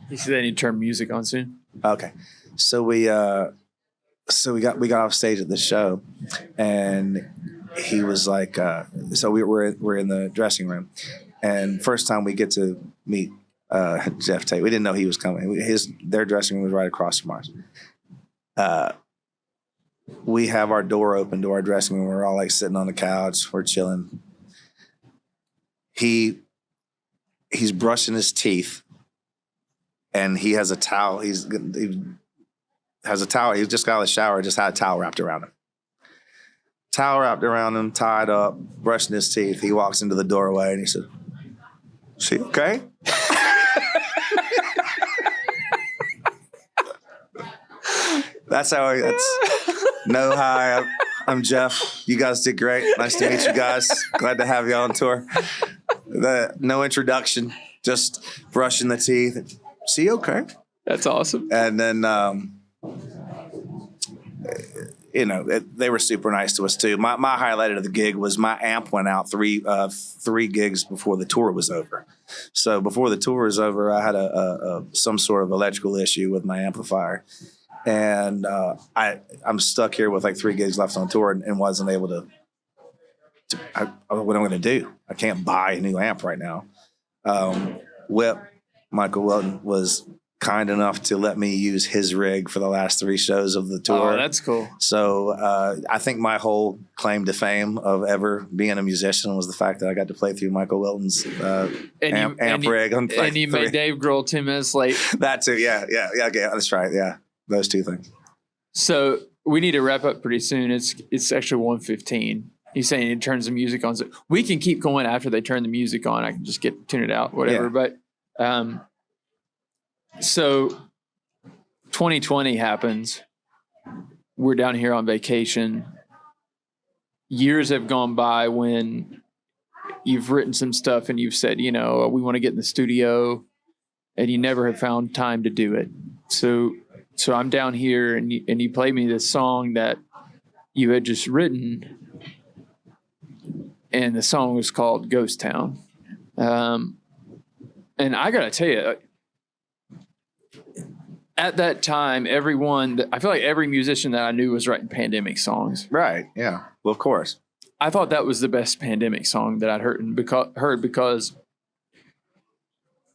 Speaker 3: You see that you turn music on soon?
Speaker 1: Okay. So we got off stage at the show, and he was like, so we're in the dressing room, and first time we get to meet Jeff Tate, we didn't know he was coming. Their dressing room was right across from ours. We have our door open to our dressing room. We're all like sitting on the couch, we're chilling. He's brushing his teeth, and he has a towel. He has a towel. He just got out of the shower, just had a towel wrapped around him. Towel wrapped around him, tied up, brushing his teeth. He walks into the doorway and he said, "She okay?" That's no, hi, I'm Jeff. You guys did great. Nice to meet you guys. Glad to have you on tour. No introduction, just brushing the teeth. "She okay?"
Speaker 3: That's awesome.
Speaker 1: And then, they were super nice to us too. My highlight of the gig was my amp went out three gigs before the tour was over. So before the tour was over, I had some sort of electrical issue with my amplifier, and I'm stuck here with like 3 gigs left on tour and wasn't able to. What am I going to do? I can't buy a new amp right now. Michael Welton was kind enough to let me use his rig for the last 3 shows of the tour.
Speaker 3: Oh, that's cool.
Speaker 1: So I think my whole claim to fame of ever being a musician was the fact that I got to play through Michael Welton's amp rig.
Speaker 3: And you made Dave Grohl 10 minutes late.
Speaker 1: That too, yeah, okay, that's right, yeah, those 2 things.
Speaker 3: So we need to wrap up pretty soon. It's actually 1:15. He's saying he turns the music on. So we can keep going after they turn the music on. I can just tune it out, whatever.
Speaker 1: Yeah.
Speaker 3: But so 2020 happens. We're down here on vacation. Years have gone by when you've written some stuff and you've said, we want to get in the studio, and you never have found time to do it. So I'm down here, and you play me this song that you had just written, and the song was called Ghost Town. And I gotta tell you, at that time, I feel like every musician that I knew was writing pandemic songs.
Speaker 1: Right. Yeah. Well, of course.
Speaker 3: I thought that was the best pandemic song that I'd heard because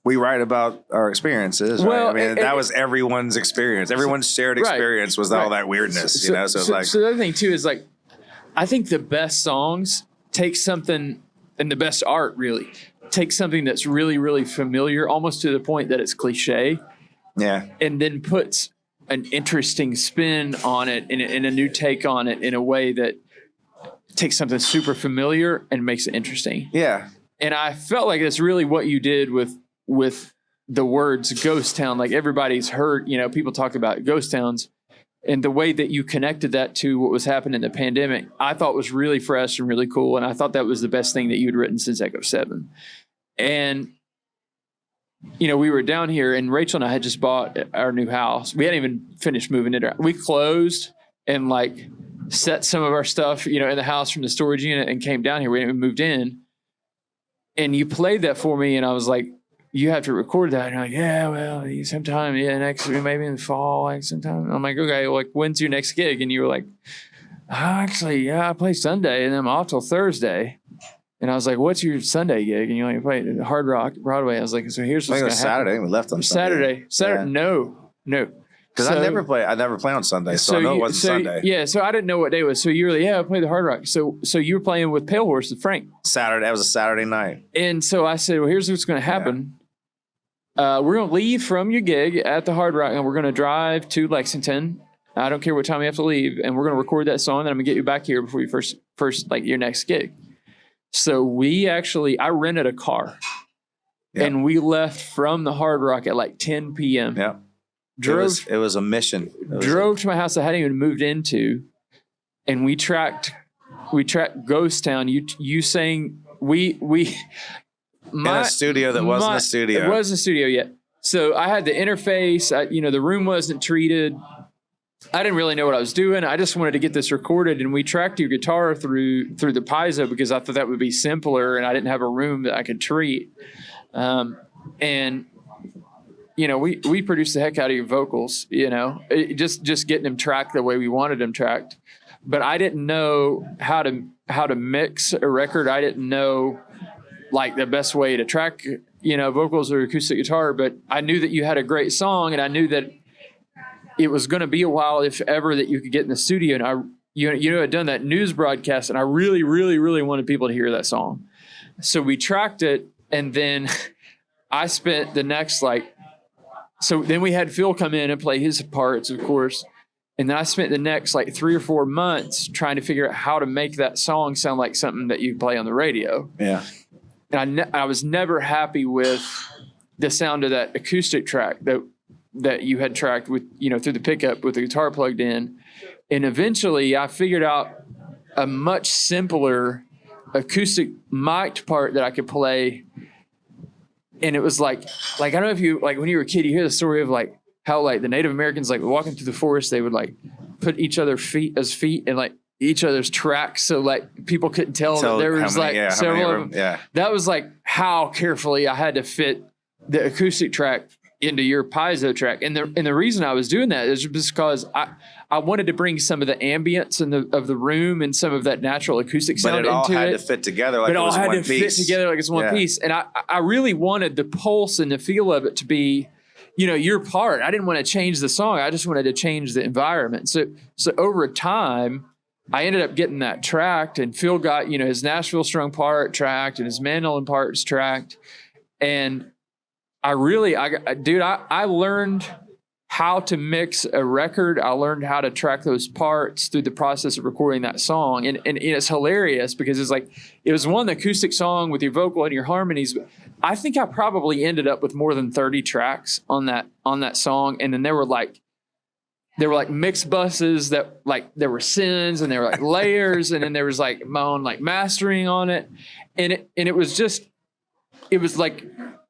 Speaker 1: we write about our experiences.
Speaker 3: Well,
Speaker 1: right? I mean, that was everyone's experience. Everyone's shared experience was all that weirdness. So it's like.
Speaker 3: So the other thing too is like, I think the best songs take something, and the best art really takes something that's really, really familiar, almost to the point that it's cliche.
Speaker 1: Yeah.
Speaker 3: And then puts an interesting spin on it and a new take on it in a way that takes something super familiar and makes it interesting.
Speaker 1: Yeah.
Speaker 3: And I felt like that's really what you did with the words Ghost Town. Like everybody's heard, people talk about ghost towns, and the way that you connected that to what was happening in the pandemic, I thought was really fresh and really cool. And I thought that was the best thing that you'd written since Echo 7. And we were down here, and Rachel and I had just bought our new house. We hadn't even finished moving it around. We closed and set some of our stuff, in the house from the storage unit, and came down here. We hadn't even moved in. And you played that for me, and I was like, you have to record that. And you're like, yeah, well, sometime, maybe in the fall, sometime. I'm like, okay, when's your next gig? And you were like, actually, I play Sunday, and then I'm off till Thursday. And I was like, what's your Sunday gig? And you're like, you play Hard Rock, Broadway. I was like, so here's what's going to happen.
Speaker 1: Saturday. We left on
Speaker 3: Saturday.
Speaker 1: Yeah.
Speaker 3: No.
Speaker 1: Because I never play on Sunday, so I know it wasn't Sunday.
Speaker 3: Yeah, so I didn't know what day it was. So you were like, I play the Hard Rock. So you were playing with Pale Horse with Frank.
Speaker 1: Saturday. That was a Saturday night.
Speaker 3: And so I said, well, here's what's going to happen. Yeah. We're going to leave from your gig at the Hard Rock, and we're going to drive to Lexington. I don't care what time you have to leave, and we're going to record that song, and I'm going to get you back here before you first your next gig. So I rented a car, and we left from the Hard Rock at 10 p.m.
Speaker 1: Yeah. It was a mission.
Speaker 3: Drove to my house I hadn't even moved into, and we tracked Ghost Town. You sang in
Speaker 1: a studio that wasn't a studio.
Speaker 3: It wasn't a studio yet. So I had the interface. The room wasn't treated. I didn't really know what I was doing. I just wanted to get this recorded, and we tracked your guitar through the piezo because I thought that would be simpler, and I didn't have a room that I could treat. And we produced the heck out of your vocals. Just getting them tracked the way we wanted them tracked. But I didn't know how to mix a record. I didn't know the best way to track vocals or acoustic guitar. But I knew that you had a great song, and I knew that it was going to be a while, if ever, that you could get in the studio. And I had done that news broadcast, and I really, really, really wanted people to hear that song. So we tracked it, and then I spent the next so then we had Phil come in and play his parts, of course. And then I spent the next 3 or 4 months trying to figure out how to make that song sound like something that you play on the radio.
Speaker 1: Yeah.
Speaker 3: And I was never happy with the sound of that acoustic track that you had tracked with, through the pickup with the guitar plugged in. And eventually I figured out a much simpler acoustic mic'd part that I could play. And it was I don't know if you, when you were a kid, you hear the story of how the Native Americans, walking through the forest, they would put each other's feet as feet and each other's tracks. So people couldn't tell that there was several of them. Yeah. That was how carefully I had to fit the acoustic track into your piezo track. And the reason I was doing that is just because I wanted to bring some of the ambience of the room and some of that natural acoustic sound into it. But it all had to fit together
Speaker 1: like it was one piece.
Speaker 3: But it all had to fit together like it's one piece. And I really wanted the pulse and the feel of it to be, your part. I didn't want to change the song. I just wanted to change the environment. So over time, I ended up getting that tracked, and Phil got, his Nashville string part tracked and his mandolin parts tracked. And I learned how to mix a record. I learned how to track those parts through the process of recording that song. And it's hilarious because it's like, it was one acoustic song with your vocal and your harmonies. I think I probably ended up with more than 30 tracks on that song. And then there were like mix buses that like there were sins and there were like layers. And then there was like my own like mastering on it. And it was like,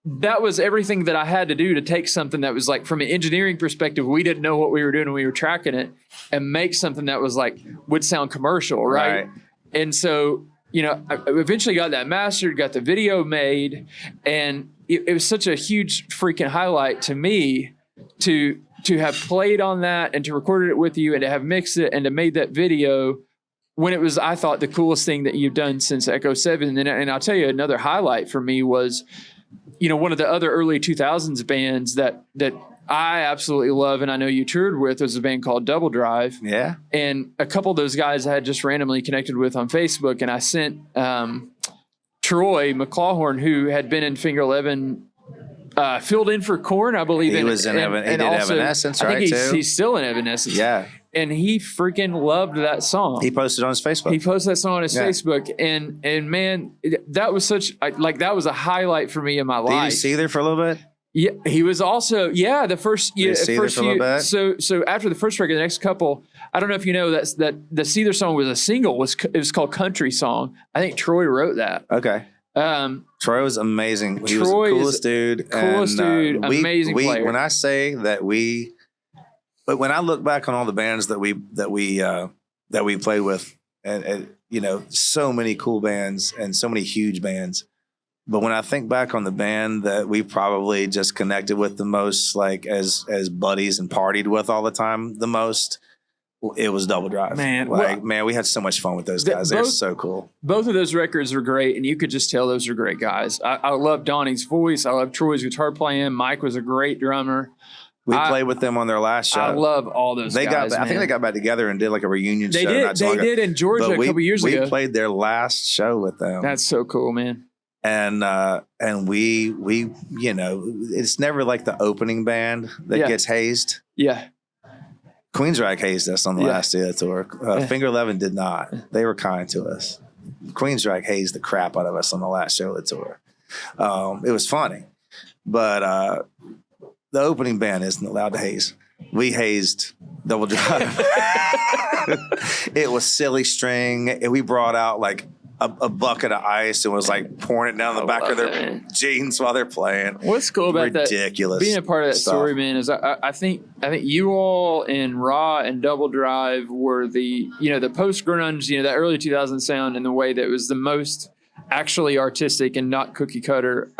Speaker 3: that was everything that I had to do to take something that was like, from an engineering perspective, we didn't know what we were doing when we were tracking it, and make something that was like, would sound commercial. Right. And so, you know, I eventually got that mastered, got the video made, and it was such a huge freaking highlight to me to have played on that and to record it with you and to have mixed it and to made that video when it was, I thought, the coolest thing that you've done since Echo 7. And I'll tell you, another highlight for me was, you know, one of the other early 2000s bands that I absolutely love, and I know you toured with, was a band called Double Drive.
Speaker 1: Yeah.
Speaker 3: And a couple of those guys I had just randomly connected with on Facebook, and I sent Troy McClawhorn, who had been in Finger 11, filled in for Korn, I believe.
Speaker 1: He was in Evanescence, right?
Speaker 3: I think he's still in Evanescence.
Speaker 1: Yeah.
Speaker 3: And he freaking loved that song.
Speaker 1: He posted on his Facebook.
Speaker 3: He posted that song on his Facebook, and man, that was that was a highlight for me in my life.
Speaker 1: Did you see there for a little bit?
Speaker 3: Yeah, he was also the first year. So after the first record, the next couple, I don't know if you know that the Seether song was a single. It was called Country Song. I think Troy wrote that.
Speaker 1: Okay. Troy was amazing. He was the coolest dude.
Speaker 3: Amazing player.
Speaker 1: When I say that but when I look back on all the bands that we played with, and you know, so many cool bands and so many huge bands. But when I think back on the band that we probably just connected with the most, like as buddies and partied with all the time the most, it was Double Drive. Man, we had so much fun with those guys. They're so cool. Both
Speaker 3: of those records are great, and you could just tell those are great guys. I love Donnie's voice. I love Troy's guitar playing. Mike was a great drummer.
Speaker 1: We played with them on their last show.
Speaker 3: I love all those guys.
Speaker 1: I think they got back together and did like a reunion show.
Speaker 3: They did in Georgia a couple years ago.
Speaker 1: We played their last show with them.
Speaker 3: That's so cool, man.
Speaker 1: And we you know, it's never like the opening band that gets hazed.
Speaker 3: Yeah.
Speaker 1: Queensryche hazed us on the last day of the tour. Finger 11 did not. They were kind to us. Queensryche hazed the crap out of us on the last show of the tour. It was funny, but the opening band isn't allowed to haze. We hazed Double Drive. It was Silly String, and we brought out like a bucket of ice and was like pouring it down the back of their jeans while they're playing.
Speaker 3: What's cool about
Speaker 1: ridiculous
Speaker 3: being a part of that story, man, is I think you all and Raw and Double Drive were the post grunge, that early 2000 sound in the way that was the most actually artistic and not cookie cutter.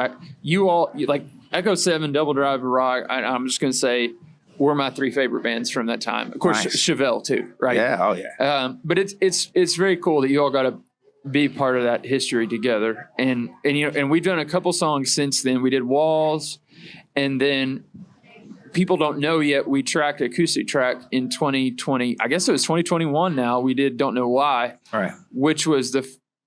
Speaker 3: You all like Echo 7, Double Drive, Raw. I'm just gonna say were my three favorite bands from that time. Of course, nice. Chevelle too, right?
Speaker 1: Yeah, oh yeah.
Speaker 3: But it's very cool that you all got to be part of that history together. And we've done a couple songs since then. We did Walls, and then people don't know yet, we tracked acoustic track in 2020. I guess it was 2021 now. We did Don't Know Why.
Speaker 1: All right.
Speaker 3: Which was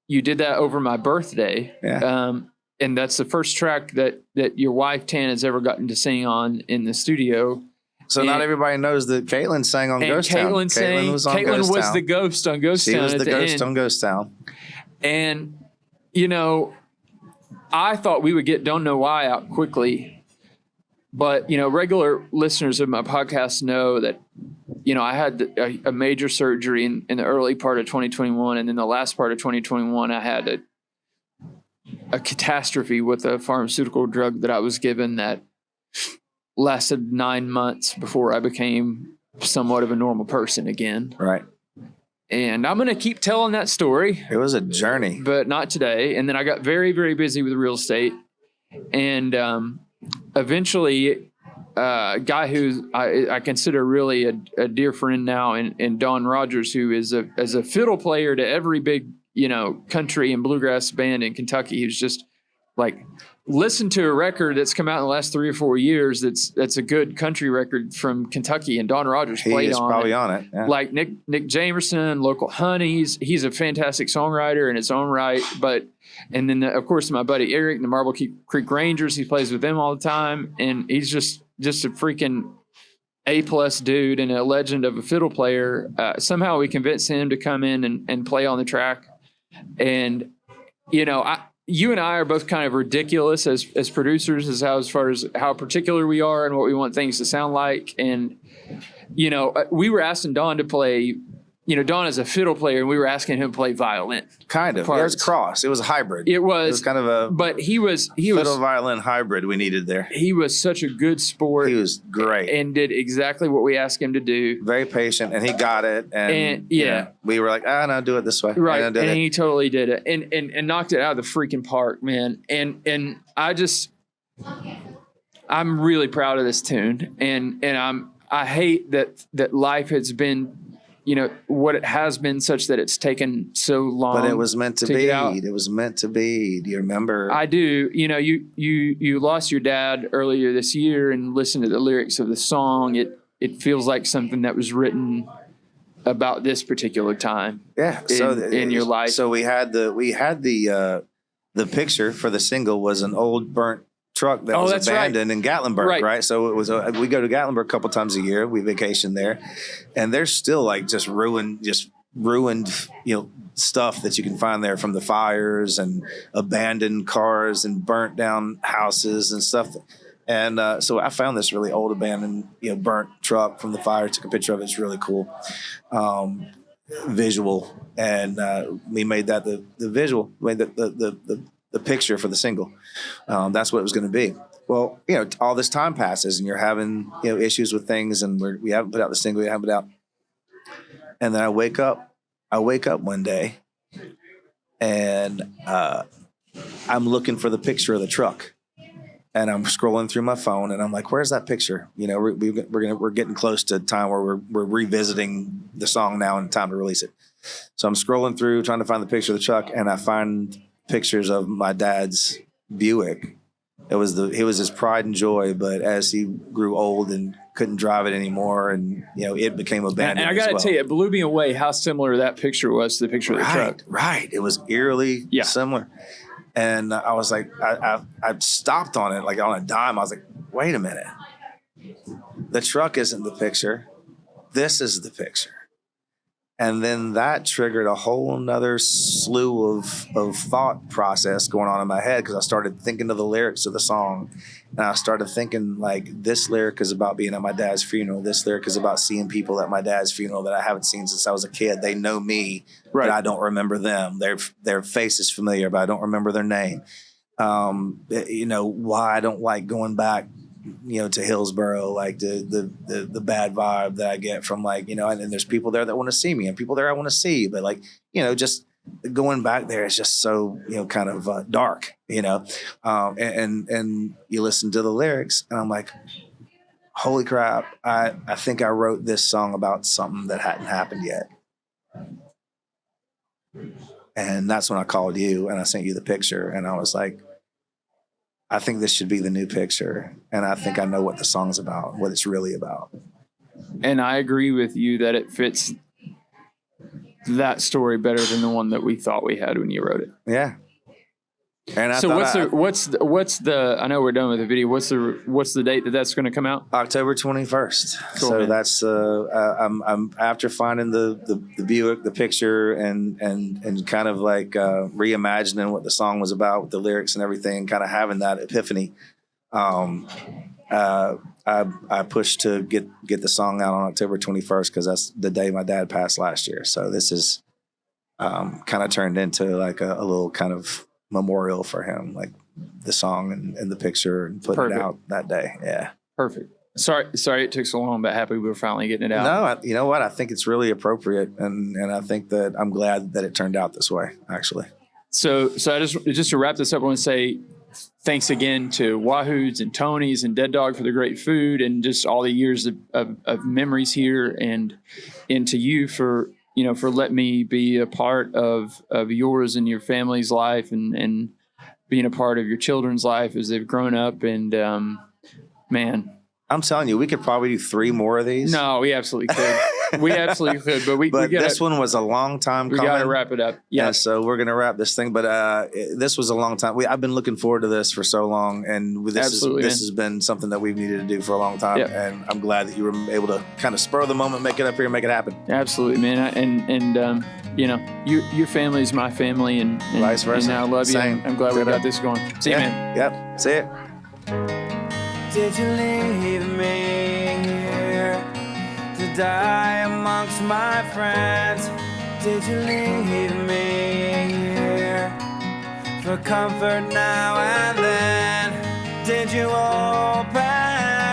Speaker 3: you did that over my birthday.
Speaker 1: Yeah.
Speaker 3: And that's the first track that your wife Tan has ever gotten to sing on in the studio.
Speaker 1: So not everybody knows that Caitlin sang on Ghost Town.
Speaker 3: Caitlin was the ghost on Ghost Town. She was the ghost on Ghost Town. And, I thought we would get Don't Know Why out quickly. But, regular listeners of my podcast know that, I had a major surgery in the early part of 2021. And then the last part of 2021, I had a catastrophe with a pharmaceutical drug that I was given that lasted 9 months before I became somewhat of a normal person again.
Speaker 1: Right.
Speaker 3: And I'm going to keep telling that story.
Speaker 1: It was a journey.
Speaker 3: But not today. And then I got very, very busy with real estate. And eventually, a guy who I consider really a dear friend now, and Don Rogers, who is a fiddle player to every big, country and bluegrass band in Kentucky, who's just like, listen to a record that's come out in the last 3 or 4 years that's a good country record from Kentucky, and Don Rogers played on it. He is probably on it. Yeah. Like Nick Jamerson, Local Honeys. He's a fantastic songwriter in its own right. And then, of course, my buddy Eric, the Marble Creek Rangers, he plays with them all the time. And he's just a freaking A+ dude and a legend of a fiddle player. Somehow we convinced him to come in and play on the track. And, you know, you and I are both kind of ridiculous as producers as far as how particular we are and what we want things to sound like. And, you know, we were asking Don to play, you know, Don is a fiddle player, and we were asking him to play violin.
Speaker 1: Kind of. It was cross. It was a hybrid.
Speaker 3: It was
Speaker 1: kind of a
Speaker 3: but he was
Speaker 1: fiddle violin hybrid we needed there.
Speaker 3: He was such a good sport.
Speaker 1: He was great.
Speaker 3: And did exactly what we asked him to do.
Speaker 1: Very patient, and he got it. And
Speaker 3: yeah.
Speaker 1: You know, we were like, no, do it this way.
Speaker 3: Right. And he totally did it. And knocked it out of the freaking park, man. And I'm really proud of this tune. And I hate that life has been, you know, what it has been, such that it's taken so long.
Speaker 1: But it was meant to be. It was meant to be. Do you remember?
Speaker 3: I do. You know, you lost your dad earlier this year, and listened to the lyrics of the song. It feels like something that was written about this particular time.
Speaker 1: Yeah.
Speaker 3: In your life.
Speaker 1: So we had the picture for the single was an old burnt truck that was abandoned in Gatlinburg, right? So it was we go to Gatlinburg a couple times a year. We vacation there, and there's still like just ruined, you know, stuff that you can find there from the fires and abandoned cars and burnt down houses and stuff. And so I found this really old abandoned, you know, burnt truck from the fire. Took a picture of it. It's really cool. Visual, and we made that the visual, made the picture for the single. That's what it was going to be. Well, you know, all this time passes, and you're having, you know, issues with things, and we haven't put out the single, we haven't put out. And then I wake up one day, and I'm looking for the picture of the truck, and I'm scrolling through my phone, and I'm like, "Where's that picture?" You know, we're getting close to time where we're revisiting the song now, and time to release it. So I'm scrolling through trying to find the picture of the truck, and I find pictures of my dad's Buick. It was his pride and joy, but as he grew old and couldn't drive it anymore, and you know, it became abandoned. And
Speaker 3: I got to tell you, it blew me away how similar that picture was to the picture of the truck.
Speaker 1: Right, it was eerily similar. And I was like, I stopped on it like on a dime. I was like, wait a minute, the truck isn't the picture. This is the picture. And then that triggered a whole nother slew of thought process going on in my head, because I started thinking of the lyrics of the song. And I started thinking, like, this lyric is about being at my dad's funeral. This lyric is about seeing people at my dad's funeral that I haven't seen since I was a kid. They know me, but I don't remember them. Their face is familiar, but I don't remember their name. You know, why I don't like going back, you know, to Hillsboro, like the bad vibe that I get from, like, you know, and there's people there that want to see me and people there I want to see, but like, you know, just going back there is just so, you know, kind of dark, you know, and you listen to the lyrics and I'm like, holy crap, I think I wrote this song about something that hadn't happened yet. And that's when I called you and I sent you the picture, and I was like, I think this should be the new picture. And I think I know what the song's about, what it's really about.
Speaker 3: And I agree with you that it fits that story better than the one that we thought we had when you wrote it.
Speaker 1: Yeah. And
Speaker 3: so what's the I know we're done with the video. What's the date that's going to come out?
Speaker 1: October 21st.
Speaker 3: Cool,
Speaker 1: so
Speaker 3: man.
Speaker 1: That's I'm after finding the Buick, the picture, and kind of like reimagining what the song was about with the lyrics and everything, kind of having that epiphany. I pushed to get the song out on October 21st because that's the day my dad passed last year. So this is kind of turned into like a little kind of memorial for him, like the song and the picture, and putting it out that day. Yeah.
Speaker 3: Perfect. Sorry it took so long, but happy we were finally getting it out.
Speaker 1: No, you know what? I think it's really appropriate, and I think that I'm glad that it turned out this way, actually.
Speaker 3: So I just to wrap this up, I want to say thanks again to Wahoo's and Tony's and Dead Dog for the great food and just all the years of memories here, and to you for letting me be a part of yours and your family's life, and being a part of your children's life as they've grown up. And man,
Speaker 1: I'm telling you, we could probably do 3 more of these.
Speaker 3: No, we absolutely could. We absolutely could, but we
Speaker 1: this one was a long time coming.
Speaker 3: We got to wrap it up.
Speaker 1: Yeah, so we're gonna wrap this thing. But this was a long time. I've been looking forward to this for so long, and this has been something that we've needed to do for a long time. Yep. And I'm glad that you were able to kind of spur of the moment, make it up here, and make it happen.
Speaker 3: Absolutely, man. And you know, your family is my family, and
Speaker 1: vice versa.
Speaker 3: And I love you. I'm glad we got this going. See you, man.
Speaker 1: Yep. See it.
Speaker 4: Did you leave me here to die amongst my friends? Did you leave me here for comfort now and then? Did you open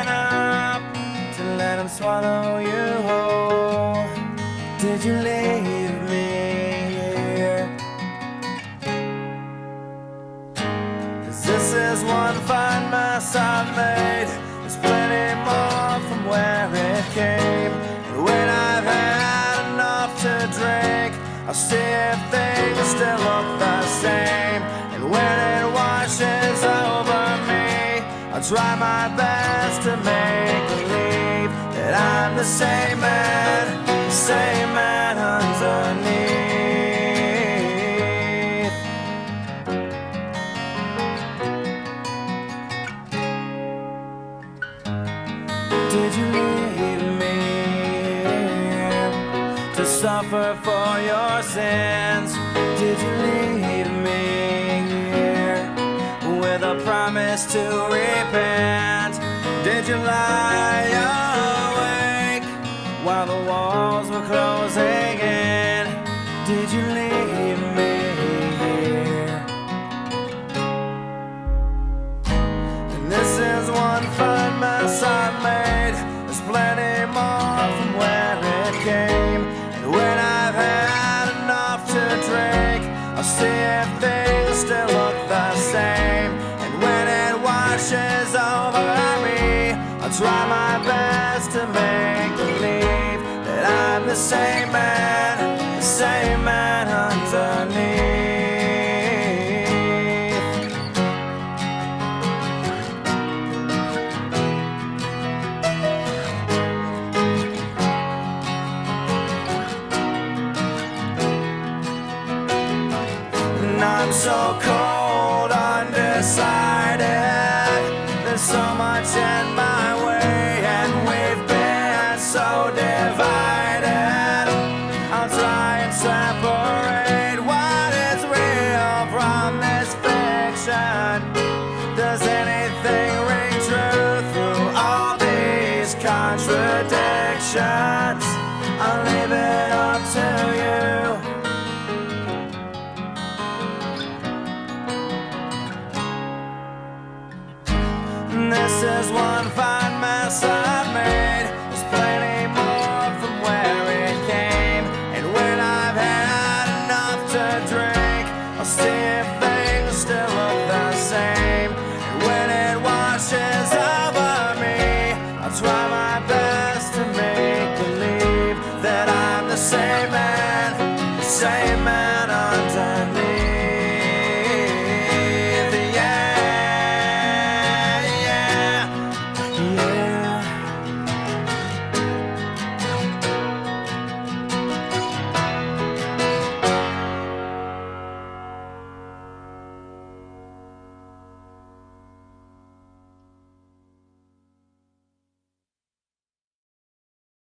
Speaker 4: up to let them swallow you whole? Did you leave me here? 'Cause this is one fine mess I've made. There's plenty more from where it came. And when I've had enough to drink, I'll see if things still look the same. And when it washes over me, I'll try my best to make believe that I'm the same man underneath. Did you leave me here to suffer for your sins? Did you leave me here with a promise to repent? Did you lie awake while the walls were closing in? Did you leave me here? And this is one fine mess I made. There's plenty more from where it came. And when I've had enough to drink, I'll see if things still look the same. And when it washes over me, I'll try my best to make believe that I'm the same man underneath. And I'm so cold, undecided. There's so much in my way, and we've been so divided. I'll try and separate what is real from this fiction. Does anything ring true through all these contradictions? I'll leave it up to you. This is one fine mess I've made. There's plenty more from where it came. And when I've had enough to drink, I'll see if things still look the same. And when it washes over me, I'll try my best to make believe that I'm the same man